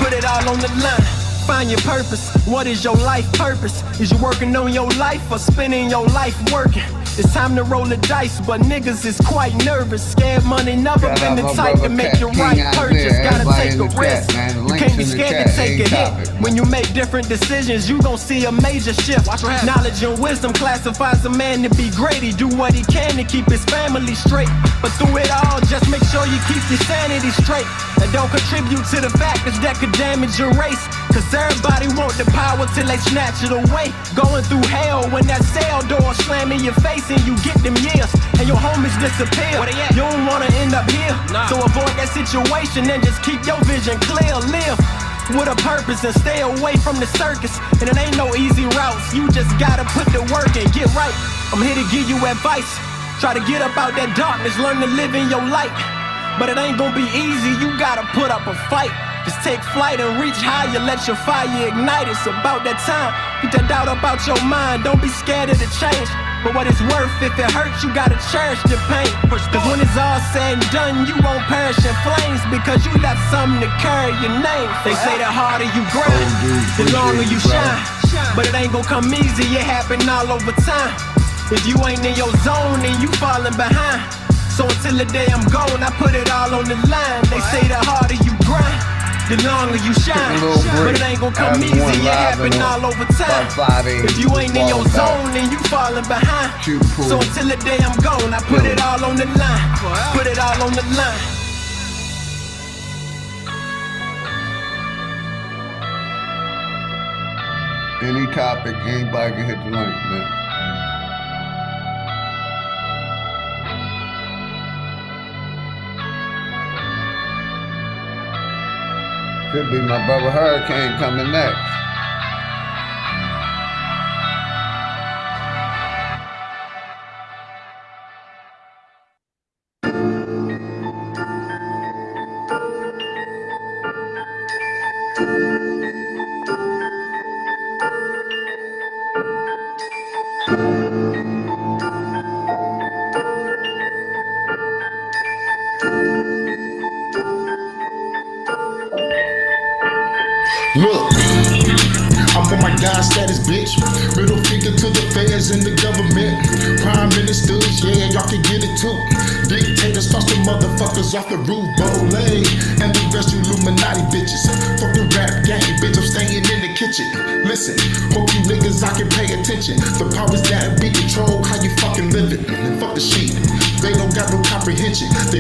Put it all on the line. Find your purpose. What is your life purpose? Is you working on your life or spending your life working? It's time to roll the dice, but niggas is quite nervous. Scared money never been the type to make the right purchase. Gotta take a risk. You can't be scared to take a hit. When you make different decisions, you gon' see a major shift. Knowledge and wisdom classifies a man to be great. He do what he can to keep his family straight. But through it all, just make sure you keep your sanity straight. And don't contribute to the factors that could damage your race. Cause everybody want the power till they snatch it away. Going through hell when that cell door slam in your face and you get them years and your homies disappear. You don't wanna end up here, so avoid that situation and just keep your vision clear. Live with a purpose and stay away from the circus. And it ain't no easy routes, you just gotta put the work and get right. I'm here to give you advice. Try to get up out that darkness, learn to live in your light. But it ain't gonna be easy, you gotta put up a fight. Just take flight and reach higher, let your fire ignite. It's about that time, get that doubt about your mind. Don't be scared of the change, but what it's worth, if it hurts, you gotta cherish the pain. Cause when it's all said and done, you won't perish in flames, because you left something to carry your name. They say the harder you grind, the longer you shine. But it ain't gon' come easy, it happen all over time. If you ain't in your zone, then you falling behind. So until the day I'm gone, I put it all on the line. They say the harder you grind, the longer you shine. But it ain't gon' come easy, it happen all over time. If you ain't in your zone, then you falling behind. So until the day I'm gone, I put it all on the line. Put it all on the line. Any topic, anybody can hit the link, man. Could be my brother Hurricane coming next. Look, I'm on my God status, bitch. Middle finger to the feds and the government. Prime ministers, yeah, y'all can get it too. Dictators toss the motherfuckers off the roof, Bolay. And the rest Illuminati bitches. Fuck the rap game, bitch, I'm staying in the kitchen. Listen, hope you niggas I can pay attention. The powers that be control how you fucking living. And fuck the shit. They don't got no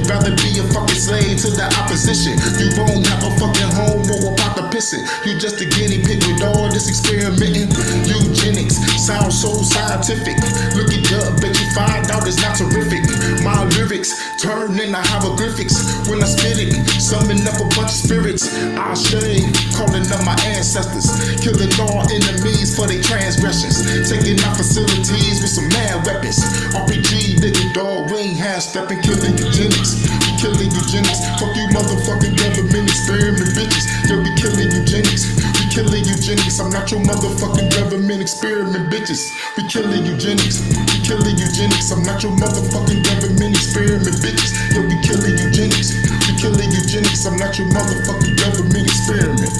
rather be a fucking slave to the opposition. You won't have a fucking home or a pot to piss in. You just a guinea pig with all this experimenting. Eugenics sounds so scientific. Look it up, bet you find out it's not terrific. My lyrics turn into hieroglyphics when I spit it. Summon up a bunch of spirits. I shade, calling up my ancestors. Killing all enemies for their transgressions. Taking out facilities with some mad weapons. RPG, nigga, dog, we ain't half-stepping. Killing eugenics. We killing eugenics. Fuck you motherfucking government experiment bitches. Yo, we killing eugenics. We killing eugenics. I'm not your motherfucking government experiment bitches. We killing eugenics. We killing eugenics. I'm not your motherfucking government experiment bitches. Yo, we killing eugenics. We killing eugenics. I'm not your motherfucking government experiment.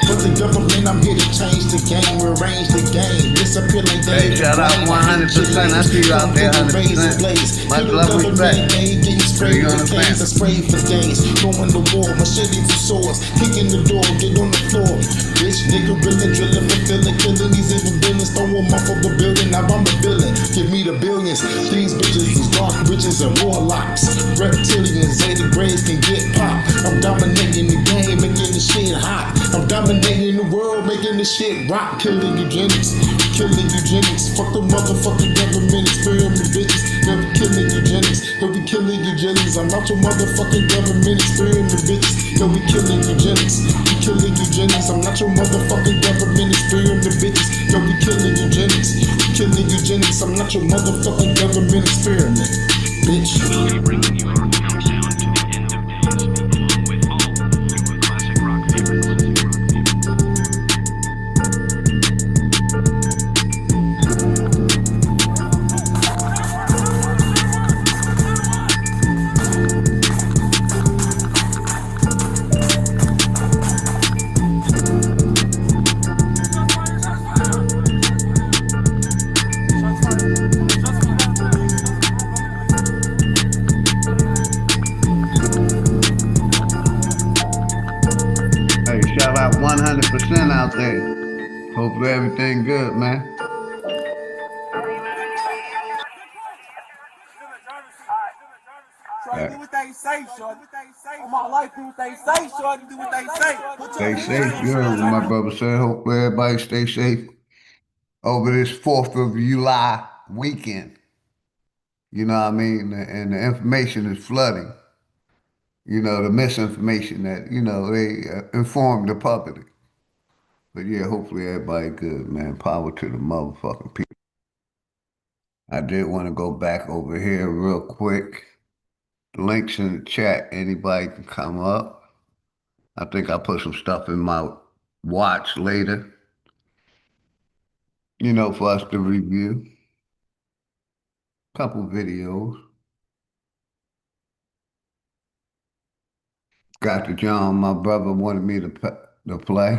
For the government, I'm here to change the game, rearrange the game. Disappearing Hey, shout out 100%. I see you out there 100%. Much love, respect. Spray for days, I spray for days. Going to war, machete for swords. Kicking the door, get on the floor. Rich nigga drilling, drilling, fulfilling, killing these evil villains. Throw them off of the building, now I'm the villain. Give me the billions. These bitches is dark witches and warlocks. Reptilians, 80 grades can get popped. I'm dominating the game, making the shit hot. I'm dominating the world, making the shit rock. Killing eugenics, killing eugenics. Fuck the motherfucking government experiment bitches. They'll be killing eugenics, they'll be killing eugenics. I'm not your motherfucking government experiment bitches. They'll be killing eugenics, we killing eugenics. I'm not your motherfucking government experiment bitches. They'll be killing eugenics, we killing eugenics. I'm not your motherfucking government experiment, bitch. Shout out 100% out there. Hopefully everything good, man. Shorty, do what they say, shorty. On my life, do what they say, shorty. Do what they say. Stay safe, you heard what my brother said. Hopefully everybody stay safe over this 4th of July weekend. You know what I mean? And the information is flooding. You know, the misinformation that, you know, they inform the public. But yeah, hopefully everybody good, man. Power to the motherfucking people. I did want to go back over here real quick. The links in the chat, anybody can come up. I think I put some stuff in my watch later, you know, for us to review. Couple videos. Got the John, my brother wanted me to play.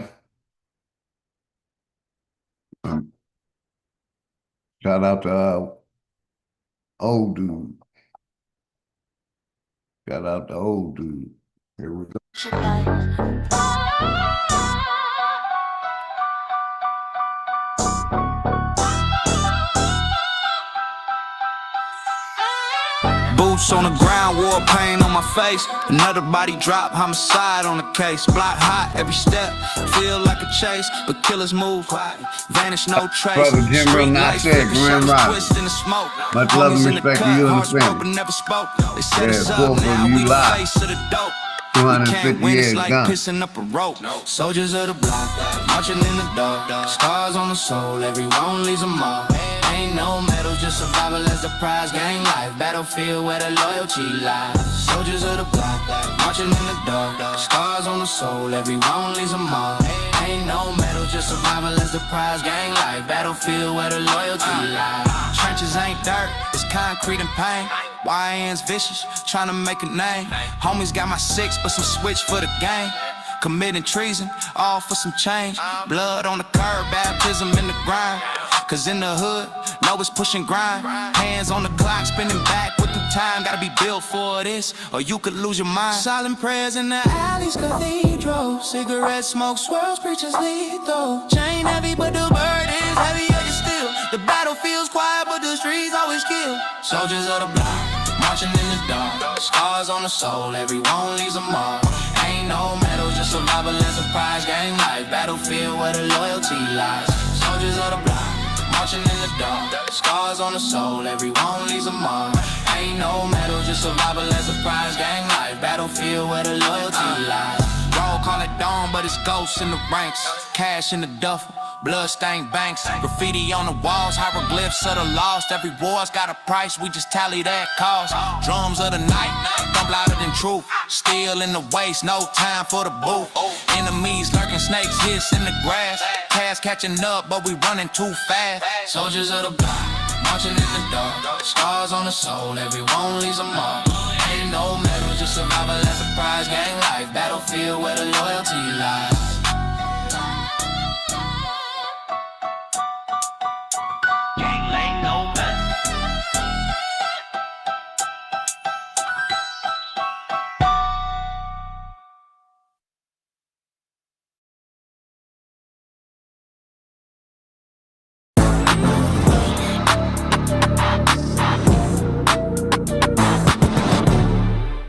Shout out to old dude. Shout out to old dude. Here we go. Boots on the ground, war paint on my face. Another body drop, homicide on the case. Block hot, every step, feel like a chase. But killers move quiet, vanish no trace. Brother Jim Real not said, Grand Rock. Much love and respect to you and the family. Yeah, 4th of July. 250 years gone. Pissing up a rope. Soldiers of the block, marching in the dark. Scars on the soul, every one leaves a mark. Ain't no medal, just survival as the prize. Gang life, battlefield where the loyalty lies. Soldiers of the block, marching in the dark. Scars on the soul, every one leaves a mark. Ain't no medal, just survival as the prize. Gang life, battlefield where the loyalty lies. Trenches ain't dirt, it's concrete and pain. YN's vicious, trying to make a name. Homies got my 6, but some switch for the game. Committing treason, all for some change. Blood on the curb, baptism in the grind. Cause in the hood, no it's pushing grind. Hands on the clock, spinning back with the time. Gotta be built for this, or you could lose your mind. Silent prayers in the alleys, cathedral. Cigarette smoke swirls, preachers lethal. Chain heavy, but the bird is heavier still. The battlefield's quiet, but the streets always kill. Soldiers of the block, marching in the dark. Scars on the soul, everyone leaves a mark. Ain't no medal, just survival and surprise. Gang life, battlefield where the loyalty lies. Soldiers of the block, marching in the dark. Scars on the soul, everyone leaves a mark. Ain't no medal, just survival and surprise. Gang life, battlefield where the loyalty lies. Roll, call it dawn, but it's ghosts in the ranks. Cash in the duffel, blood-stained banks. Graffiti on the walls, hieroglyphs of the lost. Every war's got a price, we just tally that cost. Drums of the night, thump louder than truth. Steel in the waist, no time for the booth. Enemies lurking, snakes hiss in the grass. Cash catching up, but we running too fast. Soldiers of the block, marching in the dark. Scars on the soul, everyone leaves a mark. Ain't no medal, just survival and surprise. Gang life, battlefield where the loyalty lies. Gang lane, no medal.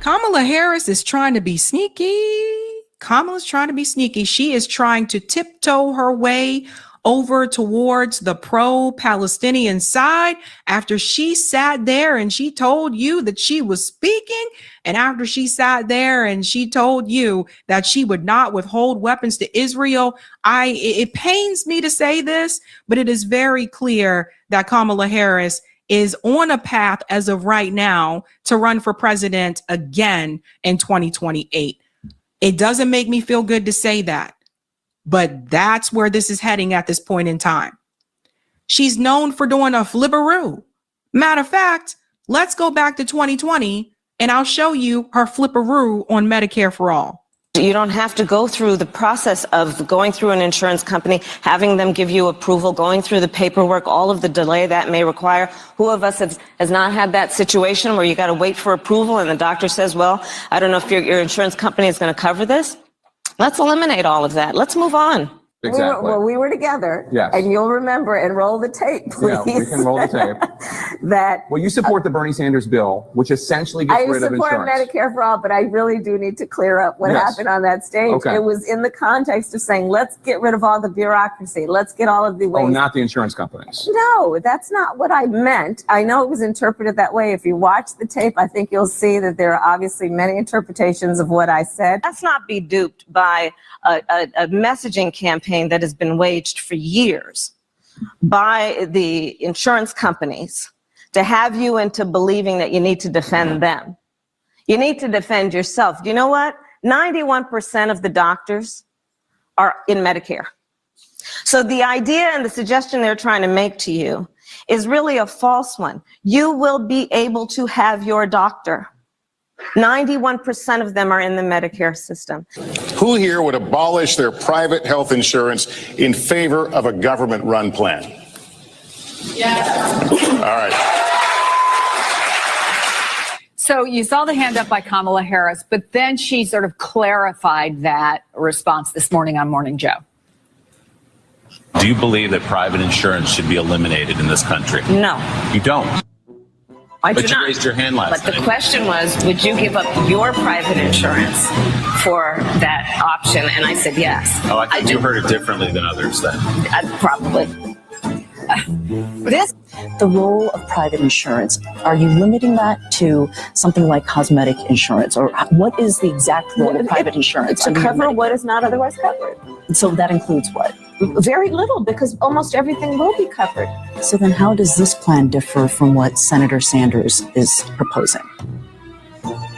Kamala Harris is trying to be sneaky. Kamala's trying to be sneaky. She is trying to tiptoe her way over towards the pro-Palestinian side after she sat there and she told you that she was speaking, and after she sat there and she told you that she would not withhold weapons to Israel. It pains me to say this, but it is very clear that Kamala Harris is on a path as of right now to run for president again in 2028. It doesn't make me feel good to say that, but that's where this is heading at this point in time. She's known for doing a flipperoo. Matter of fact, let's go back to 2020 and I'll show you her flipperoo on Medicare for All. You don't have to go through the process of going through an insurance company, having them give you approval, going through the paperwork, all of the delay that may require. Who of us has not had that situation where you got to wait for approval and the doctor says, well, I don't know if your insurance company is going to cover this. Let's eliminate all of that. Let's move on. Exactly. We were together. Yes. And you'll remember, and roll the tape, please. Yeah, we can roll the tape. Well, you support the Bernie Sanders bill, which essentially gets rid of insurance. I support Medicare for All, but I really do need to clear up what happened on that stage. Okay. It was in the context of saying, let's get rid of all the bureaucracy. Let's get all of the ways. Oh, not the insurance companies. No, that's not what I meant. I know it was interpreted that way. If you watch the tape, I think you'll see that there are obviously many interpretations of what I said. Let's not be duped by a messaging campaign that has been waged for years by the insurance companies to have you into believing that you need to defend them. You need to defend yourself. You know what? 91% of the doctors are in Medicare. So the idea and the suggestion they're trying to make to you is really a false one. You will be able to have your doctor. 91% of them are in the Medicare system. Who here would abolish their private health insurance in favor of a government-run plan? Yeah. All right. So you saw the hand up by Kamala Harris, but then she sort of clarified that response this morning on Morning Joe. Do you believe that private insurance should be eliminated in this country? No. You don't? But you raised your hand last But night. the question was, would you give up your private insurance for that option? And I said yes. Oh, I think you heard it differently than others then. Probably. The role of private insurance, are you limiting that to something like cosmetic insurance? Or what is the exact role of private insurance? To cover what is not otherwise covered. So that includes what? Very little, because almost everything will be covered. So then how does this plan differ from what Senator Sanders is proposing?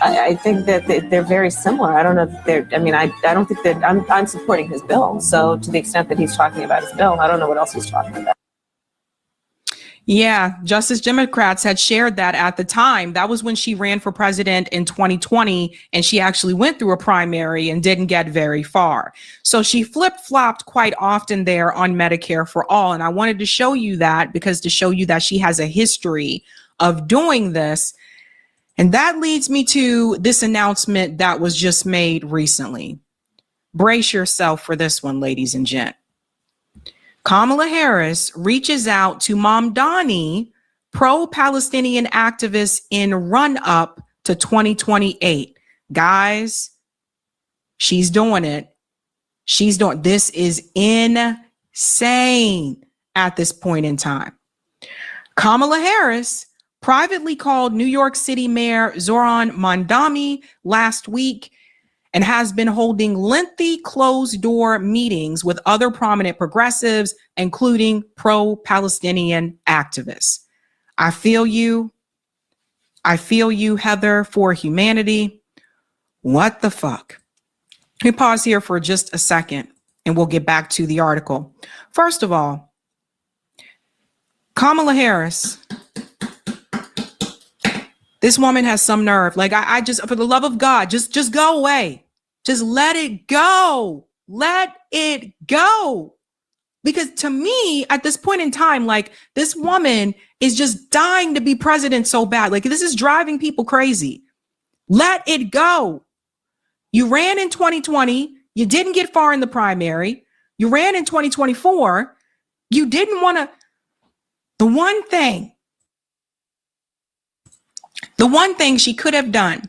I think that they're very similar. I don't know if they're, I don't think that I'm supporting his bill. So to the extent that he's talking about his bill, I don't know what else he's talking about. Yeah, Justice Democrats had shared that at the time. That was when she ran for president in 2020, and she actually went through a primary and didn't get very far. So she flip-flopped quite often there on Medicare for All. And I wanted to show you that because to show you that she has a history of doing this. And that leads me to this announcement that was just made recently. Brace yourself for this one, ladies and gents. Kamala Harris reaches out to Mom Donnie pro-Palestinian activists in run-up to 2028. Guys, she's doing it. This is insane at this point in time. Kamala Harris privately called New York City Mayor Zoran Mamdani last week and has been holding lengthy closed-door meetings with other prominent progressives, including pro-Palestinian activists. I feel you. Heather, for humanity. What the fuck? Let me pause here for just a second and we'll get back to the article. First of all, Kamala Harris, this woman has some nerve. Like, I just, for the love of God, just go away. Just let it go. Let it go. Because to me, at this point in time, like, this woman is just dying to be president so bad. Like, this is driving people crazy. Let it go. You ran in 2020. You didn't get far in the primary. You ran in 2024. You didn't want to. The one thing she could have done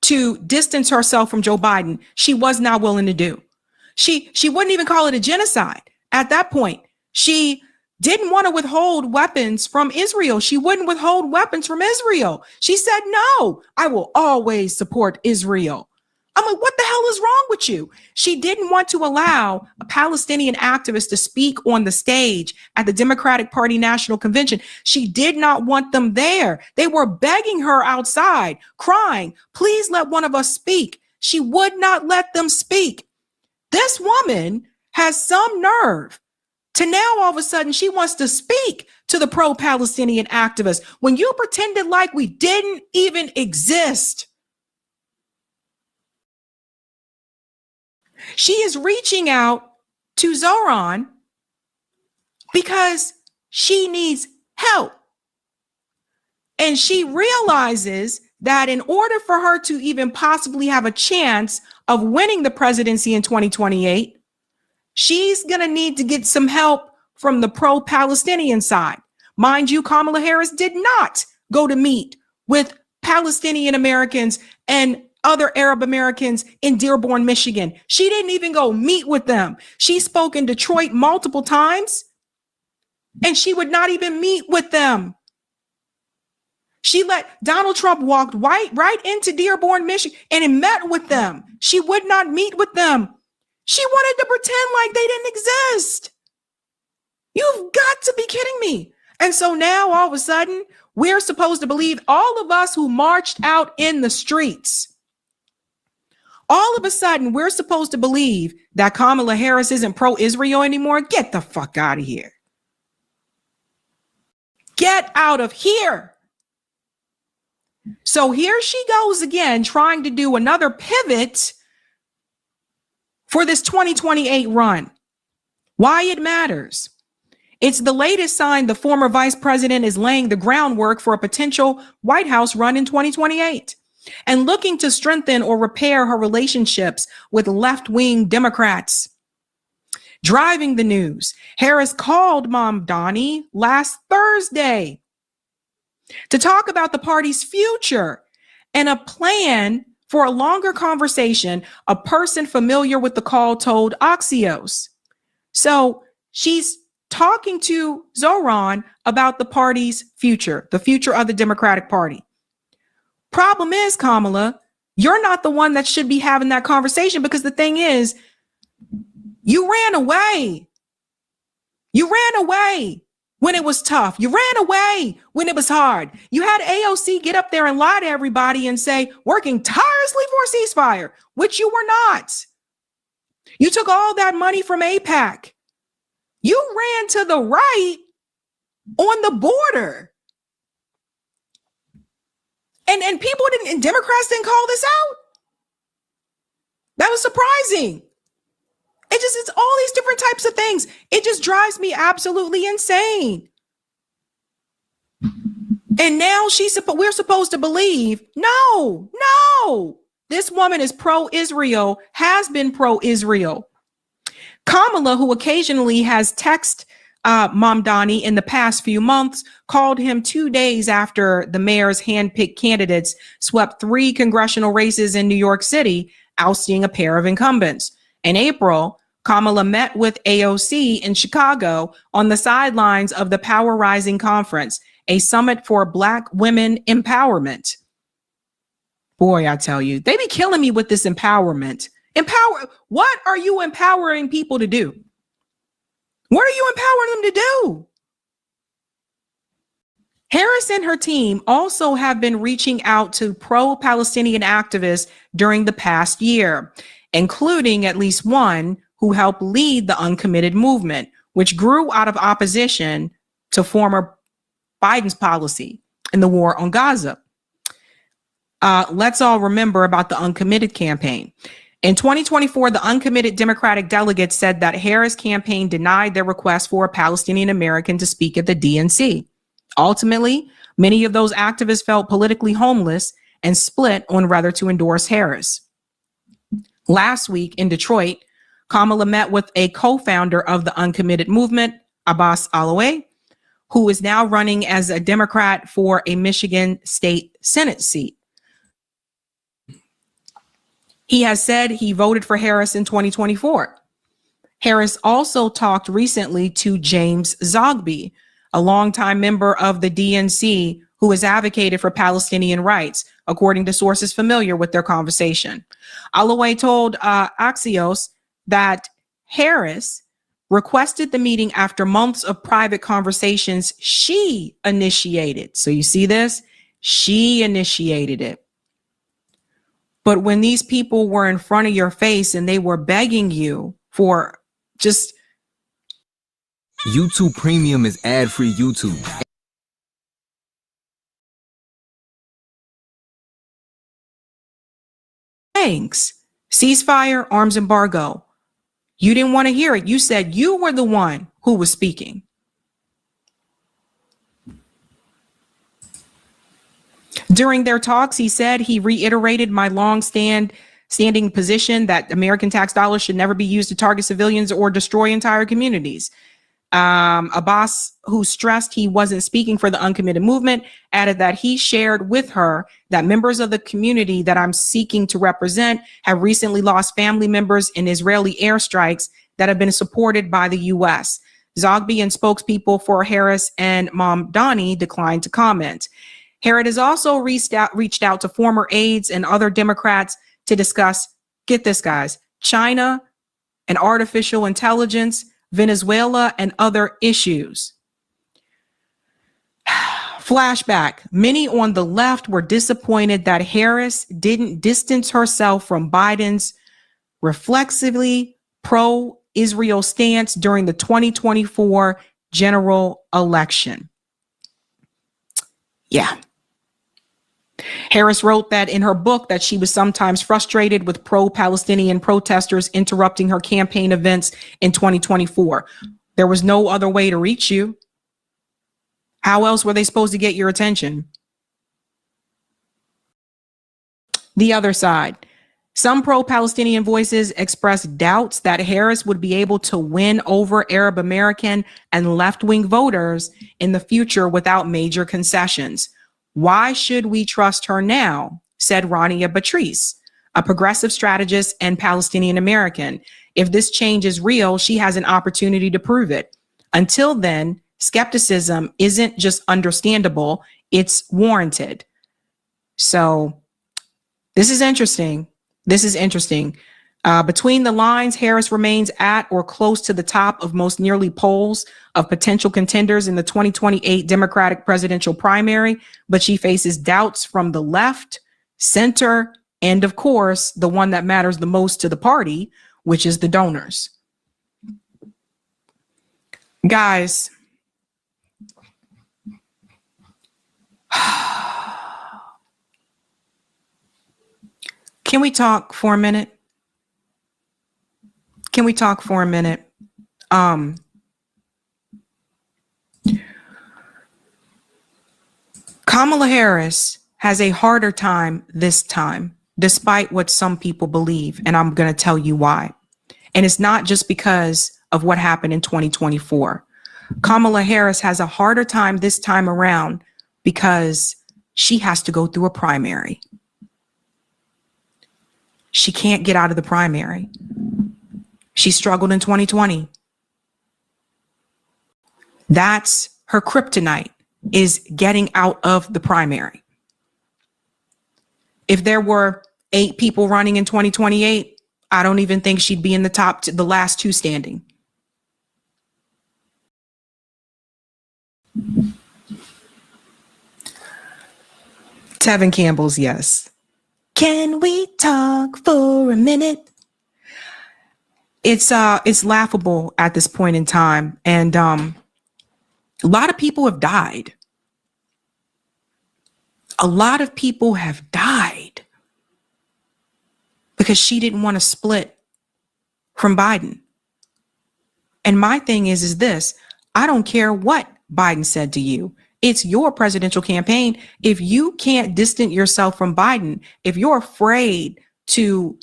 to distance herself from Joe Biden, she was not willing to do. She wouldn't even call it a genocide. At that point, she didn't want to withhold weapons from Israel. She wouldn't withhold weapons from Israel. She said, no, I will always support Israel. I'm like, what the hell is wrong with you? She didn't want to allow a Palestinian activist to speak on the stage at the Democratic Party National Convention. She did not want them there. They were begging her outside, crying, please let one of us speak. She would not let them speak. This woman has some nerve to now all of a sudden she wants to speak to the pro-Palestinian activists when you pretended like we didn't even exist. She is reaching out to Zoran because she needs help. And she realizes that in order for her to even possibly have a chance of winning the presidency in 2028, she's going to need to get some help from the pro-Palestinian side. Mind you, Kamala Harris did not go to meet with Palestinian Americans and other Arab Americans in Dearborn, Michigan. She didn't even go meet with them. She spoke in Detroit multiple times, and she would not even meet with them. She let Donald Trump walk right into Dearborn, Michigan, and met with them. She would not meet with them. She wanted to pretend like they didn't exist. You've got to be kidding me. And so now all of a sudden, we're supposed to believe, all of us who marched out in the streets, all of a sudden, we're supposed to believe that Kamala Harris isn't pro-Israel anymore. Get the fuck out of here. Get out of here. So here she goes again, trying to do another pivot for this 2028 run. Why it matters. It's the latest sign the former vice president is laying the groundwork for a potential White House run in 2028. And looking to strengthen or repair her relationships with left-wing Democrats. Driving the news, Harris called Mamdani last Thursday to talk about the party's future and a plan for a longer conversation, a person familiar with the call told Axios. So she's talking to Zoran about the party's future, the future of the Democratic Party. Problem is, Kamala, you're not the one that should be having that conversation, because the thing is, you ran away. You ran away when it was tough. You ran away when it was hard. You had AOC get up there and lie to everybody and say, working tirelessly for a ceasefire, which you were not. You took all that money from AIPAC. You ran to the right on the border. And people didn't, and Democrats didn't call this out. That was surprising. It's all these different types of things. It just drives me absolutely insane. And now we're supposed to believe, no, this woman is pro-Israel, has been pro-Israel. Kamala, who occasionally has text Mamdani in the past few months called him 2 days after the mayor's handpicked candidates swept 3 congressional races in New York City, ousting a pair of incumbents. In April, Kamala met with AOC in Chicago on the sidelines of the Power Rising Conference, a summit for Black women empowerment. Boy, I tell you, they be killing me with this empowerment. What are you empowering people to do? What are you empowering them to do? Harris and her team also have been reaching out to pro-Palestinian activists during the past year, including at least one who helped lead the uncommitted movement, which grew out of opposition to former Biden's policy in the war on Gaza. Let's all remember about the uncommitted campaign. In 2024, the uncommitted Democratic delegates said that Harris' campaign denied their request for a Palestinian American to speak at the DNC. Ultimately, many of those activists felt politically homeless and split on whether to endorse Harris. Last week in Detroit, Kamala met with a co-founder of the uncommitted movement, Abbas Alaway, who is now running as a Democrat for a Michigan state Senate seat. He has said he voted for Harris in 2024. Harris also talked recently to James Zogby, a longtime member of the DNC who has advocated for Palestinian rights, according to sources familiar with their conversation. Alaway told Axios that Harris requested the meeting after months of private conversations she initiated. So you see this? She initiated it. But when these people were in front of your face and they were begging you for just... YouTube Premium is ad-free YouTube. Thanks. Ceasefire, arms embargo. You didn't want to hear it. You said you were the one who was speaking. During their talks, he said he reiterated my standing position that American tax dollars should never be used to target civilians or destroy entire communities. Abbas, who stressed he wasn't speaking for the uncommitted movement, added that he shared with her that members of the community that I'm seeking to represent have recently lost family members in Israeli airstrikes that have been supported by the U.S. Zogby and spokespeople for Harris and Mamdani declined to comment. Harris has also reached out to former aides and other Democrats to discuss, get this guys, China and artificial intelligence, Venezuela, and other issues. Flashback. Many on the left were disappointed that Harris didn't distance herself from Biden's reflexively pro-Israel stance during the 2024 general election. Yeah. Harris wrote that in her book that she was sometimes frustrated with pro-Palestinian protesters interrupting her campaign events in 2024. There was no other way to reach you. How else were they supposed to get your attention? The other side. Some pro-Palestinian voices expressed doubts that Harris would be able to win over Arab American and left-wing voters in the future without major concessions. Why should we trust her now? Said Rania Batrice, a progressive strategist and Palestinian American. If this change is real, she has an opportunity to prove it. Until then, skepticism isn't just understandable, it's warranted. So this is interesting. This is interesting. Between the lines, Harris remains at or close to the top of most nearly polls of potential contenders in the 2028 Democratic presidential primary, but she faces doubts from the left, center, and of course, the one that matters the most to the party, which is the donors. Guys, can we talk for a minute? Can we talk for a minute? Kamala Harris has a harder time this time, despite what some people believe, and I'm going to tell you why. And it's not just because of what happened in 2024. Kamala Harris has a harder time this time around because she has to go through a primary. She can't get out of the primary. She struggled in 2020. That's her kryptonite, is getting out of the primary. If there were 8 people running in 2028, I don't even think she'd be in the last 2 standing. Tevin Campbell's yes. Can we talk for a minute? It's laughable at this point in time, and a lot of people have died. A lot of people have died because she didn't want to split from Biden. And my thing is this: I don't care what Biden said to you. It's your presidential campaign. If you can't distance yourself from Biden, if you're afraid to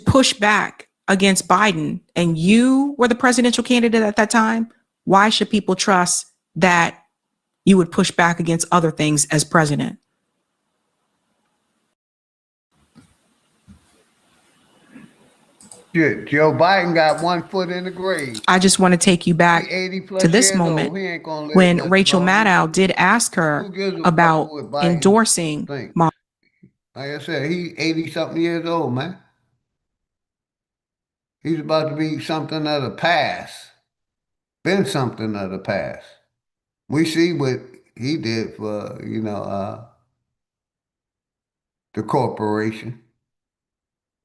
push back against Biden and you were the presidential candidate at that time, why should people trust that you would push back against other things as president? Shit, Joe Biden got 1 foot in the grave. I just want to take you back to this moment when Rachel Maddow did ask her about endorsing Like I said, he's 80-something years old, man. He's about to be something of the past. Been something of the past. We see what he did for, the corporation.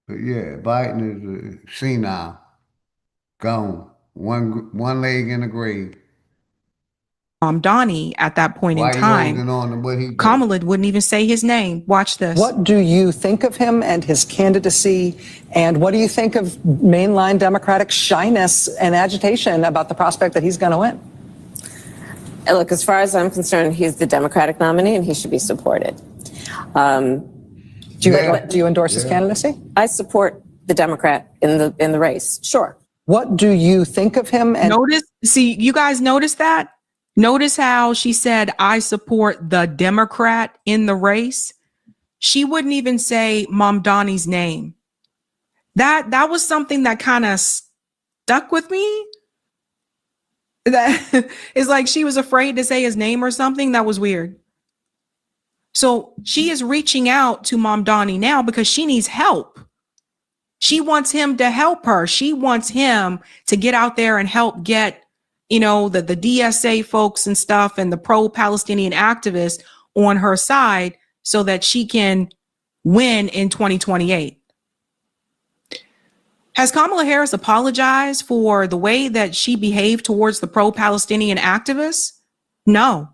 But yeah, Biden is senile. Gone. One leg in the grave. Donnie at that point in time, Kamala wouldn't even say his name. Watch this. What do you think of him and his candidacy? And what do you think of mainline Democratic shyness and agitation about the prospect that he's going to win? Look, as far as I'm concerned, he's the Democratic nominee and he should be supported. Do you endorse his candidacy? I support the Democrat in the race. Sure. What do you think of him? And You guys notice that? Notice how she said, I support the Democrat in the race. She wouldn't even say Mom Donnie's name. That was something that kind of stuck with me. That is like she was afraid to say his name or something. That was weird. So she is reaching out to Mom Donnie now because she needs help. She wants him to help her. She wants him to get out there and help get, the DSA folks and stuff and the pro-Palestinian activists on her side so that she can win in 2028. Has Kamala Harris apologized for the way that she behaved towards the pro-Palestinian activists? No.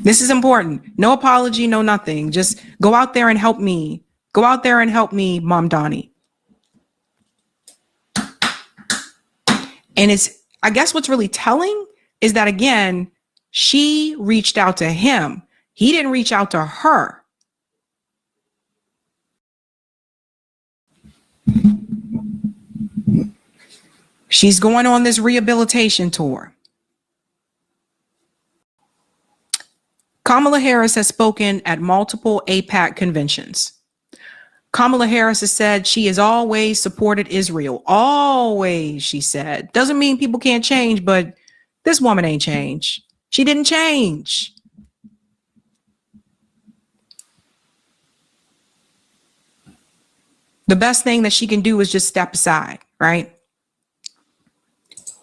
This is important. No apology, no nothing. Just go out there and help me. Go out there and help me, Mom Donnie. And I guess what's really telling is that, again, she reached out to him. He didn't reach out to her. She's going on this rehabilitation tour. Kamala Harris has spoken at multiple AIPAC conventions. Kamala Harris has said she has always supported Israel. Always, she said. Doesn't mean people can't change, but this woman ain't changed. She didn't change. The best thing that she can do is just step aside, right?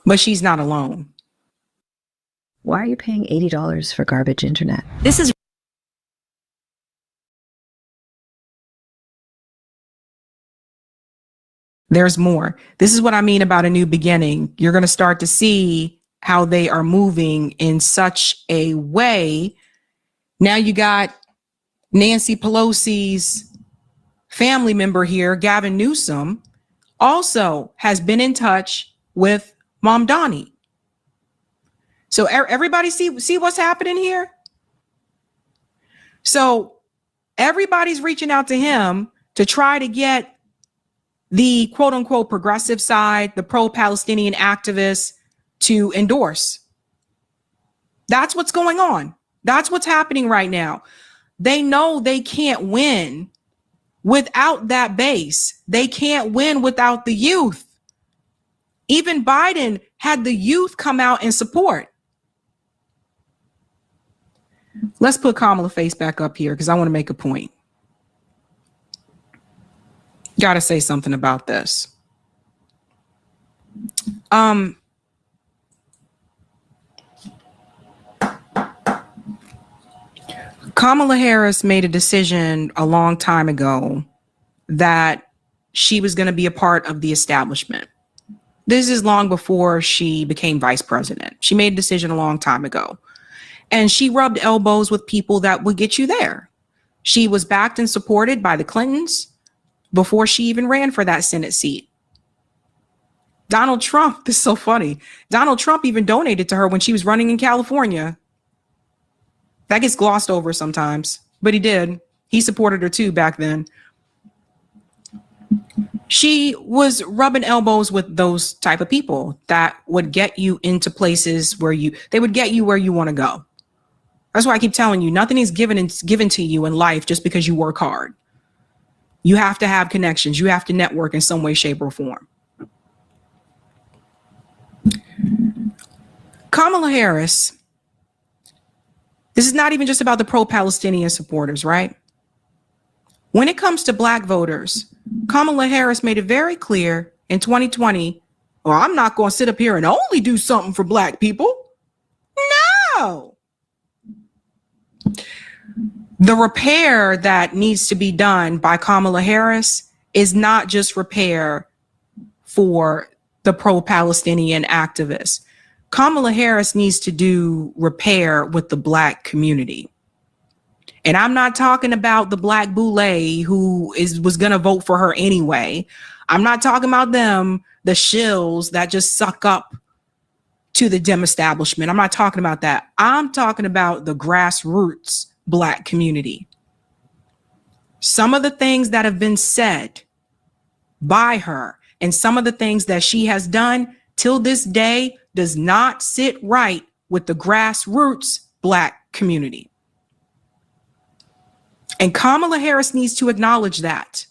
But she's not alone. Why are you paying $80 for garbage internet? There's more. This is what I mean about a new beginning. You're going to start to see how they are moving in such a way. Now you got Nancy Pelosi's family member here, Gavin Newsom, also has been in touch with Mom Donnie. So everybody see what's happening here? So everybody's reaching out to him to try to get the quote unquote progressive side, the pro-Palestinian activists, to endorse. That's what's going on. That's what's happening right now. They know they can't win without that base. They can't win without the youth. Even Biden had the youth come out and support. Let's put Kamala face back up here because I want to make a point. Got to say something about this. Kamala Harris made a decision a long time ago that she was going to be a part of the establishment. This is long before she became vice president. She made a decision a long time ago. And she rubbed elbows with people that would get you there. She was backed and supported by the Clintons before she even ran for that Senate seat. Donald Trump, this is so funny. Donald Trump even donated to her when she was running in California. That gets glossed over sometimes, but he did. He supported her too back then. She was rubbing elbows with those type of people that would get you into places where they would get you where you want to go. That's why I keep telling you, nothing is given to you in life just because you work hard. You have to have connections. You have to network in some way, shape, or form. Kamala Harris, this is not even just about the pro-Palestinian supporters, right? When it comes to Black voters, Kamala Harris made it very clear in 2020, well, I'm not going to sit up here and only do something for Black people. No. The repair that needs to be done by Kamala Harris is not just repair for the pro-Palestinian activists. Kamala Harris needs to do repair with the Black community. And I'm not talking about the Black boule who was going to vote for her anyway. I'm not talking about them, the shills that just suck up to the Dem establishment. I'm not talking about that. I'm talking about the grassroots Black community. Some of the things that have been said by her and some of the things that she has done till this day does not sit right with the grassroots Black community. And Kamala Harris needs to acknowledge that.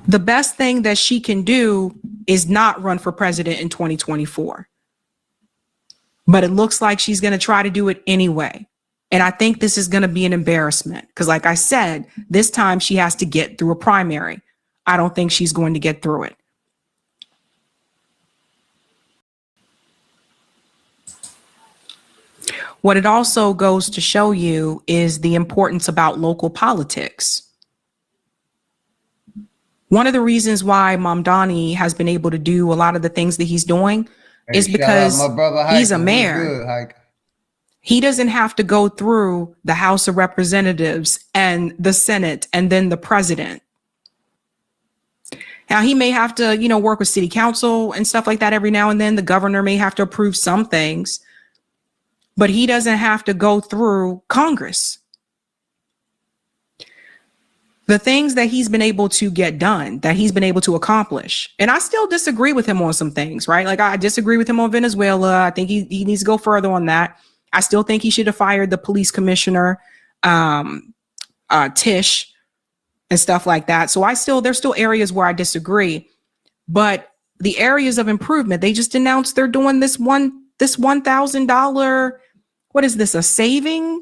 The best thing that she can do is not run for president in 2024. But it looks like she's going to try to do it anyway. And I think this is going to be an embarrassment because, like I said, this time she has to get through a primary. I don't think she's going to get through it. What it also goes to show you is the importance about local politics. One of the reasons why Mamdani has been able to do a lot of the things that he's doing is because he's a mayor. He doesn't have to go through the House of Representatives and the Senate and then the president. Now, he may have to, work with city council and stuff like that every now and then. The governor may have to approve some things, but he doesn't have to go through Congress. The things that he's been able to get done, that he's been able to accomplish. And I still disagree with him on some things, right? Like I disagree with him on Venezuela. I think he needs to go further on that. I still think he should have fired the police commissioner, Tish, and stuff like that. So there's still areas where I disagree, but the areas of improvement, they just announced they're doing this $1,000, what is this, a savings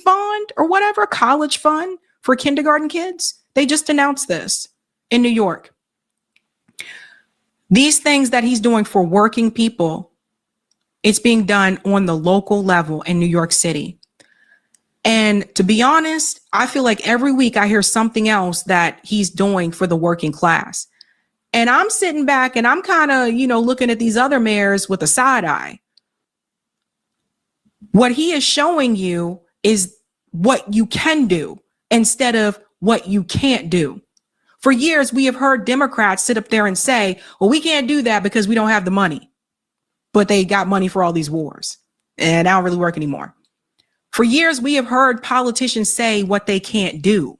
bond or whatever, college fund for kindergarten kids. They just announced this in New York. These things that he's doing for working people, it's being done on the local level in New York City. And to be honest, I feel like every week I hear something else that he's doing for the working class. And I'm sitting back and I'm kind of, looking at these other mayors with a side eye. What he is showing you is what you can do instead of what you can't do. For years, we have heard Democrats sit up there and say, well, we can't do that because we don't have the money. but they got money for all these wars and I don't really work anymore. For years, we have heard politicians say what they can't do.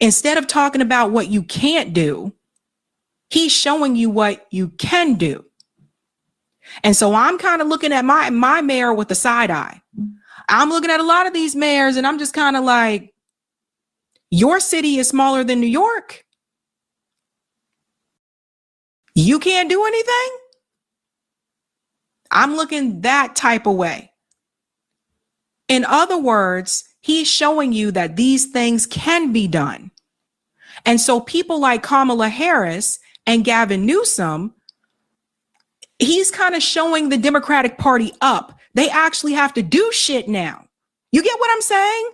Instead of talking about what you can't do, he's showing you what you can do. And so I'm kind of looking at my mayor with the side eye. I'm looking at a lot of these mayors and I'm just kind of like, your city is smaller than New York. You can't do anything. I'm looking that type of way. In other words, he's showing you that these things can be done. And so people like Kamala Harris and Gavin Newsom, he's kind of showing the Democratic Party up. They actually have to do shit now. You get what I'm saying?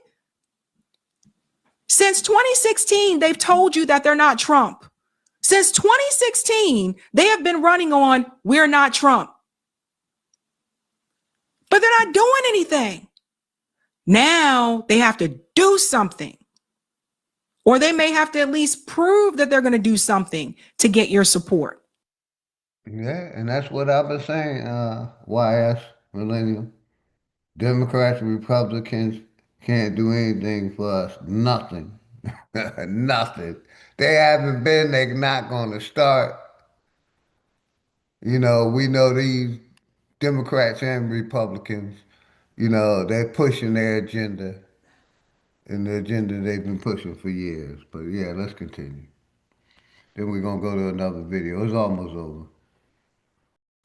Since 2016, they've told you that they're not Trump. Since 2016, they have been running on, we're not Trump. But they're not doing anything. Now they have to do something. Or they may have to at least prove that they're going to do something to get your support. Yeah, and that's what I've been saying, YS, Millennium. Democrats and Republicans can't do anything for us. Nothing. Nothing. They haven't been, they're not going to start. You know, we know these Democrats and Republicans, you know, they're pushing their agenda. And the agenda they've been pushing for years. But yeah, let's continue. Then we're going to go to another video. It's almost over.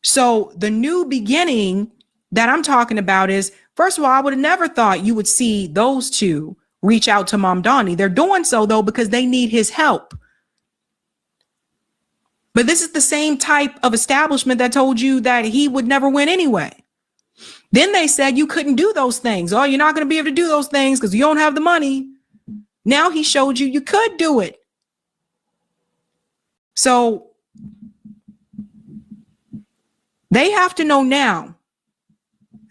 So the new beginning that I'm talking about is, first of all, I would have never thought you would see those two reach out to Mamdani. They're doing so, though, because they need his help. But this is the same type of establishment that told you that he would never win anyway. Then they said you couldn't do those things. Oh, you're not going to be able to do those things because you don't have the money. Now he showed you you could do it. So they have to know now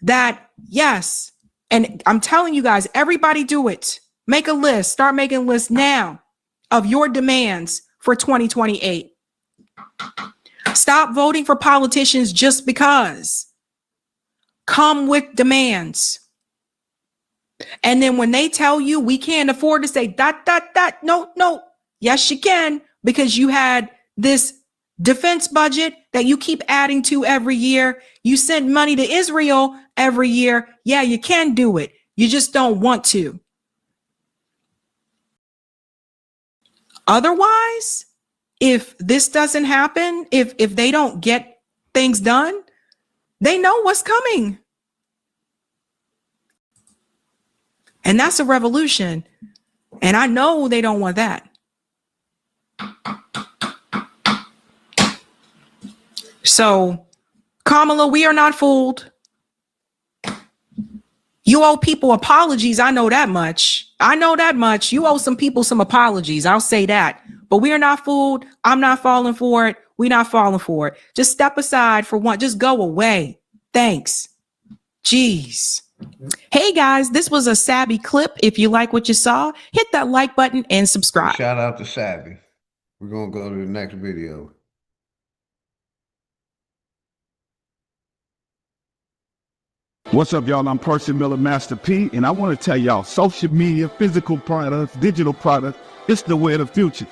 that, yes, and I'm telling you guys, everybody do it. Make a list. Start making lists now of your demands for 2028. Stop voting for politicians just because. Come with demands. And then when they tell you we can't afford to say no, yes, you can, because you had this defense budget that you keep adding to every year. You send money to Israel every year. Yeah, you can do it. You just don't want to. Otherwise, if this doesn't happen, if they don't get things done, they know what's coming. And that's a revolution. And I know they don't want that. So, Kamala, we are not fooled. You owe people apologies. I know that much. You owe some people some apologies. I'll say that. But we are not fooled. I'm not falling for it. We're not falling for it. Just step aside for one. Just go away. Thanks. Jeez. Hey guys, this was a Savvy clip. If you like what you saw, hit that like button and subscribe. Shout out to Savvy. We're going to go to the next video. What's up, y'all? I'm Percy Miller, Master P, and I want to tell y'all, social media, physical products, digital products, it's the way of the future.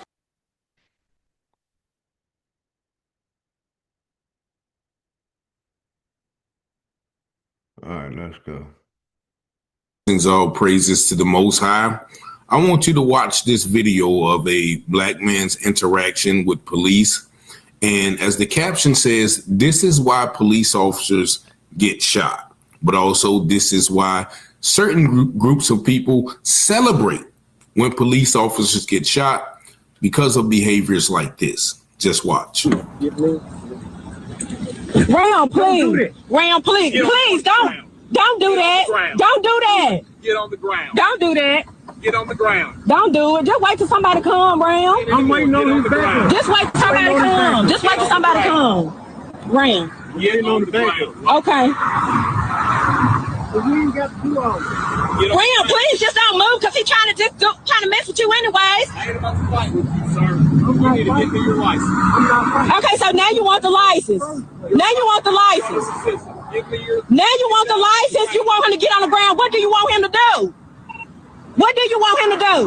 All right, let's go. All praises to the Most High. I want you to watch this video of a black man's interaction with police. And as the caption says, this is why police officers get shot. But also this is why certain groups of people celebrate when police officers get shot because of behaviors like this. Just watch. Ram, please. Ram, please. Please don't do that. Don't do that. Get on the ground. Don't do that. Get on the ground. Don't do it. Just wait till somebody come, Ram. I'm waiting on his back. Just wait till somebody come. Just wait till somebody come. Ram. Get on the back. Okay. We ain't got to do all this. Ram, please just don't move because he's trying to mess with you anyways. I ain't about to fight with you, sir. You need to get me your license. Okay, so now you want the license. Now you want the license. Now you want the license. You want him to get on the ground. What do you want him to do? What do you want him to do?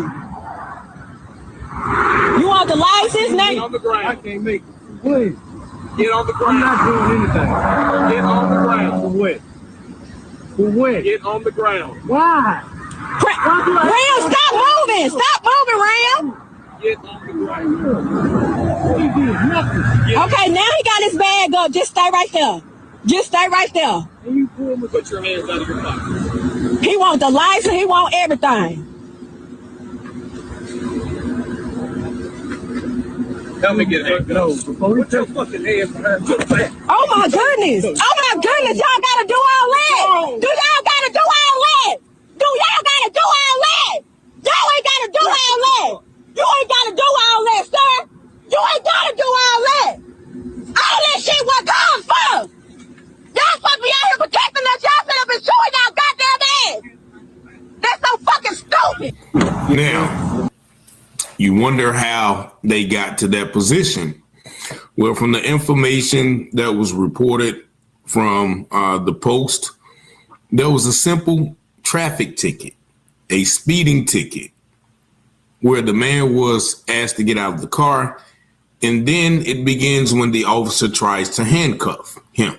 You want the license now? Get on the ground. I can't make it. Please. Get on the ground. I'm not doing anything. Get on the ground. For what? For what? Get on the ground. Why? Ram, stop moving. Stop moving, Ram. Get on the ground. He did nothing. Okay, now he got his bag up. Just stay right there. Just stay right there. And you pull me. Put your hands out of your pocket. He want the license. He want everything. Help me get it. No, put your fucking hands behind your back. Oh my goodness. Oh my goodness. Y'all gotta do all that. Do y'all gotta do all that? Do y'all gotta do all that? Y'all ain't gotta do all that. You ain't gotta do all that, sir. You ain't gotta do all that. All that shit what comes for. Y'all supposed to be out here protecting us. Y'all sit up and shooting y'all goddamn ass. That's so fucking stupid. Now, you wonder how they got to that position. Well, from the information that was reported from the Post, there was a simple traffic ticket, a speeding ticket, where the man was asked to get out of the car. And then it begins when the officer tries to handcuff him.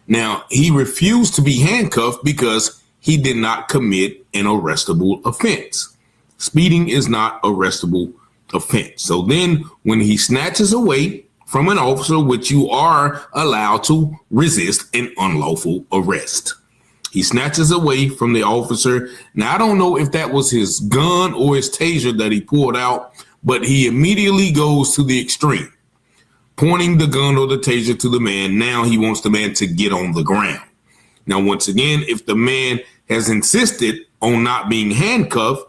Now, he refused to be handcuffed because he did not commit an arrestable offense. Speeding is not arrestable offense. So then when he snatches away from an officer, which you are allowed to resist an unlawful arrest, he snatches away from the officer. Now, I don't know if that was his gun or his taser that he pulled out, but he immediately goes to the extreme, pointing the gun or the taser to the man. Now he wants the man to get on the ground. Now, once again, if the man has insisted on not being handcuffed,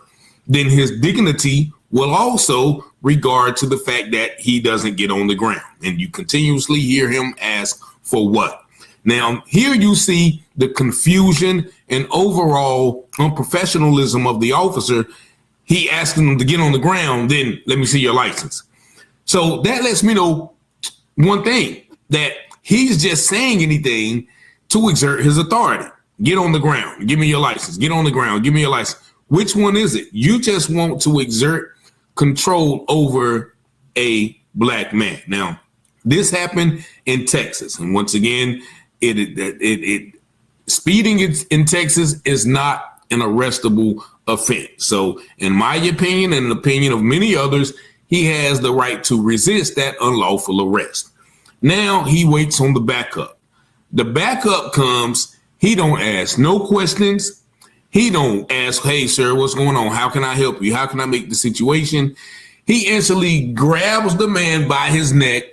then his dignity will also regard to the fact that he doesn't get on the ground. And you continuously hear him ask for what? Now, here you see the confusion and overall unprofessionalism of the officer. He asking him to get on the ground, then let me see your license. So that lets me know one thing, that he's just saying anything to exert his authority. Get on the ground. Give me your license. Get on the ground. Give me your license. Which one is it? You just want to exert control over a black man. Now, this happened in Texas. And once again, speeding in Texas is not an arrestable offense. So in my opinion, and the opinion of many others, he has the right to resist that unlawful arrest. Now he waits on the backup. The backup comes, he don't ask no questions. He don't ask, hey, sir, what's going on? How can I help you? How can I make the situation? He instantly grabs the man by his neck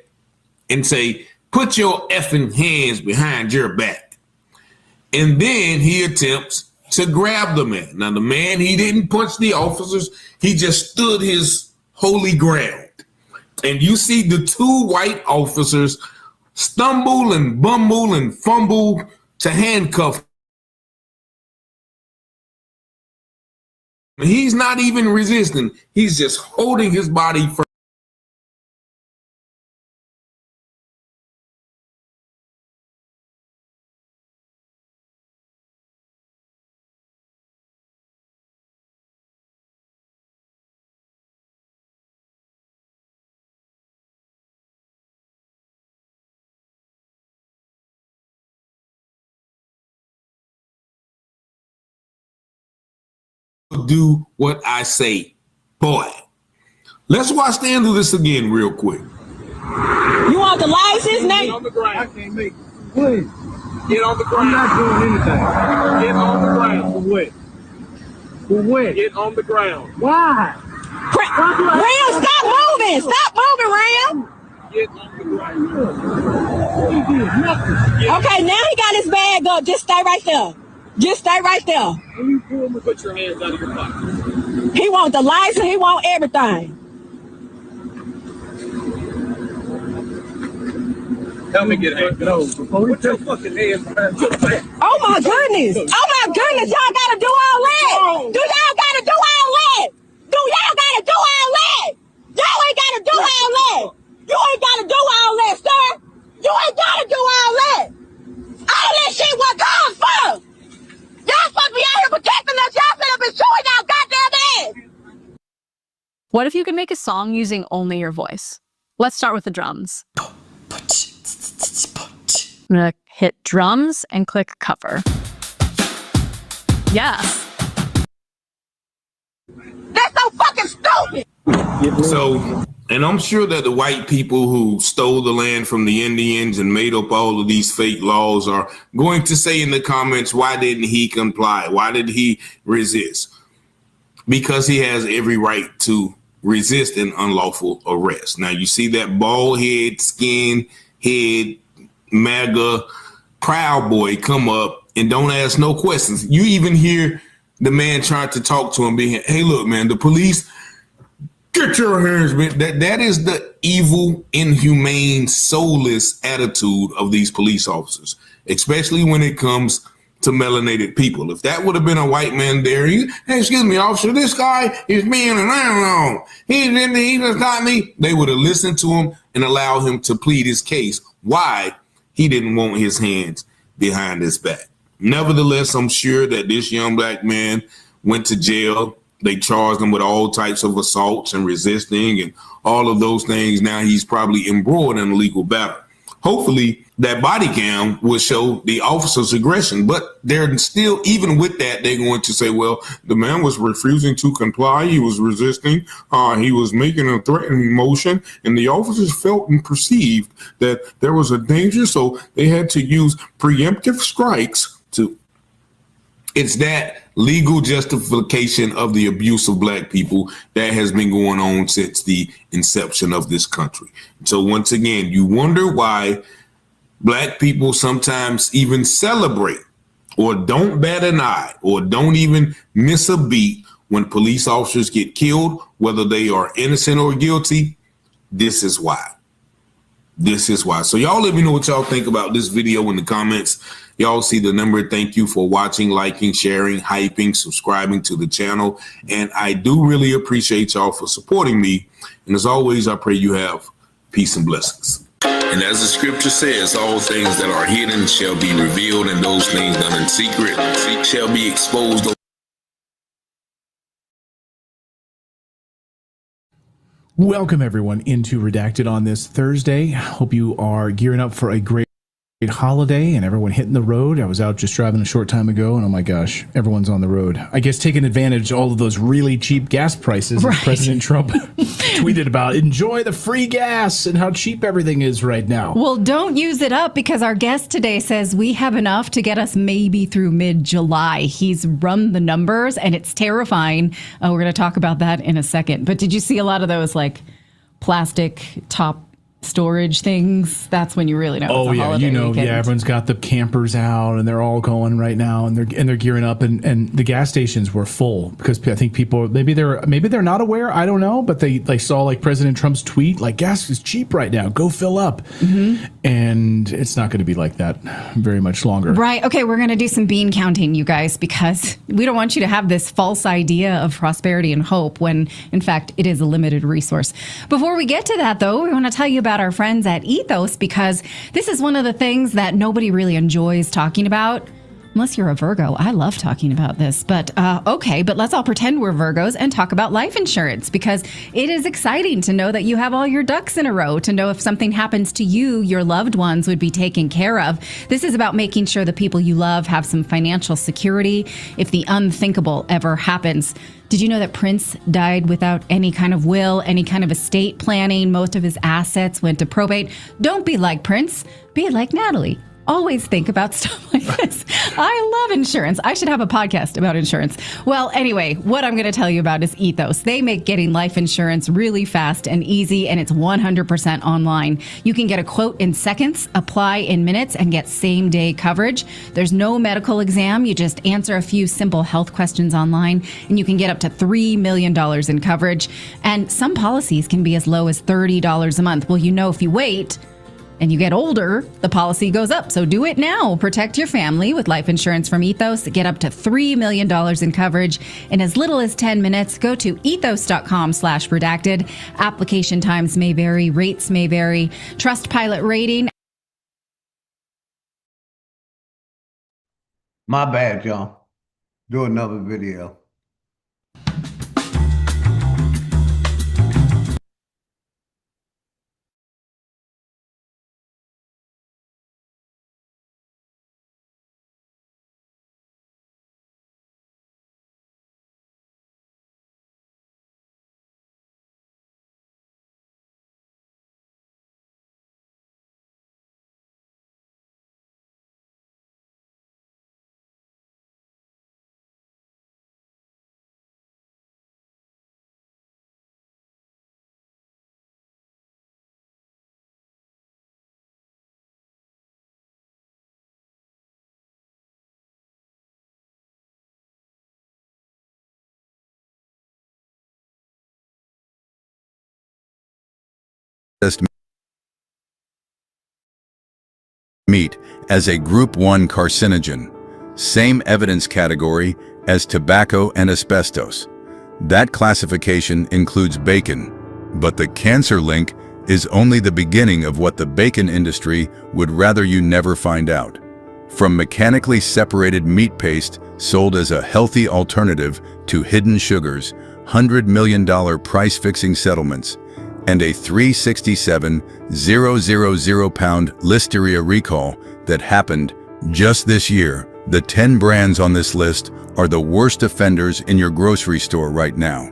and say, put your effing hands behind your back. And then he attempts to grab the man. Now, the man, he didn't punch the officers. He just stood his holy ground. And you see the two white officers stumble and bumble and fumble to handcuff. He's not even resisting. He's just holding his body firm. Do what I say, boy. Let's watch the end of this again real quick. You want the license, Nate? Get on the ground. I can't make it. Please. Get on the ground. I'm not doing anything. Get on the ground. For what? For what? Get on the ground. Why? Ram, stop moving. Stop moving, Ram. Get on the ground. He did nothing. Okay, now he got his bag up. Just stay right there. Just stay right there. When you pull me, put your hands out of your pocket. He want the license. He want everything. Help me get it. No, put your fucking hands behind your back. Oh my goodness. Oh my goodness. Y'all gotta do all that. Do y'all gotta do all that? Do y'all gotta do all that? Y'all ain't gotta gotta do all that. You ain't gotta do all that, sir. You ain't gotta do all that. All that shit what comes from. Y'all supposed to be out here protecting us. Y'all finna be chewing out goddamn ass. What if you could make a song using only your voice? Let's start with the drums. I'm gonna hit drums and click cover. Yeah. That's so fucking stupid. So, and I'm sure that the white people who stole the land from the Indians and made up all of these fake laws are going to say in the comments, why didn't he comply? Why did he resist? Because he has every right to resist an unlawful arrest. Now, you see that bald head, skin head, MAGA Proud Boy come up and don't ask no questions. You even hear the man trying to talk to him being, hey, look, man, the police, get your hands, man. That is the evil, inhumane, soulless attitude of these police officers, especially when it comes to melanated people. If that would have been a white man there, hey, excuse me, officer, this guy is being an animal. He just got me. They would have listened to him and allowed him to plead his case. Why he didn't want his hands behind his back. Nevertheless, I'm sure that this young black man went to jail. They charged him with all types of assaults and resisting and all of those things. Now he's probably embroiled in a legal battle. Hopefully that body cam will show the officer's aggression, but they're still, even with that, they're going to say, well, the man was refusing to comply. He was resisting. He was making a threatening motion, and the officers felt and perceived that there was a danger. So they had to use preemptive strikes to. It's that legal justification of the abuse of black people that has been going on since the inception of this country. So once again, you wonder why black people sometimes even celebrate or don't bat an eye or don't even miss a beat when police officers get killed, whether they are innocent or guilty. This is why. This is why. So y'all let me know what y'all think about this video in the comments. Y'all see the number. Thank you for watching, liking, sharing, hyping, subscribing to the channel. And I do really appreciate y'all for supporting me. And as always, I pray you have peace and blessings. And as the scripture says, all things that are hidden shall be revealed, and those things done in secret shall be exposed. Welcome, everyone, into Redacted on this Thursday. Hope you are gearing up for a great holiday and everyone hitting the road. I was out just driving a short time ago, and oh my gosh, everyone's on the road. I guess taking advantage of all of those really cheap gas prices that President Trump tweeted about. Enjoy the free gas and how cheap everything is right now. Well, don't use it up, because our guest today says we have enough to get us maybe through mid-July. He's run the numbers and it's terrifying. We're going to talk about that in a second. But did you see a lot of those like plastic top storage things? That's when you really know. Oh it's a yeah, holiday weekend. yeah, everyone's got the campers out and they're all going right now, and they're gearing up, and the gas stations were full because I think people maybe they're not aware, I don't know, but they saw like President Trump's tweet, like gas is cheap right now, go fill up. And it's not going to be like that very much longer. Right. Okay, we're going to do some bean counting, you guys, because we don't want you to have this false idea of prosperity and hope when, in fact, it is a limited resource. Before we get to that, though, we want to tell you about our friends at Ethos, because this is one of the things that nobody really enjoys talking about. Unless you're a Virgo. I love talking about this, but okay, but let's all pretend we're Virgos and talk about life insurance, because it is exciting to know that you have all your ducks in a row, to know if something happens to you, your loved ones would be taken care of. This is about making sure the people you love have some financial security if the unthinkable ever happens. Did you know that Prince died without any kind of will, any kind of estate planning? Most of his assets went to probate. Don't be like Prince. Be like Natalie. Always think about stuff like this. I love insurance. I should have a podcast about insurance. Well, anyway, what I'm going to tell you about is Ethos. They make getting life insurance really fast and easy, and it's 100% online. You can get a quote in seconds, apply in minutes, and get same-day coverage. There's no medical exam. You just answer a few simple health questions online, and you can get up to $3 million in coverage. And some policies can be as low as $30 a month. Well, you know, if you wait, and you get older, the policy goes up. So do it now. Protect your family with life insurance from Ethos. Get up to $3 million in coverage in as little as 10 minutes. Go to ethos.com/redacted. Application times may vary. Rates may vary. Trustpilot rating. My bad, y'all. Do another video. Meat as a Group 1 carcinogen, same evidence category as tobacco and asbestos. That classification includes bacon, but the cancer link is only the beginning of what the bacon industry would rather you never find out. From mechanically separated meat paste sold as a healthy alternative to hidden sugars, $100 million price-fixing settlements, and a 367,000-pound Listeria recall that happened just this year, the 10 brands on this list are the worst offenders in your grocery store right now.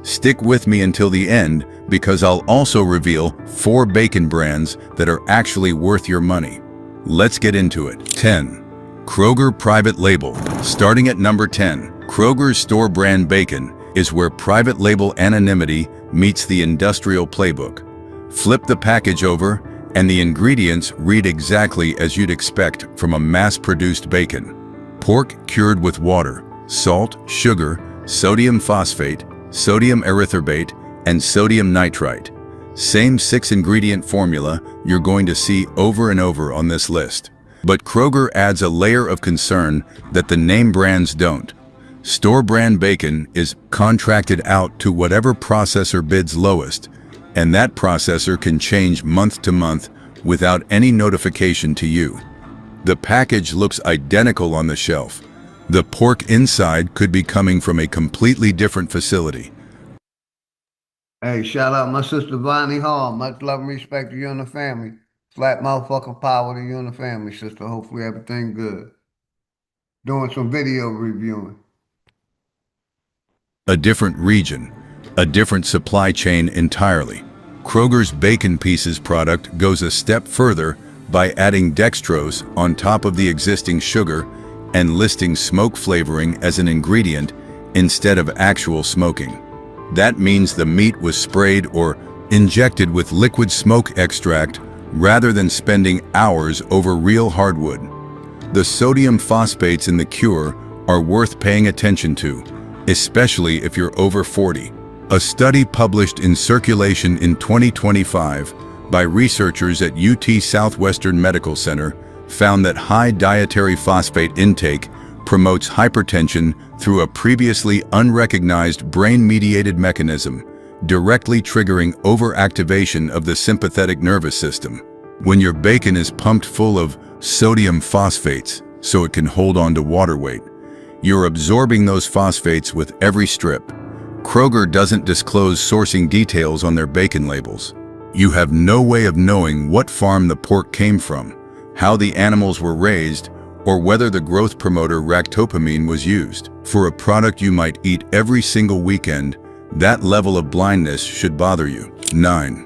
Stick with me until the end because I'll also reveal 4 bacon brands that are actually worth your money. Let's get into it. 10. Kroger Private Label. Starting at number 10, Kroger's store brand bacon is where private label anonymity meets the industrial playbook. Flip the package over, and the ingredients read exactly as you'd expect from a mass-produced bacon. Pork cured with water, salt, sugar, sodium phosphate, sodium erythorbate, and sodium nitrite. Same 6-ingredient formula you're going to see over and over on this list. But Kroger adds a layer of concern that the name brands don't. Store brand bacon is contracted out to whatever processor bids lowest, and that processor can change month to month without any notification to you. The package looks identical on the shelf. The pork inside could be coming from a completely different facility. Hey, shout out my sister Vonnie Hall. Much love and respect to you and the family. Flat motherfucking power to you and the family, sister. Hopefully everything good. Doing some video reviewing. A different region, a different supply chain entirely. Kroger's Bacon Pieces product goes a step further by adding dextrose on top of the existing sugar and listing smoke flavoring as an ingredient instead of actual smoking. That means the meat was sprayed or injected with liquid smoke extract rather than spending hours over real hardwood. The sodium phosphates in the cure are worth paying attention to, especially if you're over 40. A study published in Circulation in 2025 by researchers at UT Southwestern Medical Center found that high dietary phosphate intake promotes hypertension through a previously unrecognized brain-mediated mechanism, directly triggering overactivation of the sympathetic nervous system. When your bacon is pumped full of sodium phosphates so it can hold on to water weight, you're absorbing those phosphates with every strip. Kroger doesn't disclose sourcing details on their bacon labels. You have no way of knowing what farm the pork came from, how the animals were raised, or whether the growth promoter ractopamine was used. For a product you might eat every single weekend, that level of blindness should bother you. 9.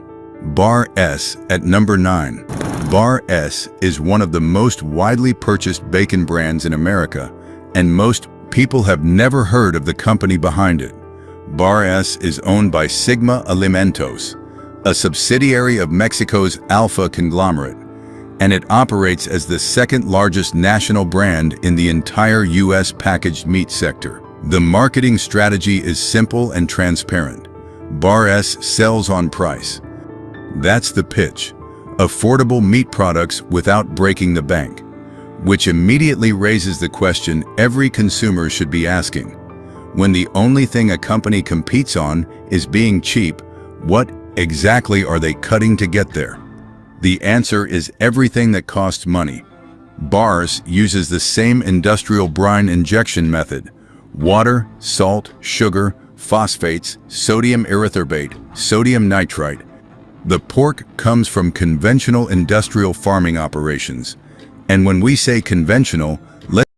Bar S at number 9. Bar S is one of the most widely purchased bacon brands in America, and most people have never heard of the company behind it. Bar S is owned by Sigma Alimentos, a subsidiary of Mexico's Alpha conglomerate, and it operates as the second largest national brand in the entire U.S. packaged meat sector. The marketing strategy is simple and transparent. Bar S sells on price. That's the pitch. affordable meat products without breaking the bank, which immediately raises the question every consumer should be asking. When the only thing a company competes on is being cheap, what exactly are they cutting to get there? The answer is everything that costs money. Bars uses the same industrial brine injection method: water, salt, sugar, phosphates, sodium erythorbate, sodium nitrite. The pork comes from conventional industrial farming operations. And when we say conventional, let's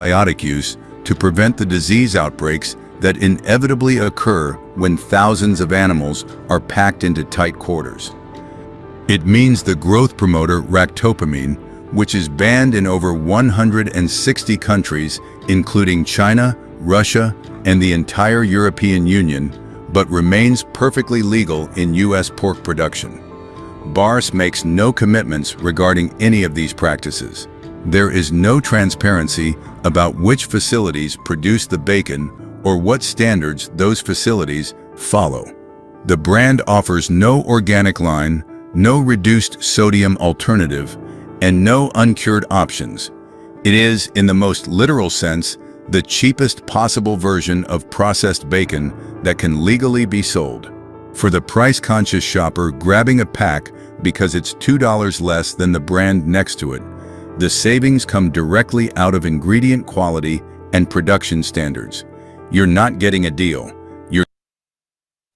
antibiotic use to prevent the disease outbreaks that inevitably occur when thousands of animals are packed into tight quarters. It means the growth promoter ractopamine, which is banned in over 160 countries, including China, Russia, and the entire European Union, but remains perfectly legal in U.S. pork production. BARS makes no commitments regarding any of these practices. There is no transparency about which facilities produce the bacon or what standards those facilities follow. The brand offers no organic line, no reduced sodium alternative, and no uncured options. It is, in the most literal sense, the cheapest possible version of processed bacon that can legally be sold. For the price-conscious shopper grabbing a pack because it's $2 less than the brand next to it, the savings come directly out of ingredient quality and production standards. You're not getting a deal.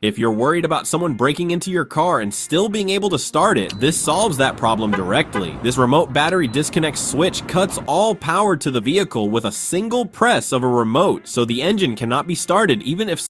If you're worried about someone breaking into your car and still being able to start it, this solves that problem directly. This remote battery disconnect switch cuts all power to the vehicle with a single press of a remote, so the engine cannot be started even if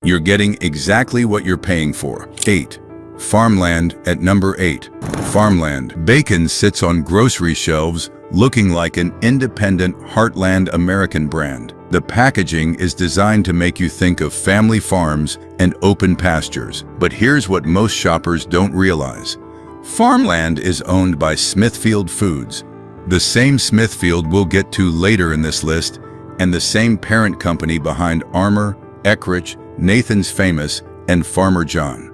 You're getting exactly what you're paying for. 8. Farmland at number 8. Farmland. Bacon sits on grocery shelves looking like an independent heartland American brand. The packaging is designed to make you think of family farms and open pastures. But here's what most shoppers don't realize. Farmland is owned by Smithfield Foods, the same Smithfield we'll get to later in this list, and the same parent company behind Armour, Eckrich, Nathan's Famous, and Farmer John.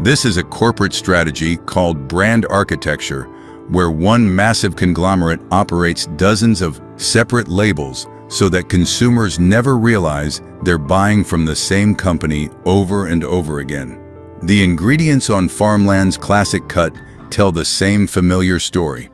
This is a corporate strategy called brand architecture, where one massive conglomerate operates dozens of separate labels so that consumers never realize they're buying from the same company over and over again. The ingredients on Farmland's classic cut tell the same familiar story.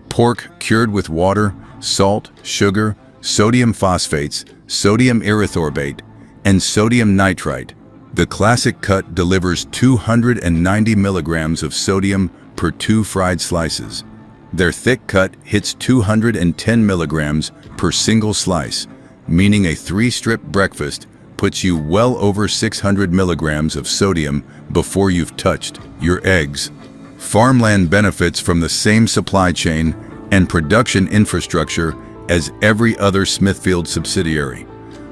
Pork cured with water, salt, sugar, sodium phosphates, sodium erythorbate, and sodium nitrite. The classic cut delivers 290 milligrams of sodium per 2 fried slices. Their thick cut hits 210 milligrams per single slice, meaning a 3-strip breakfast puts you well over 600 milligrams of sodium before you've touched your eggs. Farmland benefits from the same supply chain and production infrastructure as every other Smithfield subsidiary,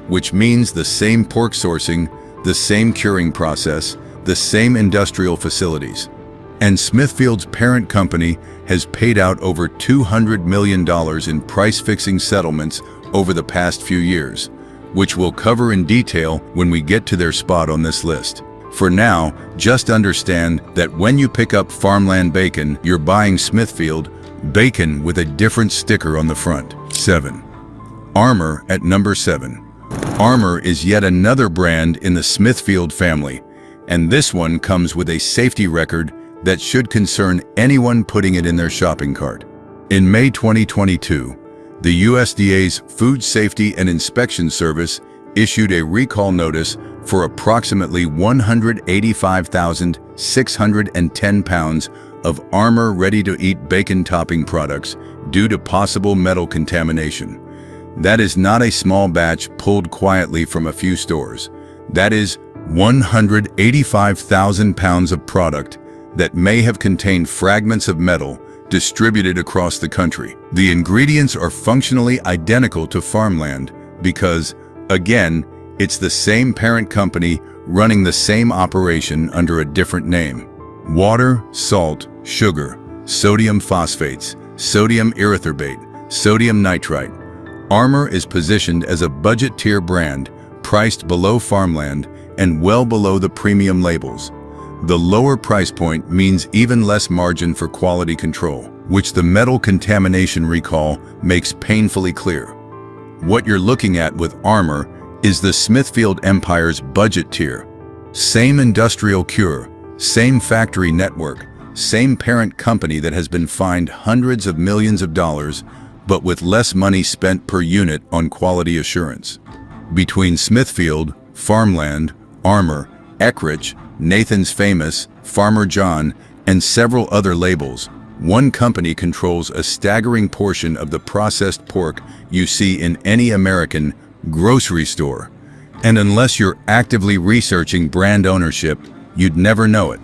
which means the same pork sourcing, the same curing process, the same industrial facilities. And Smithfield's parent company has paid out over $200 million in price-fixing settlements over the past few years, which we'll cover in detail when we get to their spot on this list. For now, just understand that when you pick up Farmland bacon, you're buying Smithfield bacon with a different sticker on the front. 7. Armour at number 7. Armour is yet another brand in the Smithfield family, and this one comes with a safety record that should concern anyone putting it in their shopping cart. In May 2022, the USDA's Food Safety and Inspection Service issued a recall notice for approximately 185,610 pounds of Armour ready-to-eat bacon topping products due to possible metal contamination. That is not a small batch pulled quietly from a few stores. That is 185,000 pounds of product that may have contained fragments of metal distributed across the country. The ingredients are functionally identical to Farmland because, again, it's the same parent company running the same operation under a different name. Water, salt, sugar, sodium phosphates, sodium erythorbate, sodium nitrite. Armour is positioned as a budget-tier brand, priced below farmland and well below the premium labels. The lower price point means even less margin for quality control, which the metal contamination recall makes painfully clear. What you're looking at with Armour is the Smithfield Empire's budget tier. Same industrial cure, same factory network, same parent company that has been fined hundreds of millions of dollars, but with less money spent per unit on quality assurance. Between Smithfield, Farmland, Armour, Eckrich, Nathan's Famous, Farmer John, and several other labels, one company controls a staggering portion of the processed pork you see in any American grocery store. And unless you're actively researching brand ownership, you'd never know it.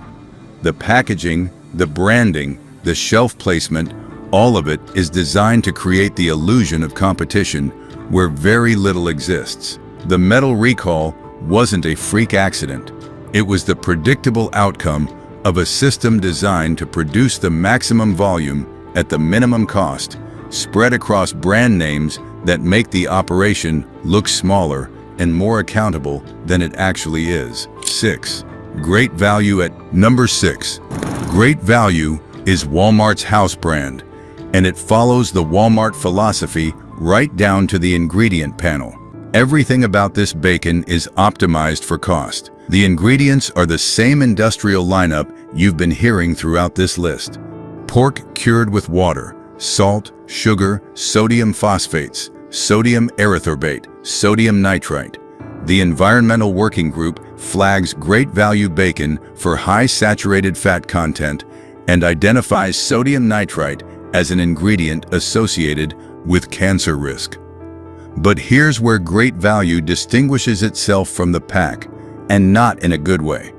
The packaging, the branding, the shelf placement, all of it is designed to create the illusion of competition where very little exists. The metal recall wasn't a freak accident. It was the predictable outcome of a system designed to produce the maximum volume at the minimum cost, spread across brand names that make the operation look smaller and more accountable than it actually is. 6. Great value at number 6. Great value is Walmart's house brand, and it follows the Walmart philosophy right down to the ingredient panel. Everything about this bacon is optimized for cost. The ingredients are the same industrial lineup you've been hearing throughout this list. Pork cured with water, salt, sugar, sodium phosphates, sodium erythorbate, sodium nitrite. The Environmental Working Group flags great value bacon for high saturated fat content and identifies sodium nitrite as an ingredient associated with cancer risk. But here's where great value distinguishes itself from the pack, and not in a good way.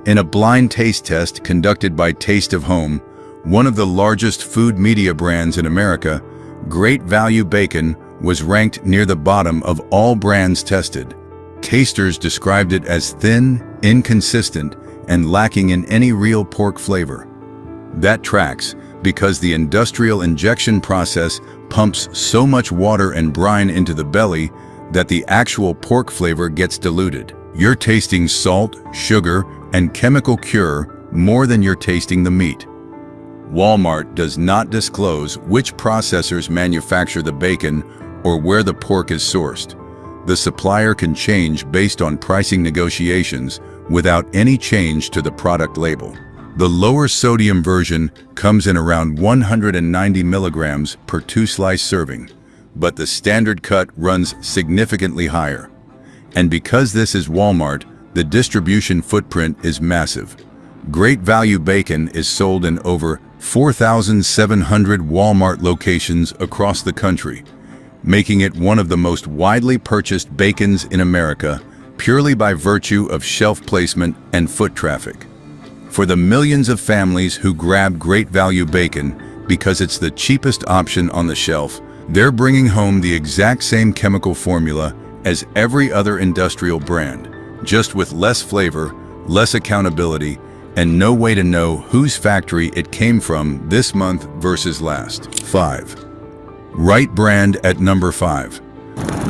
In a blind taste test conducted by Taste of Home, one of the largest food media brands in America, Great Value Bacon was ranked near the bottom of all brands tested. Tasters described it as thin, inconsistent, and lacking in any real pork flavor. That tracks because the industrial injection process pumps so much water and brine into the belly that the actual pork flavor gets diluted. You're tasting salt, sugar, and chemical cure more than you're tasting the meat. Walmart does not disclose which processors manufacture the bacon or where the pork is sourced. The supplier can change based on pricing negotiations without any change to the product label. The lower sodium version comes in around 190 milligrams per 2-slice serving, but the standard cut runs significantly higher. And because this is Walmart, the distribution footprint is massive. Great Value Bacon is sold in over 4,700 Walmart locations across the country, making it one of the most widely purchased bacons in America purely by virtue of shelf placement and foot traffic. For the millions of families who grab Great Value Bacon because it's the cheapest option on the shelf, they're bringing home the exact same chemical formula as every other industrial brand, just with less flavor, less accountability, and no way to know whose factory it came from this month versus last. 5. Wright Brand at number 5.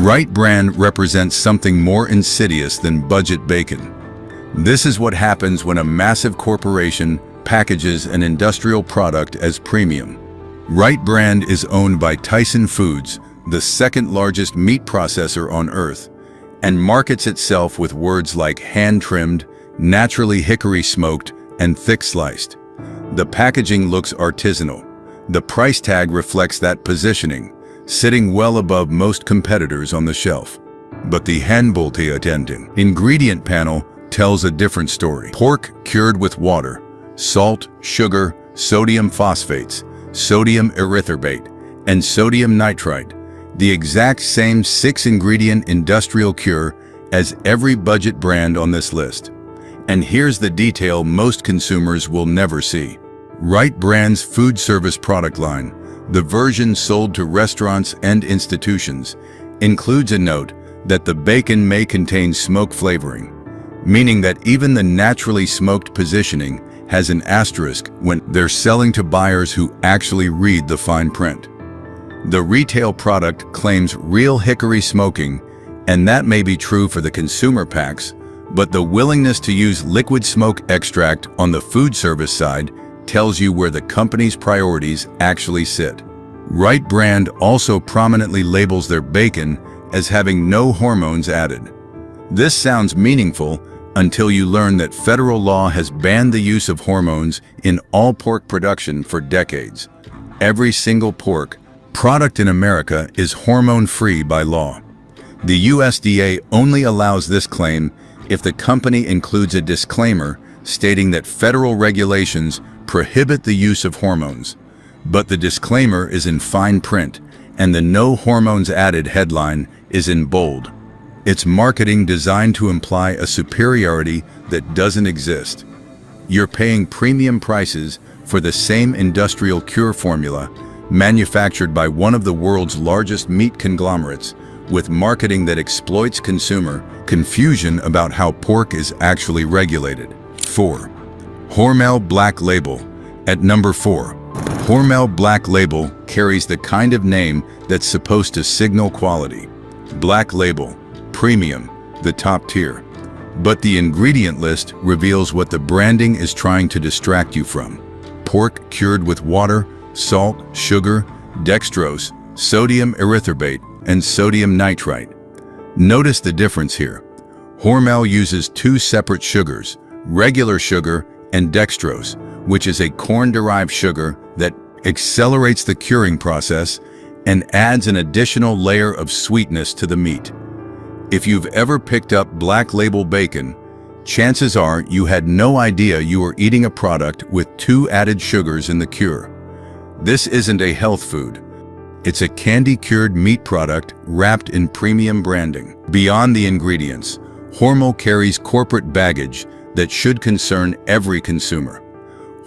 Wright Brand represents something more insidious than budget bacon. This is what happens when a massive corporation packages an industrial product as premium. Wright Brand is owned by Tyson Foods, the second largest meat processor on earth, and markets itself with words like hand-trimmed, naturally hickory smoked, and thick-sliced. The packaging looks artisanal. The price tag reflects that positioning, sitting well above most competitors on the shelf. But the handbultiatending ingredient panel tells a different story. Pork cured with water, salt, sugar, sodium phosphates, sodium erythorbate, and sodium nitrite, the exact same 6-ingredient industrial cure as every budget brand on this list. And here's the detail most consumers will never see. Wright Brand's food service product line, the version sold to restaurants and institutions, includes a note that the bacon may contain smoke flavoring. meaning that even the naturally smoked positioning has an asterisk when they're selling to buyers who actually read the fine print. The retail product claims real hickory smoking, and that may be true for the consumer packs, but the willingness to use liquid smoke extract on the food service side tells you where the company's priorities actually sit. Wright Brand also prominently labels their bacon as having no hormones added. This sounds meaningful until you learn that federal law has banned the use of hormones in all pork production for decades. Every single pork product in America is hormone-free by law. The USDA only allows this claim if the company includes a disclaimer stating that federal regulations prohibit the use of hormones. But the disclaimer is in fine print, and the "No Hormones Added" headline is in bold. It's marketing designed to imply a superiority that doesn't exist. You're paying premium prices for the same industrial cure formula manufactured by one of the world's largest meat conglomerates, with marketing that exploits consumer confusion about how pork is actually regulated. 4. Hormel Black Label. At number 4, Hormel Black Label carries the kind of name that's supposed to signal quality. Black Label, premium, the top tier. But the ingredient list reveals what the branding is trying to distract you from. Pork cured with water, salt, sugar, dextrose, sodium erythorbate, and sodium nitrite. Notice the difference here. Hormel uses two separate sugars, regular sugar and dextrose, which is a corn-derived sugar that accelerates the curing process and adds an additional layer of sweetness to the meat. If you've ever picked up Black Label bacon, chances are you had no idea you were eating a product with two added sugars in the cure. This isn't a health food. It's a candy-cured meat product wrapped in premium branding. Beyond the ingredients, Hormel carries corporate baggage that should concern every consumer.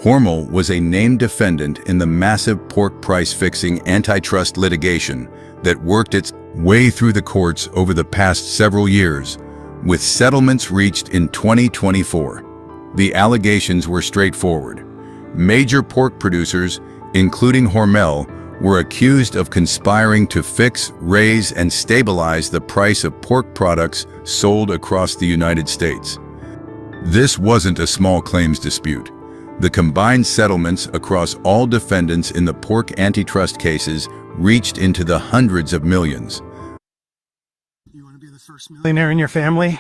Hormel was a named defendant in the massive pork price-fixing antitrust litigation that worked its way through the courts over the past several years, with settlements reached in 2024. The allegations were straightforward. Major pork producers, including Hormel, were accused of conspiring to fix, raise, and stabilize the price of pork products sold across the United States. This wasn't a small claims dispute. The combined settlements across all defendants in the pork antitrust cases reached into the hundreds of millions. You want to be the first millionaire in your family?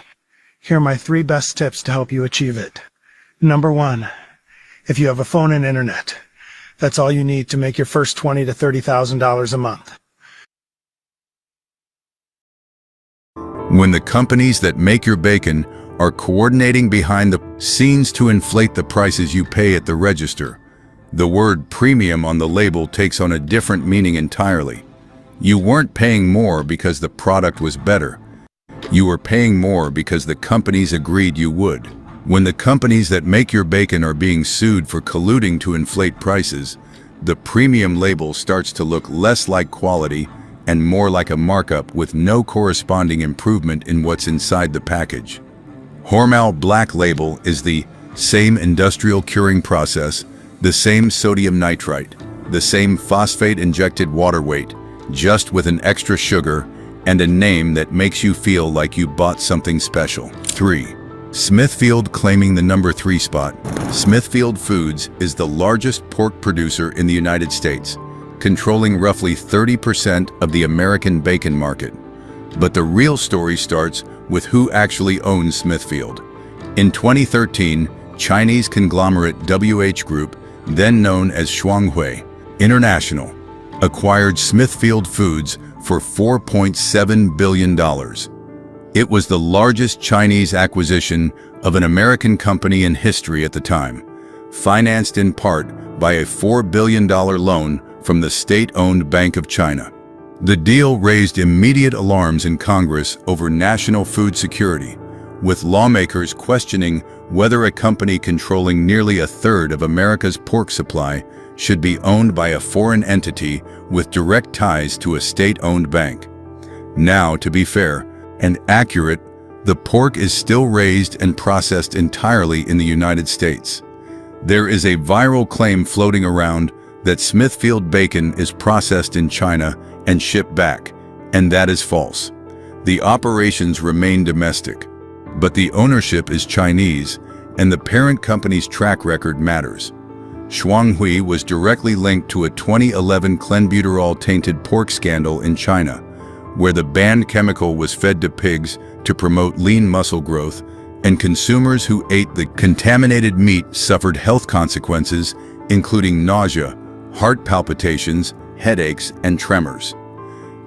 Here are my 3 best tips to help you achieve it. Number 1, if you have a phone and internet, that's all you need to make your first $20,000 to $30,000 a month. When the companies that make your bacon are coordinating behind the scenes to inflate the prices you pay at the register, the word premium on the label takes on a different meaning entirely. You weren't paying more because the product was better. You were paying more because the companies agreed you would. When the companies that make your bacon are being sued for colluding to inflate prices, the premium label starts to look less like quality and more like a markup with no corresponding improvement in what's inside the package. Hormel Black Label is the same industrial curing process, the same sodium nitrite, the same phosphate-injected water weight, just with an extra sugar and a name that makes you feel like you bought something special. 3. Smithfield claiming the number 3 spot. Smithfield Foods is the largest pork producer in the United States, controlling roughly 30% of the American bacon market. But the real story starts with who actually owns Smithfield. In 2013, Chinese conglomerate WH Group, then known as Shuanghui International, acquired Smithfield Foods for $4.7 billion. It was the largest Chinese acquisition of an American company in history at the time, financed in part by a $4 billion loan from the state-owned Bank of China. The deal raised immediate alarms in Congress over national food security, with lawmakers questioning whether a company controlling nearly a third of America's pork supply should be owned by a foreign entity with direct ties to a state-owned bank. Now, to be fair and accurate, The pork is still raised and processed entirely in the United States. There is a viral claim floating around that Smithfield bacon is processed in China and shipped back, and that is false. The operations remain domestic, but the ownership is Chinese, and the parent company's track record matters. Shuanghui was directly linked to a 2011 clenbuterol-tainted pork scandal in China, where the banned chemical was fed to pigs to promote lean muscle growth, and consumers who ate the contaminated meat suffered health consequences, including nausea, heart palpitations, headaches, and tremors.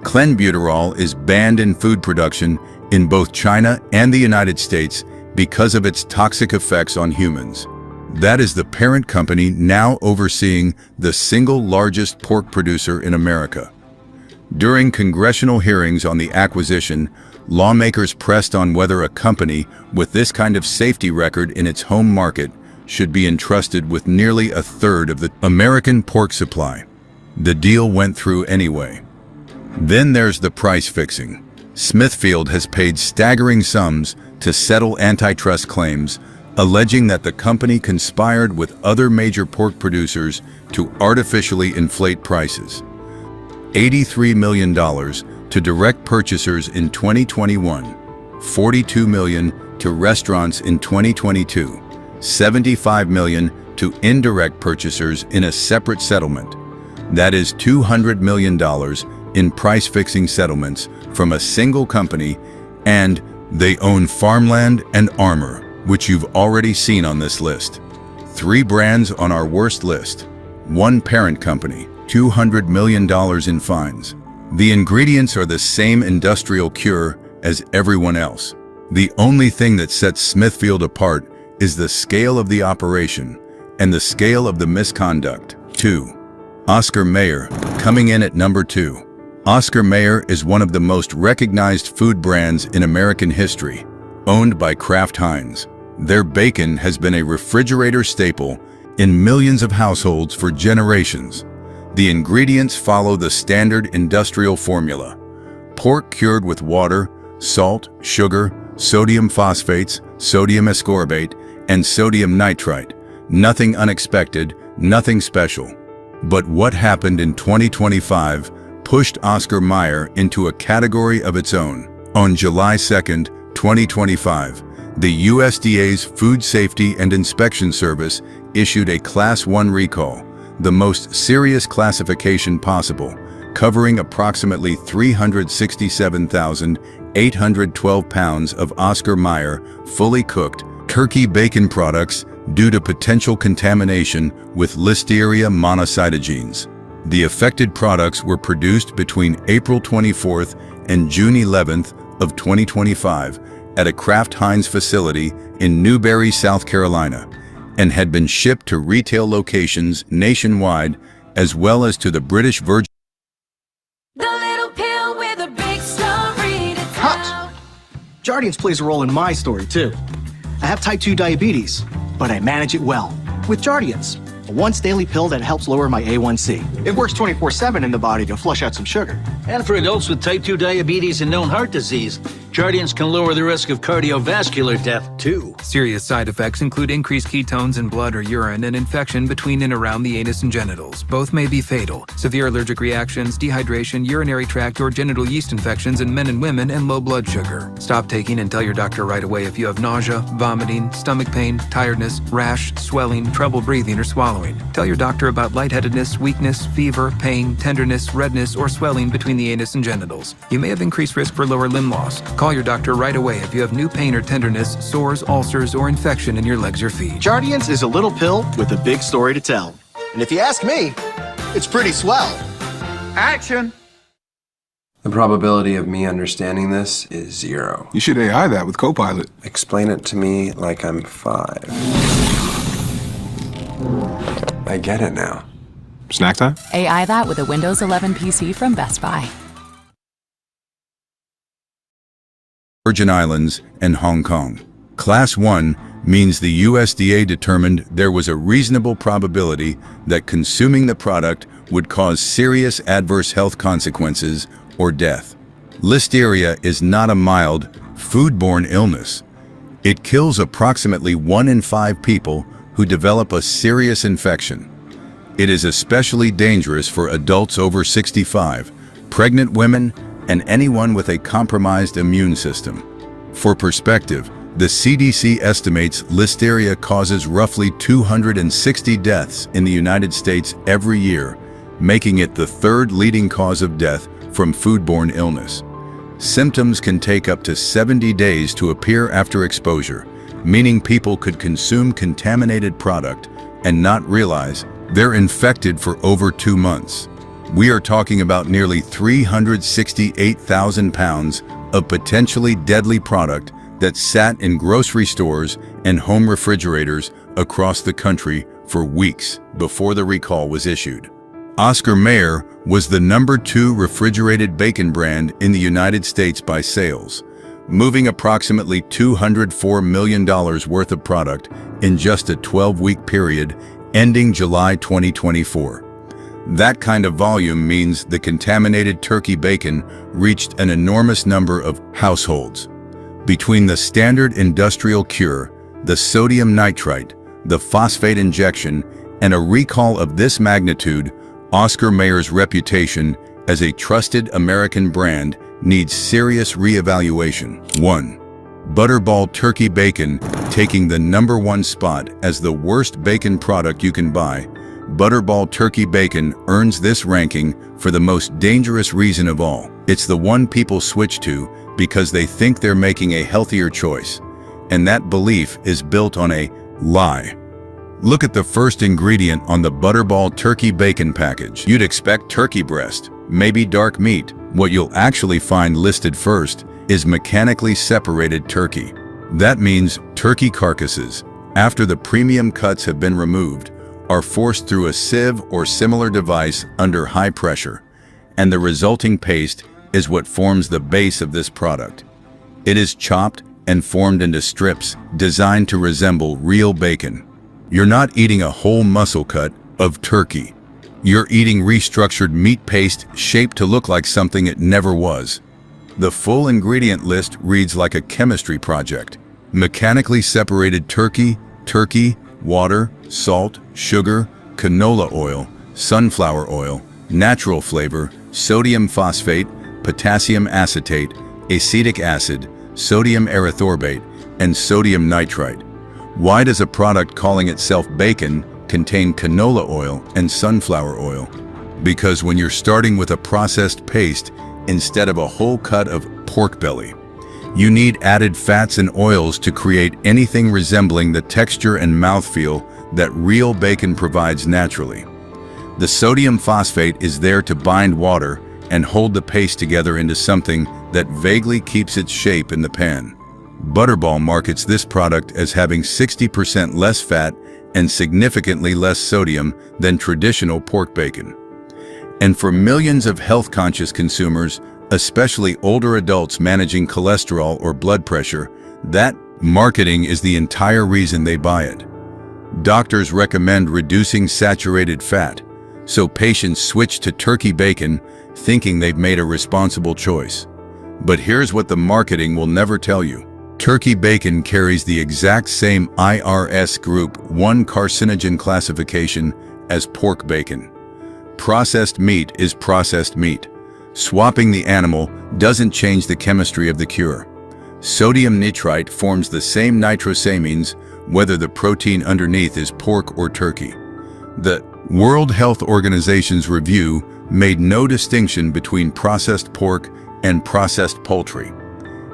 Clenbuterol is banned in food production in both China and the United States because of its toxic effects on humans. That is the parent company now overseeing the single largest pork producer in America. During congressional hearings on the acquisition, lawmakers pressed on whether a company with this kind of safety record in its home market should be entrusted with nearly a third of the American pork supply. The deal went through anyway. Then there's the price fixing. Smithfield has paid staggering sums to settle antitrust claims, alleging that the company conspired with other major pork producers to artificially inflate prices. $83 million to direct purchasers in 2021, $42 million to restaurants in 2022, $75 million to indirect purchasers in a separate settlement. That is $200 million in price-fixing settlements from a single company, and they own farmland and armor, which you've already seen on this list. 3 brands on our worst list. 1 parent company, $200 million in fines. The ingredients are the same industrial cure as everyone else. The only thing that sets Smithfield apart is the scale of the operation and the scale of the misconduct. 2. Oscar Mayer, coming in at number 2. Oscar Mayer is one of the most recognized food brands in American history, owned by Kraft Heinz. Their bacon has been a refrigerator staple in millions of households for generations. The ingredients follow the standard industrial formula: pork cured with water, salt, sugar, sodium phosphates, sodium ascorbate, and sodium nitrite. Nothing unexpected, nothing special. But what happened in 2025 pushed Oscar Mayer into a category of its own. On July 2nd, 2025, the USDA's Food Safety and Inspection Service issued a Class 1 recall, the most serious classification possible, covering approximately 367,812 pounds of Oscar Mayer fully cooked turkey bacon products due to potential contamination with Listeria monocytogenes. The affected products were produced between April 24th and June 11th of 2025 at a Kraft Heinz facility in Newberry, South Carolina, and had been shipped to retail locations nationwide as well as to the British Virgin. Cut! Jardiance plays a role in my story too. I have type 2 diabetes, but I manage it well with Jardiance, a once daily pill that helps lower my A1C. It works 24/7 in the body to flush out some sugar. And for adults with type 2 diabetes and known heart disease, Jardiance can lower the risk of cardiovascular death, too. Serious side effects include increased ketones in blood or urine and infection between and around the anus and genitals. Both may be fatal. Severe allergic reactions, dehydration, urinary tract or genital yeast infections in men and women, and low blood sugar. Stop taking and tell your doctor right away if you have nausea, vomiting, stomach pain, tiredness, rash, swelling, trouble breathing or swallowing. Tell your doctor about lightheadedness, weakness, fever, pain, tenderness, redness, or swelling between the anus and genitals. You may have increased risk for lower limb loss. Call your doctor right away if you have new pain or tenderness, sores, ulcers, or infection in your legs or feet. Jardiance is a little pill with a big story to tell. And if you ask me, it's pretty swell. Action! The probability of me understanding this is 0. You should AI that with Copilot. Explain it to me like I'm 5. I get it now. Snack time? AI that with a Windows 11 PC from Best Buy. Virgin Islands and Hong Kong. Class 1 means the USDA determined there was a reasonable probability that consuming the product would cause serious adverse health consequences or death. Listeria is not a mild, foodborne illness. It kills approximately 1 in 5 people who develop a serious infection. It is especially dangerous for adults over 65, pregnant women, and anyone with a compromised immune system. For perspective, the CDC estimates Listeria causes roughly 260 deaths in the United States every year, making it the third leading cause of death from foodborne illness. Symptoms can take up to 70 days to appear after exposure, meaning people could consume contaminated product and not realize they're infected for over 2 months. We are talking about nearly 368,000 pounds of potentially deadly product that sat in grocery stores and home refrigerators across the country for weeks before the recall was issued. Oscar Mayer was the #2 refrigerated bacon brand in the United States by sales, moving approximately $204 million worth of product in just a 12-week period ending July 2024. That kind of volume means the contaminated turkey bacon reached an enormous number of households. Between the standard industrial cure, the sodium nitrite, the phosphate injection, and a recall of this magnitude, Oscar Mayer's reputation as a trusted American brand needs serious reevaluation. 1. Butterball turkey bacon taking the #1 spot as the worst bacon product you can buy. Butterball turkey bacon earns this ranking for the most dangerous reason of all. It's the one people switch to because they think they're making a healthier choice, and that belief is built on a lie. Look at the first ingredient on the Butterball turkey bacon package. You'd expect turkey breast, maybe dark meat. What you'll actually find listed first is mechanically separated turkey. That means turkey carcasses, after the premium cuts have been removed, are forced through a sieve or similar device under high pressure, and the resulting paste is what forms the base of this product. It is chopped and formed into strips designed to resemble real bacon. You're not eating a whole muscle cut of turkey. You're eating restructured meat paste shaped to look like something it never was. The full ingredient list reads like a chemistry project. Mechanically separated turkey, water, salt, sugar, canola oil, sunflower oil, natural flavor, sodium phosphate, potassium acetate, acetic acid, sodium erythorbate, and sodium nitrite. Why does a product calling itself bacon contain canola oil and sunflower oil? Because when you're starting with a processed paste instead of a whole cut of pork belly, you need added fats and oils to create anything resembling the texture and mouthfeel that real bacon provides naturally. The sodium phosphate is there to bind water and hold the paste together into something that vaguely keeps its shape in the pan. Butterball markets this product as having 60% less fat and significantly less sodium than traditional pork bacon. And for millions of health-conscious consumers, especially older adults managing cholesterol or blood pressure, that marketing is the entire reason they buy it. Doctors recommend reducing saturated fat, so patients switch to turkey bacon thinking they've made a responsible choice. But here's what the marketing will never tell you. Turkey bacon carries the exact same IRS Group 1 carcinogen classification as pork bacon. Processed meat is processed meat. Swapping the animal doesn't change the chemistry of the cure. Sodium nitrite forms the same nitrosamines whether the protein underneath is pork or turkey. The World Health Organization's review made no distinction between processed pork and processed poultry.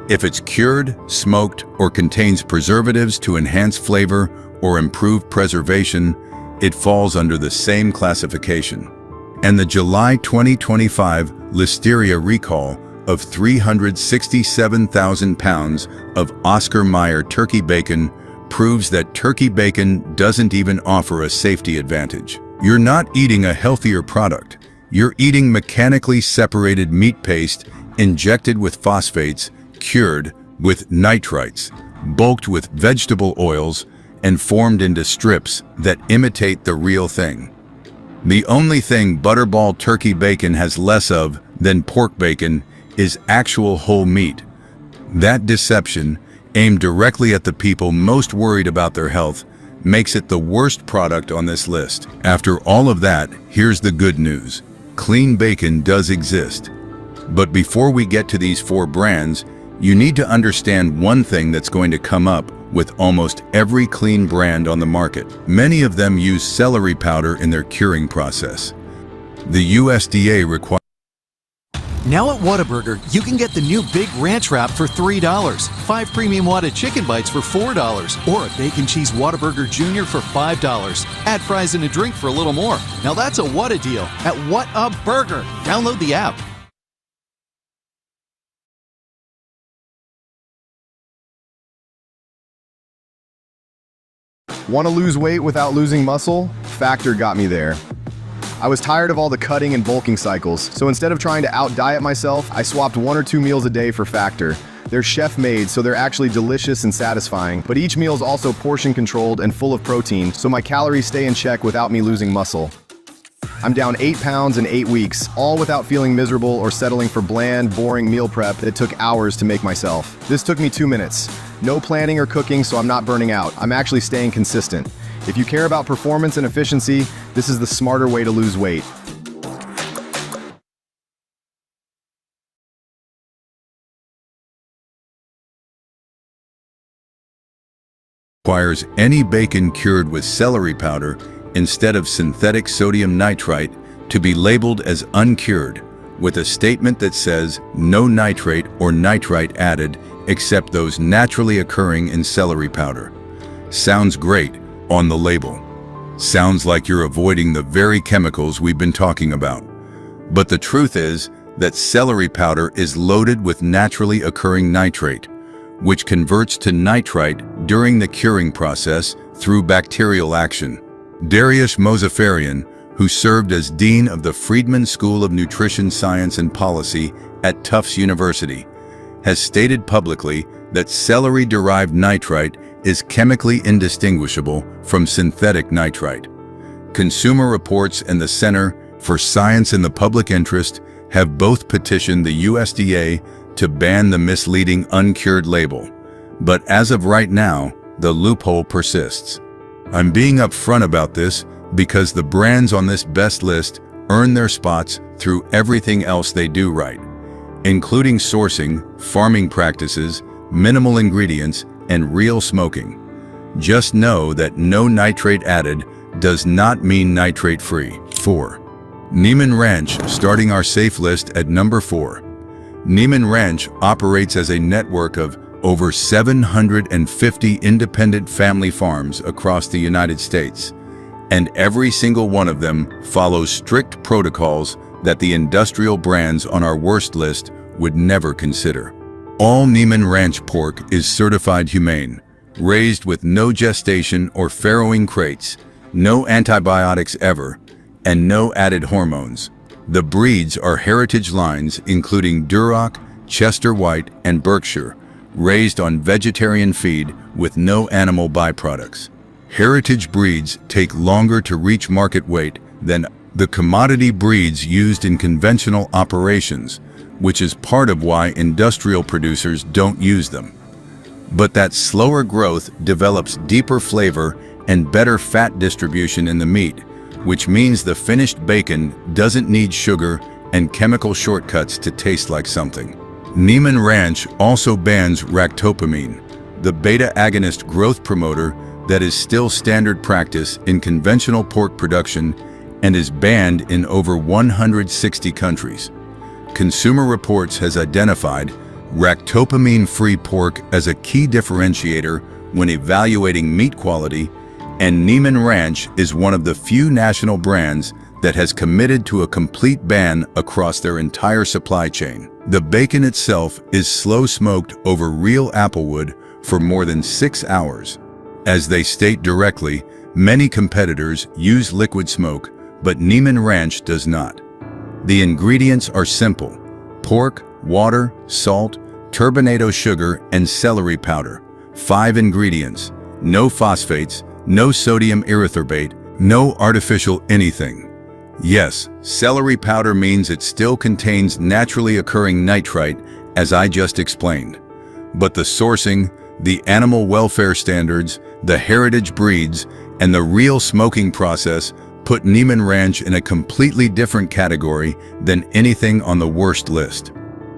If it's cured, smoked, or contains preservatives to enhance flavor or improve preservation, it falls under the same classification. And the July 2025 Listeria recall of 367,000 pounds of Oscar Mayer turkey bacon proves that turkey bacon doesn't even offer a safety advantage. You're not eating a healthier product. You're eating mechanically separated meat paste injected with phosphates, cured with nitrites, bulked with vegetable oils, and formed into strips that imitate the real thing. The only thing Butterball turkey bacon has less of than pork bacon is actual whole meat. That deception, aimed directly at the people most worried about their health, makes it the worst product on this list. After all of that, here's the good news. Clean bacon does exist. But before we get to these 4 brands, you need to understand one thing that's going to come up with almost every clean brand on the market. Many of them use celery powder in their curing process. The USDA requires Now at Whataburger, you can get the new Big Ranch Wrap for $3, 5 premium Whata chicken bites for $4, or a bacon cheese Whataburger Jr. for $5. Add fries and a drink for a little more. Now that's a Whata deal at Whataburger. Download the app. Want to lose weight without losing muscle? Factor got me there. I was tired of all the cutting and bulking cycles, so instead of trying to out-diet myself, I swapped 1 or 2 meals a day for Factor. They're chef-made, so they're actually delicious and satisfying, but each meal is also portion-controlled and full of protein, so my calories stay in check without me losing muscle. I'm down 8 pounds in 8 weeks, all without feeling miserable or settling for bland, boring meal prep that took hours to make myself. This took me 2 minutes. No planning or cooking, so I'm not burning out. I'm actually staying consistent. If you care about performance and efficiency, this is the smarter way to lose weight. Requires any bacon cured with celery powder instead of synthetic sodium nitrite to be labeled as uncured, with a statement that says no nitrate or nitrite added except those naturally occurring in celery powder. Sounds great on the label. Sounds like you're avoiding the very chemicals we've been talking about. But the truth is that celery powder is loaded with naturally occurring nitrate, which converts to nitrite during the curing process through bacterial action. Darius Mozaffarian, who served as Dean of the Friedman School of Nutrition Science and Policy at Tufts University, has stated publicly that celery-derived nitrite is chemically indistinguishable from synthetic nitrite. Consumer Reports and the Center for Science in the Public Interest have both petitioned the USDA to ban the misleading uncured label. But as of right now, the loophole persists. I'm being upfront about this because the brands on this best list earn their spots through everything else they do right, including sourcing, farming practices, minimal ingredients, and real smoking. Just know that no nitrate added does not mean nitrate-free. 4. Neiman Ranch, starting our safe list at number 4. Neiman Ranch operates as a network of over 750 independent family farms across the United States, and every single one of them follows strict protocols that the industrial brands on our worst list would never consider. All Neiman Ranch pork is certified humane, raised with no gestation or farrowing crates, no antibiotics ever, and no added hormones. The breeds are heritage lines including Duroc, Chester White, and Berkshire, raised on vegetarian feed with no animal byproducts. Heritage breeds take longer to reach market weight than the commodity breeds used in conventional operations, which is part of why industrial producers don't use them. But that slower growth develops deeper flavor and better fat distribution in the meat, which means the finished bacon doesn't need sugar and chemical shortcuts to taste like something. Neiman Ranch also bans ractopamine, the beta-agonist growth promoter that is still standard practice in conventional pork production and is banned in over 160 countries. Consumer Reports has identified ractopamine-free pork as a key differentiator when evaluating meat quality, and Neiman Ranch is one of the few national brands that has committed to a complete ban across their entire supply chain. The bacon itself is slow-smoked over real applewood for more than 6 hours. As they state directly, many competitors use liquid smoke, but Neiman Ranch does not. The ingredients are simple: pork, water, salt, turbinado sugar, and celery powder. 5 ingredients: no phosphates, no sodium erythorbate, no artificial anything. Yes, celery powder means it still contains naturally occurring nitrite, as I just explained. But the sourcing, the animal welfare standards, the heritage breeds, and the real smoking process put Neiman Ranch in a completely different category than anything on the worst list.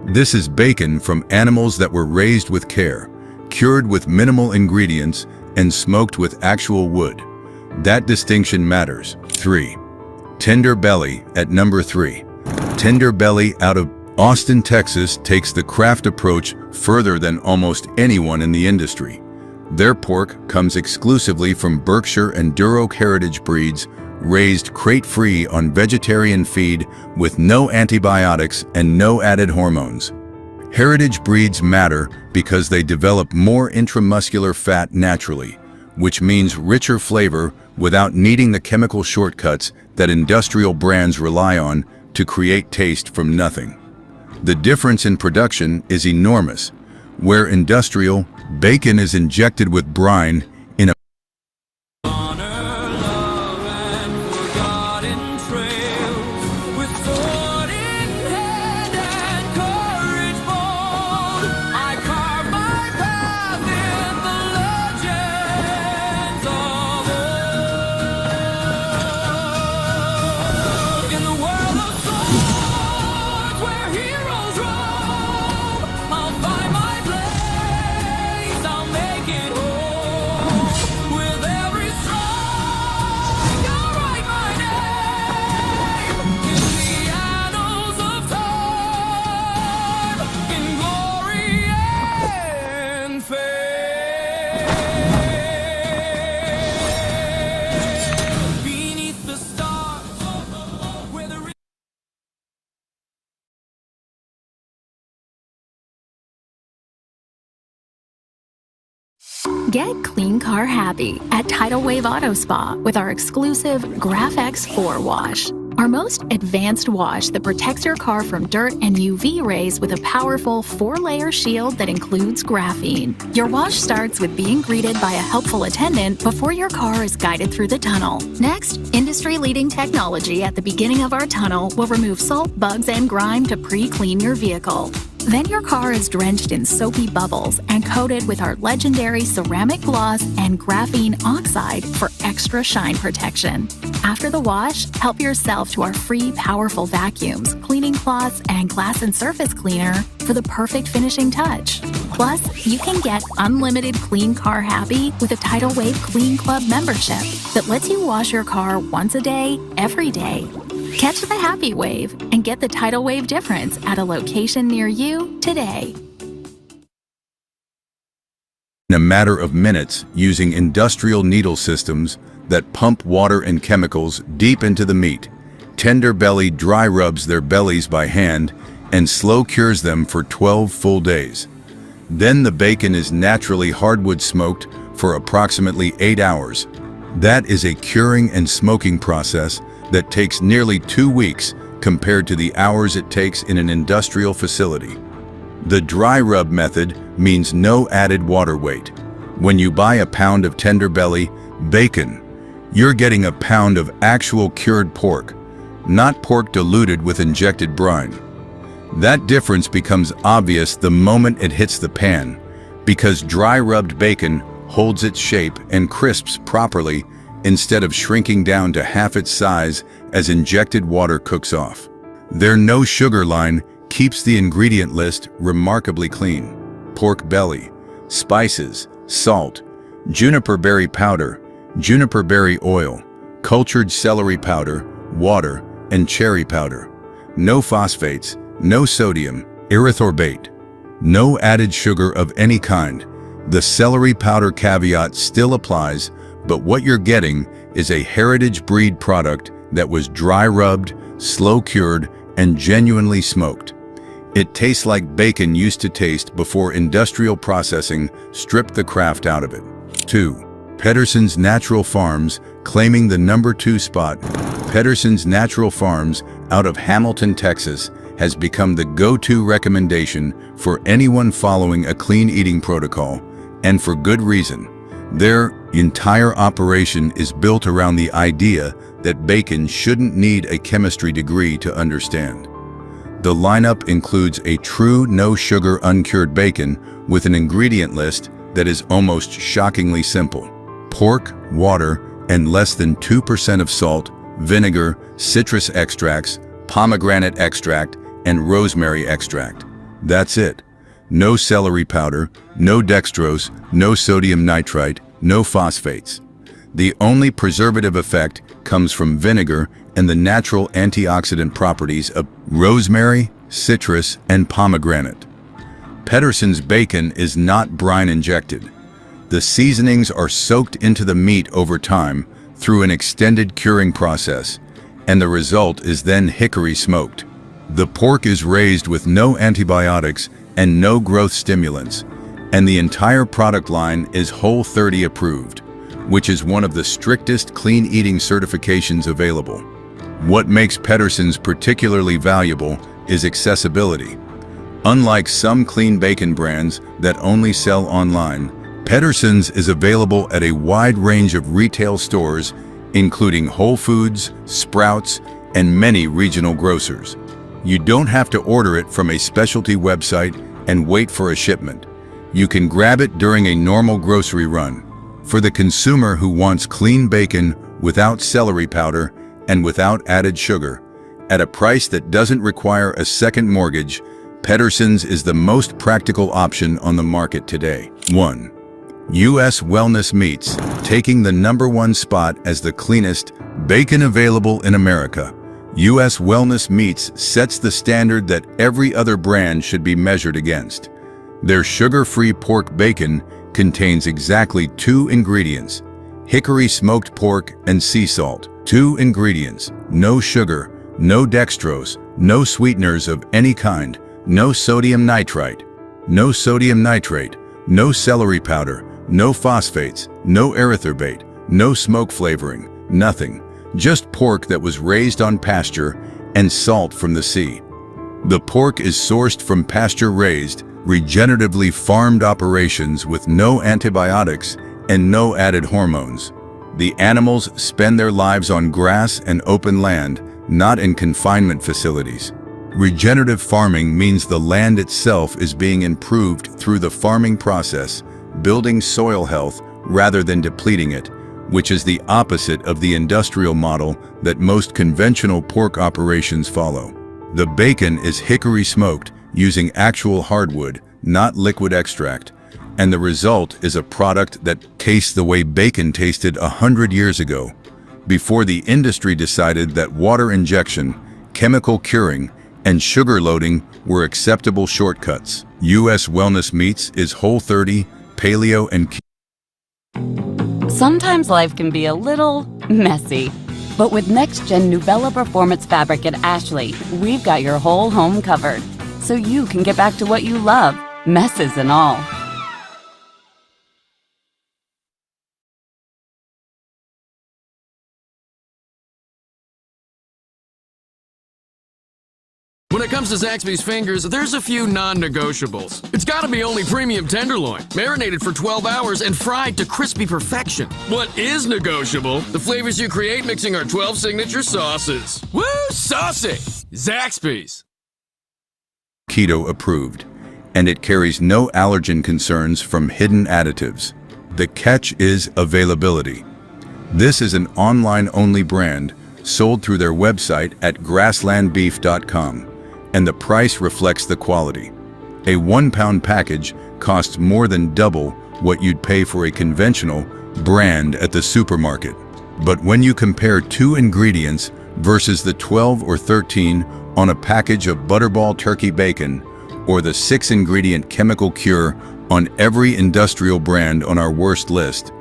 This is bacon from animals that were raised with care, cured with minimal ingredients, and smoked with actual wood. That distinction matters. 3. Tender Belly at number 3. Tender Belly out of Austin, Texas takes the craft approach further than almost anyone in the industry. Their pork comes exclusively from Berkshire and Duroc heritage breeds, raised crate-free on vegetarian feed with no antibiotics and no added hormones. Heritage breeds matter because they develop more intramuscular fat naturally, which means richer flavor without needing the chemical shortcuts that industrial brands rely on to create taste from nothing. The difference in production is enormous. Where industrial, bacon is injected with brine in a Get clean car happy at Tidal Wave Auto Spa with our exclusive Graph X4 wash. Our most advanced wash that protects your car from dirt and UV rays with a powerful 4-layer shield that includes graphene. Your wash starts with being greeted by a helpful attendant before your car is guided through the tunnel. Next, industry-leading technology at the beginning of our tunnel will remove salt, bugs, and grime to pre-clean your vehicle. Then your car is drenched in soapy bubbles and coated with our legendary ceramic gloss and graphene oxide for extra shine protection. After the wash, help yourself to our free powerful vacuums, cleaning cloths, and glass and surface cleaner for the perfect finishing touch. Plus, you can get unlimited Clean Car Happy with a Tidal Wave Clean Club membership that lets you wash your car once a day, every day. Catch the happy wave and get the Tidal Wave difference at a location near you today. In a matter of minutes using industrial needle systems that pump water and chemicals deep into the meat, Tender Belly dry rubs their bellies by hand and slow cures them for 12 full days. Then the bacon is naturally hardwood smoked for approximately 8 hours. That is a curing and smoking process that takes nearly 2 weeks compared to the hours it takes in an industrial facility. The dry rub method means no added water weight. When you buy a pound of Tender Belly bacon, you're getting a pound of actual cured pork, not pork diluted with injected brine. That difference becomes obvious the moment it hits the pan, because dry rubbed bacon holds its shape and crisps properly instead of shrinking down to half its size as injected water cooks off. Their no sugar line keeps the ingredient list remarkably clean. Pork belly, spices, salt, juniper berry powder, juniper berry oil, cultured celery powder, water, and cherry powder. No phosphates, no sodium, erythorbate, no added sugar of any kind. The celery powder caveat still applies, but what you're getting is a heritage breed product that was dry rubbed, slow cured, and genuinely smoked. It tastes like bacon used to taste before industrial processing stripped the craft out of it. 2. Pedersen's Natural Farms claiming the number 2 spot. Pedersen's Natural Farms out of Hamilton, Texas has become the go-to recommendation for anyone following a clean eating protocol, and for good reason. Their entire operation is built around the idea that bacon shouldn't need a chemistry degree to understand. The lineup includes a true no-sugar uncured bacon with an ingredient list that is almost shockingly simple. Pork, water, and less than 2% of salt, vinegar, citrus extracts, pomegranate extract, and rosemary extract. That's it. No celery powder, no dextrose, no sodium nitrite, no phosphates. The only preservative effect comes from vinegar and the natural antioxidant properties of rosemary, citrus, and pomegranate. Pedersen's bacon is not brine injected. The seasonings are soaked into the meat over time through an extended curing process, and the result is then hickory smoked. The pork is raised with no antibiotics and no growth stimulants, and the entire product line is Whole30 approved, which is one of the strictest clean eating certifications available. What makes Pedersen's particularly valuable is accessibility. Unlike some clean bacon brands that only sell online, Pedersen's is available at a wide range of retail stores, including Whole Foods, Sprouts, and many regional grocers. You don't have to order it from a specialty website and wait for a shipment. You can grab it during a normal grocery run. For the consumer who wants clean bacon without celery powder and without added sugar, at a price that doesn't require a second mortgage, Pedersen's is the most practical option on the market today. 1. U.S. Wellness Meats, taking the #1 spot as the cleanest bacon available in America. U.S. Wellness Meats sets the standard that every other brand should be measured against. Their sugar-free pork bacon contains exactly 2 ingredients: hickory smoked pork and sea salt. 2 ingredients: no sugar, no dextrose, no sweeteners of any kind, no sodium nitrite, no sodium nitrate, no celery powder, no phosphates, no erythorbate, no smoke flavoring, nothing. Just pork that was raised on pasture and salt from the sea. The pork is sourced from pasture-raised, regeneratively farmed operations with no antibiotics and no added hormones. The animals spend their lives on grass and open land, not in confinement facilities. Regenerative farming means the land itself is being improved through the farming process, building soil health rather than depleting it, which is the opposite of the industrial model that most conventional pork operations follow. The bacon is hickory smoked using actual hardwood, not liquid extract, and the result is a product that tastes the way bacon tasted 100 years ago, before the industry decided that water injection, chemical curing, and sugar loading were acceptable shortcuts. U.S. Wellness Meats is Whole30, paleo, and Sometimes life can be a little messy, but with next-gen Nuvella Performance Fabric at Ashley, we've got your whole home covered, so you can get back to what you love, messes and all. When it comes to Zaxby's fingers, there's a few non-negotiables. It's gotta be only premium tenderloin, marinated for 12 hours and fried to crispy perfection. What is negotiable? The flavors you create mixing our 12 signature sauces. Woo, saucy! Zaxby's. keto approved, and it carries no allergen concerns from hidden additives. The catch is availability. This is an online-only brand sold through their website at grasslandbeef.com, and the price reflects the quality. A 1-pound package costs more than double what you'd pay for a conventional brand at the supermarket. But when you compare 2 ingredients versus the 12 or 13 on a package of Butterball turkey bacon, or the 6-ingredient chemical cure on every industrial brand on our worst list,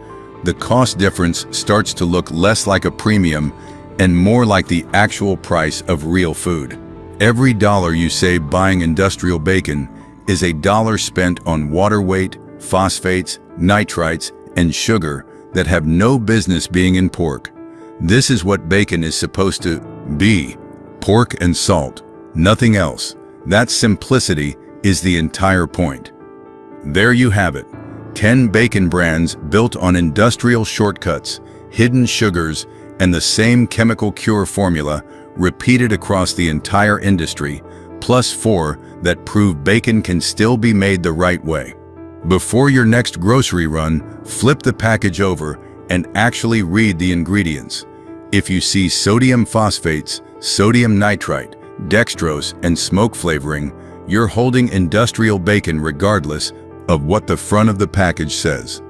the cost difference starts to look less like a premium and more like the actual price of real food. Every dollar you save buying industrial bacon is a dollar spent on water weight, phosphates, nitrites, and sugar that have no business being in pork. This is what bacon is supposed to be: pork and salt, nothing else. That simplicity is the entire point. There you have it. 10 bacon brands built on industrial shortcuts, hidden sugars, and the same chemical cure formula repeated across the entire industry, plus 4 that prove bacon can still be made the right way. Before your next grocery run, flip the package over and actually read the ingredients. If you see sodium phosphates, sodium nitrite, dextrose, and smoke flavoring, you're holding industrial bacon regardless of what the front of the package says.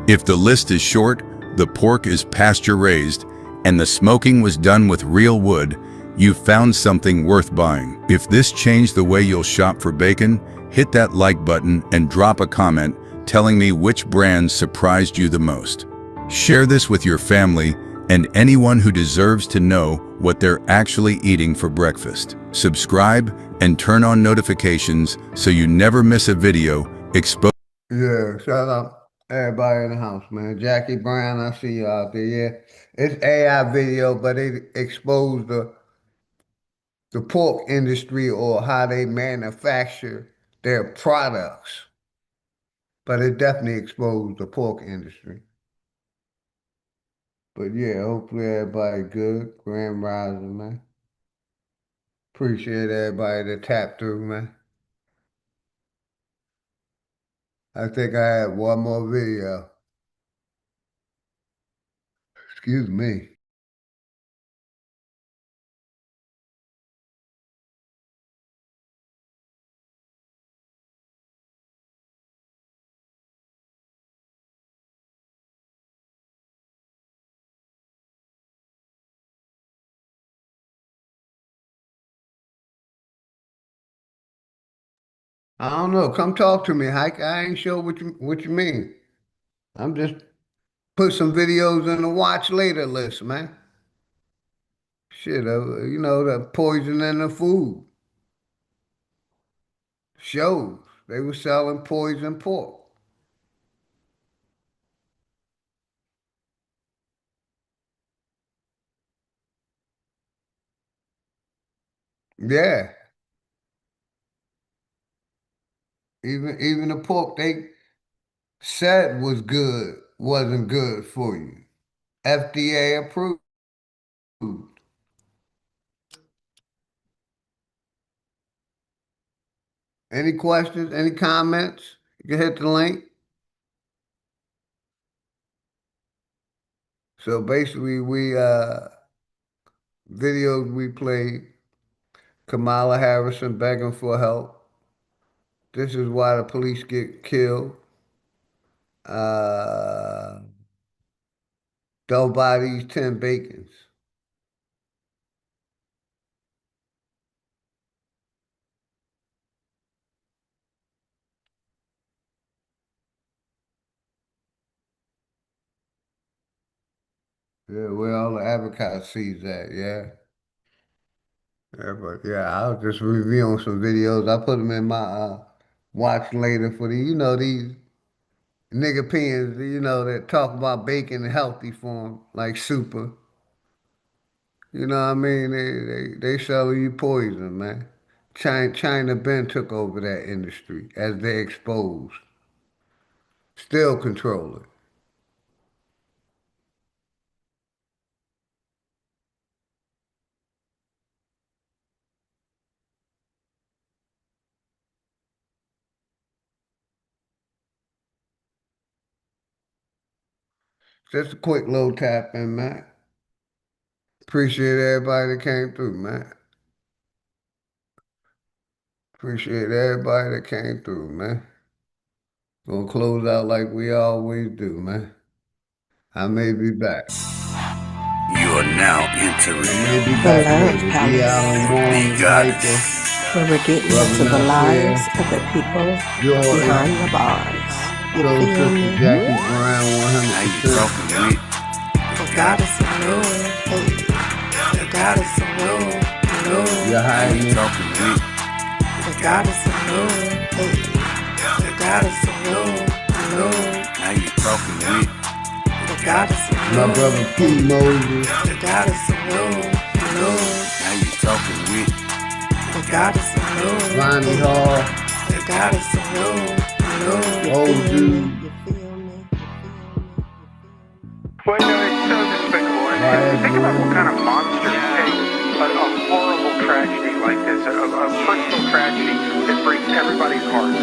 If the list is short, the pork is pasture-raised, and the smoking was done with real wood, you've found something worth buying. If this changed the way you'll shop for bacon, hit that like button and drop a comment telling me which brands surprised you the most. Share this with your family and anyone who deserves to know what they're actually eating for breakfast. Subscribe and turn on notifications so you never miss a video exposed. Yeah, shout out everybody in the house, man. Jackie Brown, I see you out there. Yeah, it's AI video, but it exposed the pork industry or how they manufacture their products. But it definitely exposed the pork industry. But yeah, hopefully everybody good. Grand Rising, man. Appreciate everybody that tapped through, man. I think I had one more video. Excuse me. I don't know. Come talk to me, Hike. I ain't sure what you mean. I'm just put some videos in the watch later list, man. Shit, you know, the poison in the food. Shows. They were selling poison pork. Yeah. Even the pork they said was good wasn't good for you. FDA approved. Any questions? Any comments? You can hit the link. So basically we videos we played Kamala Harrison begging for help. This is why the police get killed. Don't buy these 10 bacons. Yeah, where all the advocacies at, yeah. Yeah, but yeah, I was just reviewing some videos. I put them in my watch later for the, you know, these nigga pins, you know, that talk about bacon healthy for 'em, like super. You know what I mean? They selling you poison, man. China been took over that industry as they exposed. Still control it. Just a quick little tap in, man. Appreciate everybody that came through, man. Appreciate everybody that came through, man. Gonna close out like we always do, man. I may be back. You are now entering I may be the back Love later. Palace. Be out on The Warren, Goddess. Hyper, Where we're getting Brother into the lives Nasir, of the people Jordan, behind the bars. You Soul feel Sister me? Jackie Brown, Now you 100%. talking with the Goddess of Love. Hey, the Goddess of Love. Love. You're Now you hiding. talking with the Goddess of Love. Hey, the Goddess of Love. Love. Now you talking with the Goddess of My Love. brother P. Moses. The Goddess of Love. Love. Now you talking with the Goddess of Love. Ronnie Hall. The Goddess of Love. Love. Old dude. Well, you know, it's so despicable. And think about what kind of monster takes a horrible tragedy like like this, a personal tragedy that breaks everybody's hearts.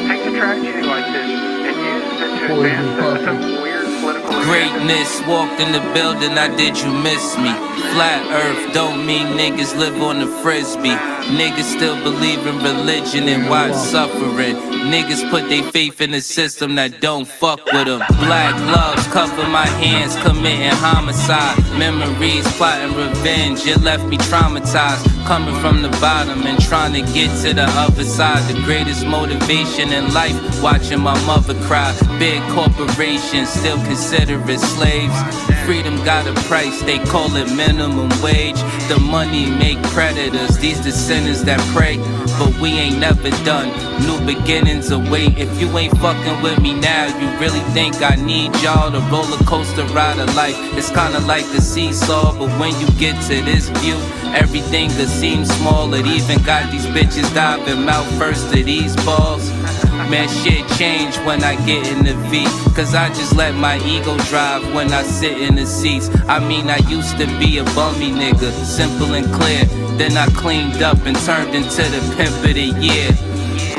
Take a tragedy like this and use it to advance some weird political agenda. Greatness walked in the building, I did you miss me? Flat earth don't mean niggas live on the frisbee. Niggas still believe in religion and watch suffering. Niggas put their faith in a system that don't fuck with them. Black gloves cover my hands, committing homicide. Memories plotting revenge, it left me traumatized. Coming from the bottom and trying to get to the other side. The greatest motivation in life, watching my mother cry. Big corporations still consider it slaves. Freedom got a price, they call it minimum wage. The money make predators, these the sinners that pray. But we ain't never done, new beginnings await. If you ain't fucking with me now, you really think I need y'all? The roller coaster ride of life, it's kinda like the seesaw. But when you get to this view, everything could seem small. It even got these bitches diving mouth first to these balls. Man, shit change when I get in the V, cause I just let my ego drive when I sit in the seats. I mean, I used to be a bummy nigga, simple and clear. Then I cleaned up and turned into the pimp of the year.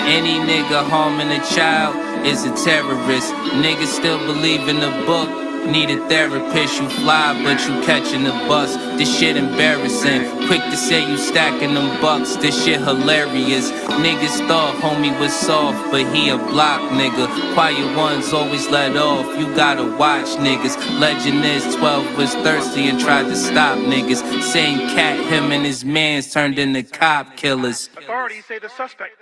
Any nigga harming a child is a terrorist. Niggas still believe in the book. Need a therapist, you fly, but you catching the bus. This shit embarrassing. Quick to say you stacking them bucks. This shit hilarious. Niggas thought homie was soft, but he a block nigga. Quiet ones always let off. You gotta watch niggas. Legend is 12 was thirsty and tried to stop niggas. Same cat, him and his mans turned into cop killers. Authorities say the suspect,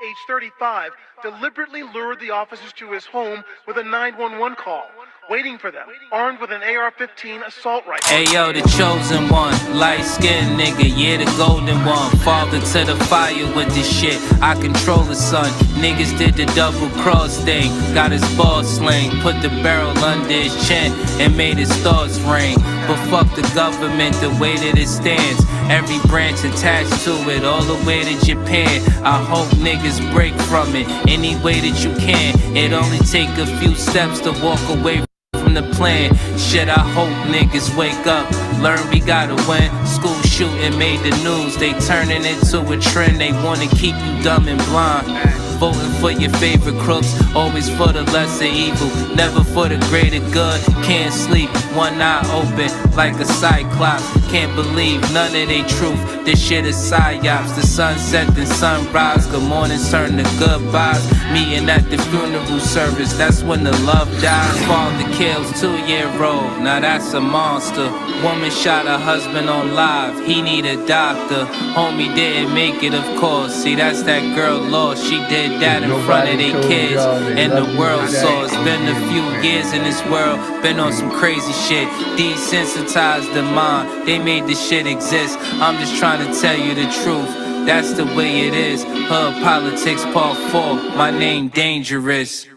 age 35, deliberately lured the officers to his home with a 911 call, waiting for them, armed with an AR-15 assault rifle. Hey yo, the chosen one, light-skinned nigga, yeah, the golden one. Father to the fire with this shit, I control the sun. Niggas did the double cross thing, got his ball sling, put the barrel under his chin and made his thoughts ring. But fuck the government, the way that it stands. Every branch attached to it, all the way to Japan. I hope niggas break from it any way that you can. It only take a few steps to walk away from the plan. Shit, I hope niggas wake up, learn we gotta win. School shooting made the news, they turning it to a trend. They wanna keep you dumb and blind. Voting for your favorite crooks, always for the lesser evil, never for the greater good. Can't sleep, one eye open like a cyclops. Can't believe none of they truth, this shit is psyops. The sunset and sunrise, good mornings turn to goodbyes. Meeting at the funeral service, that's when the love dies. Father kills 2-year-old, now that's a monster. Woman shot her husband on live, he need a doctor. Homie didn't make it, of course. See, that's that girl lost, she did that in front of their kids. And the world saw, it's been a few years in this world, been on some crazy shit. Desensitized the mind, they made this shit exist. I'm just trying to tell you the truth, that's the way it is. Hood Politics Part 4, my name Dangerous.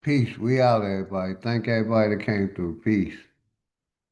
Peace. We out, everybody. Thank everybody that came through. Peace.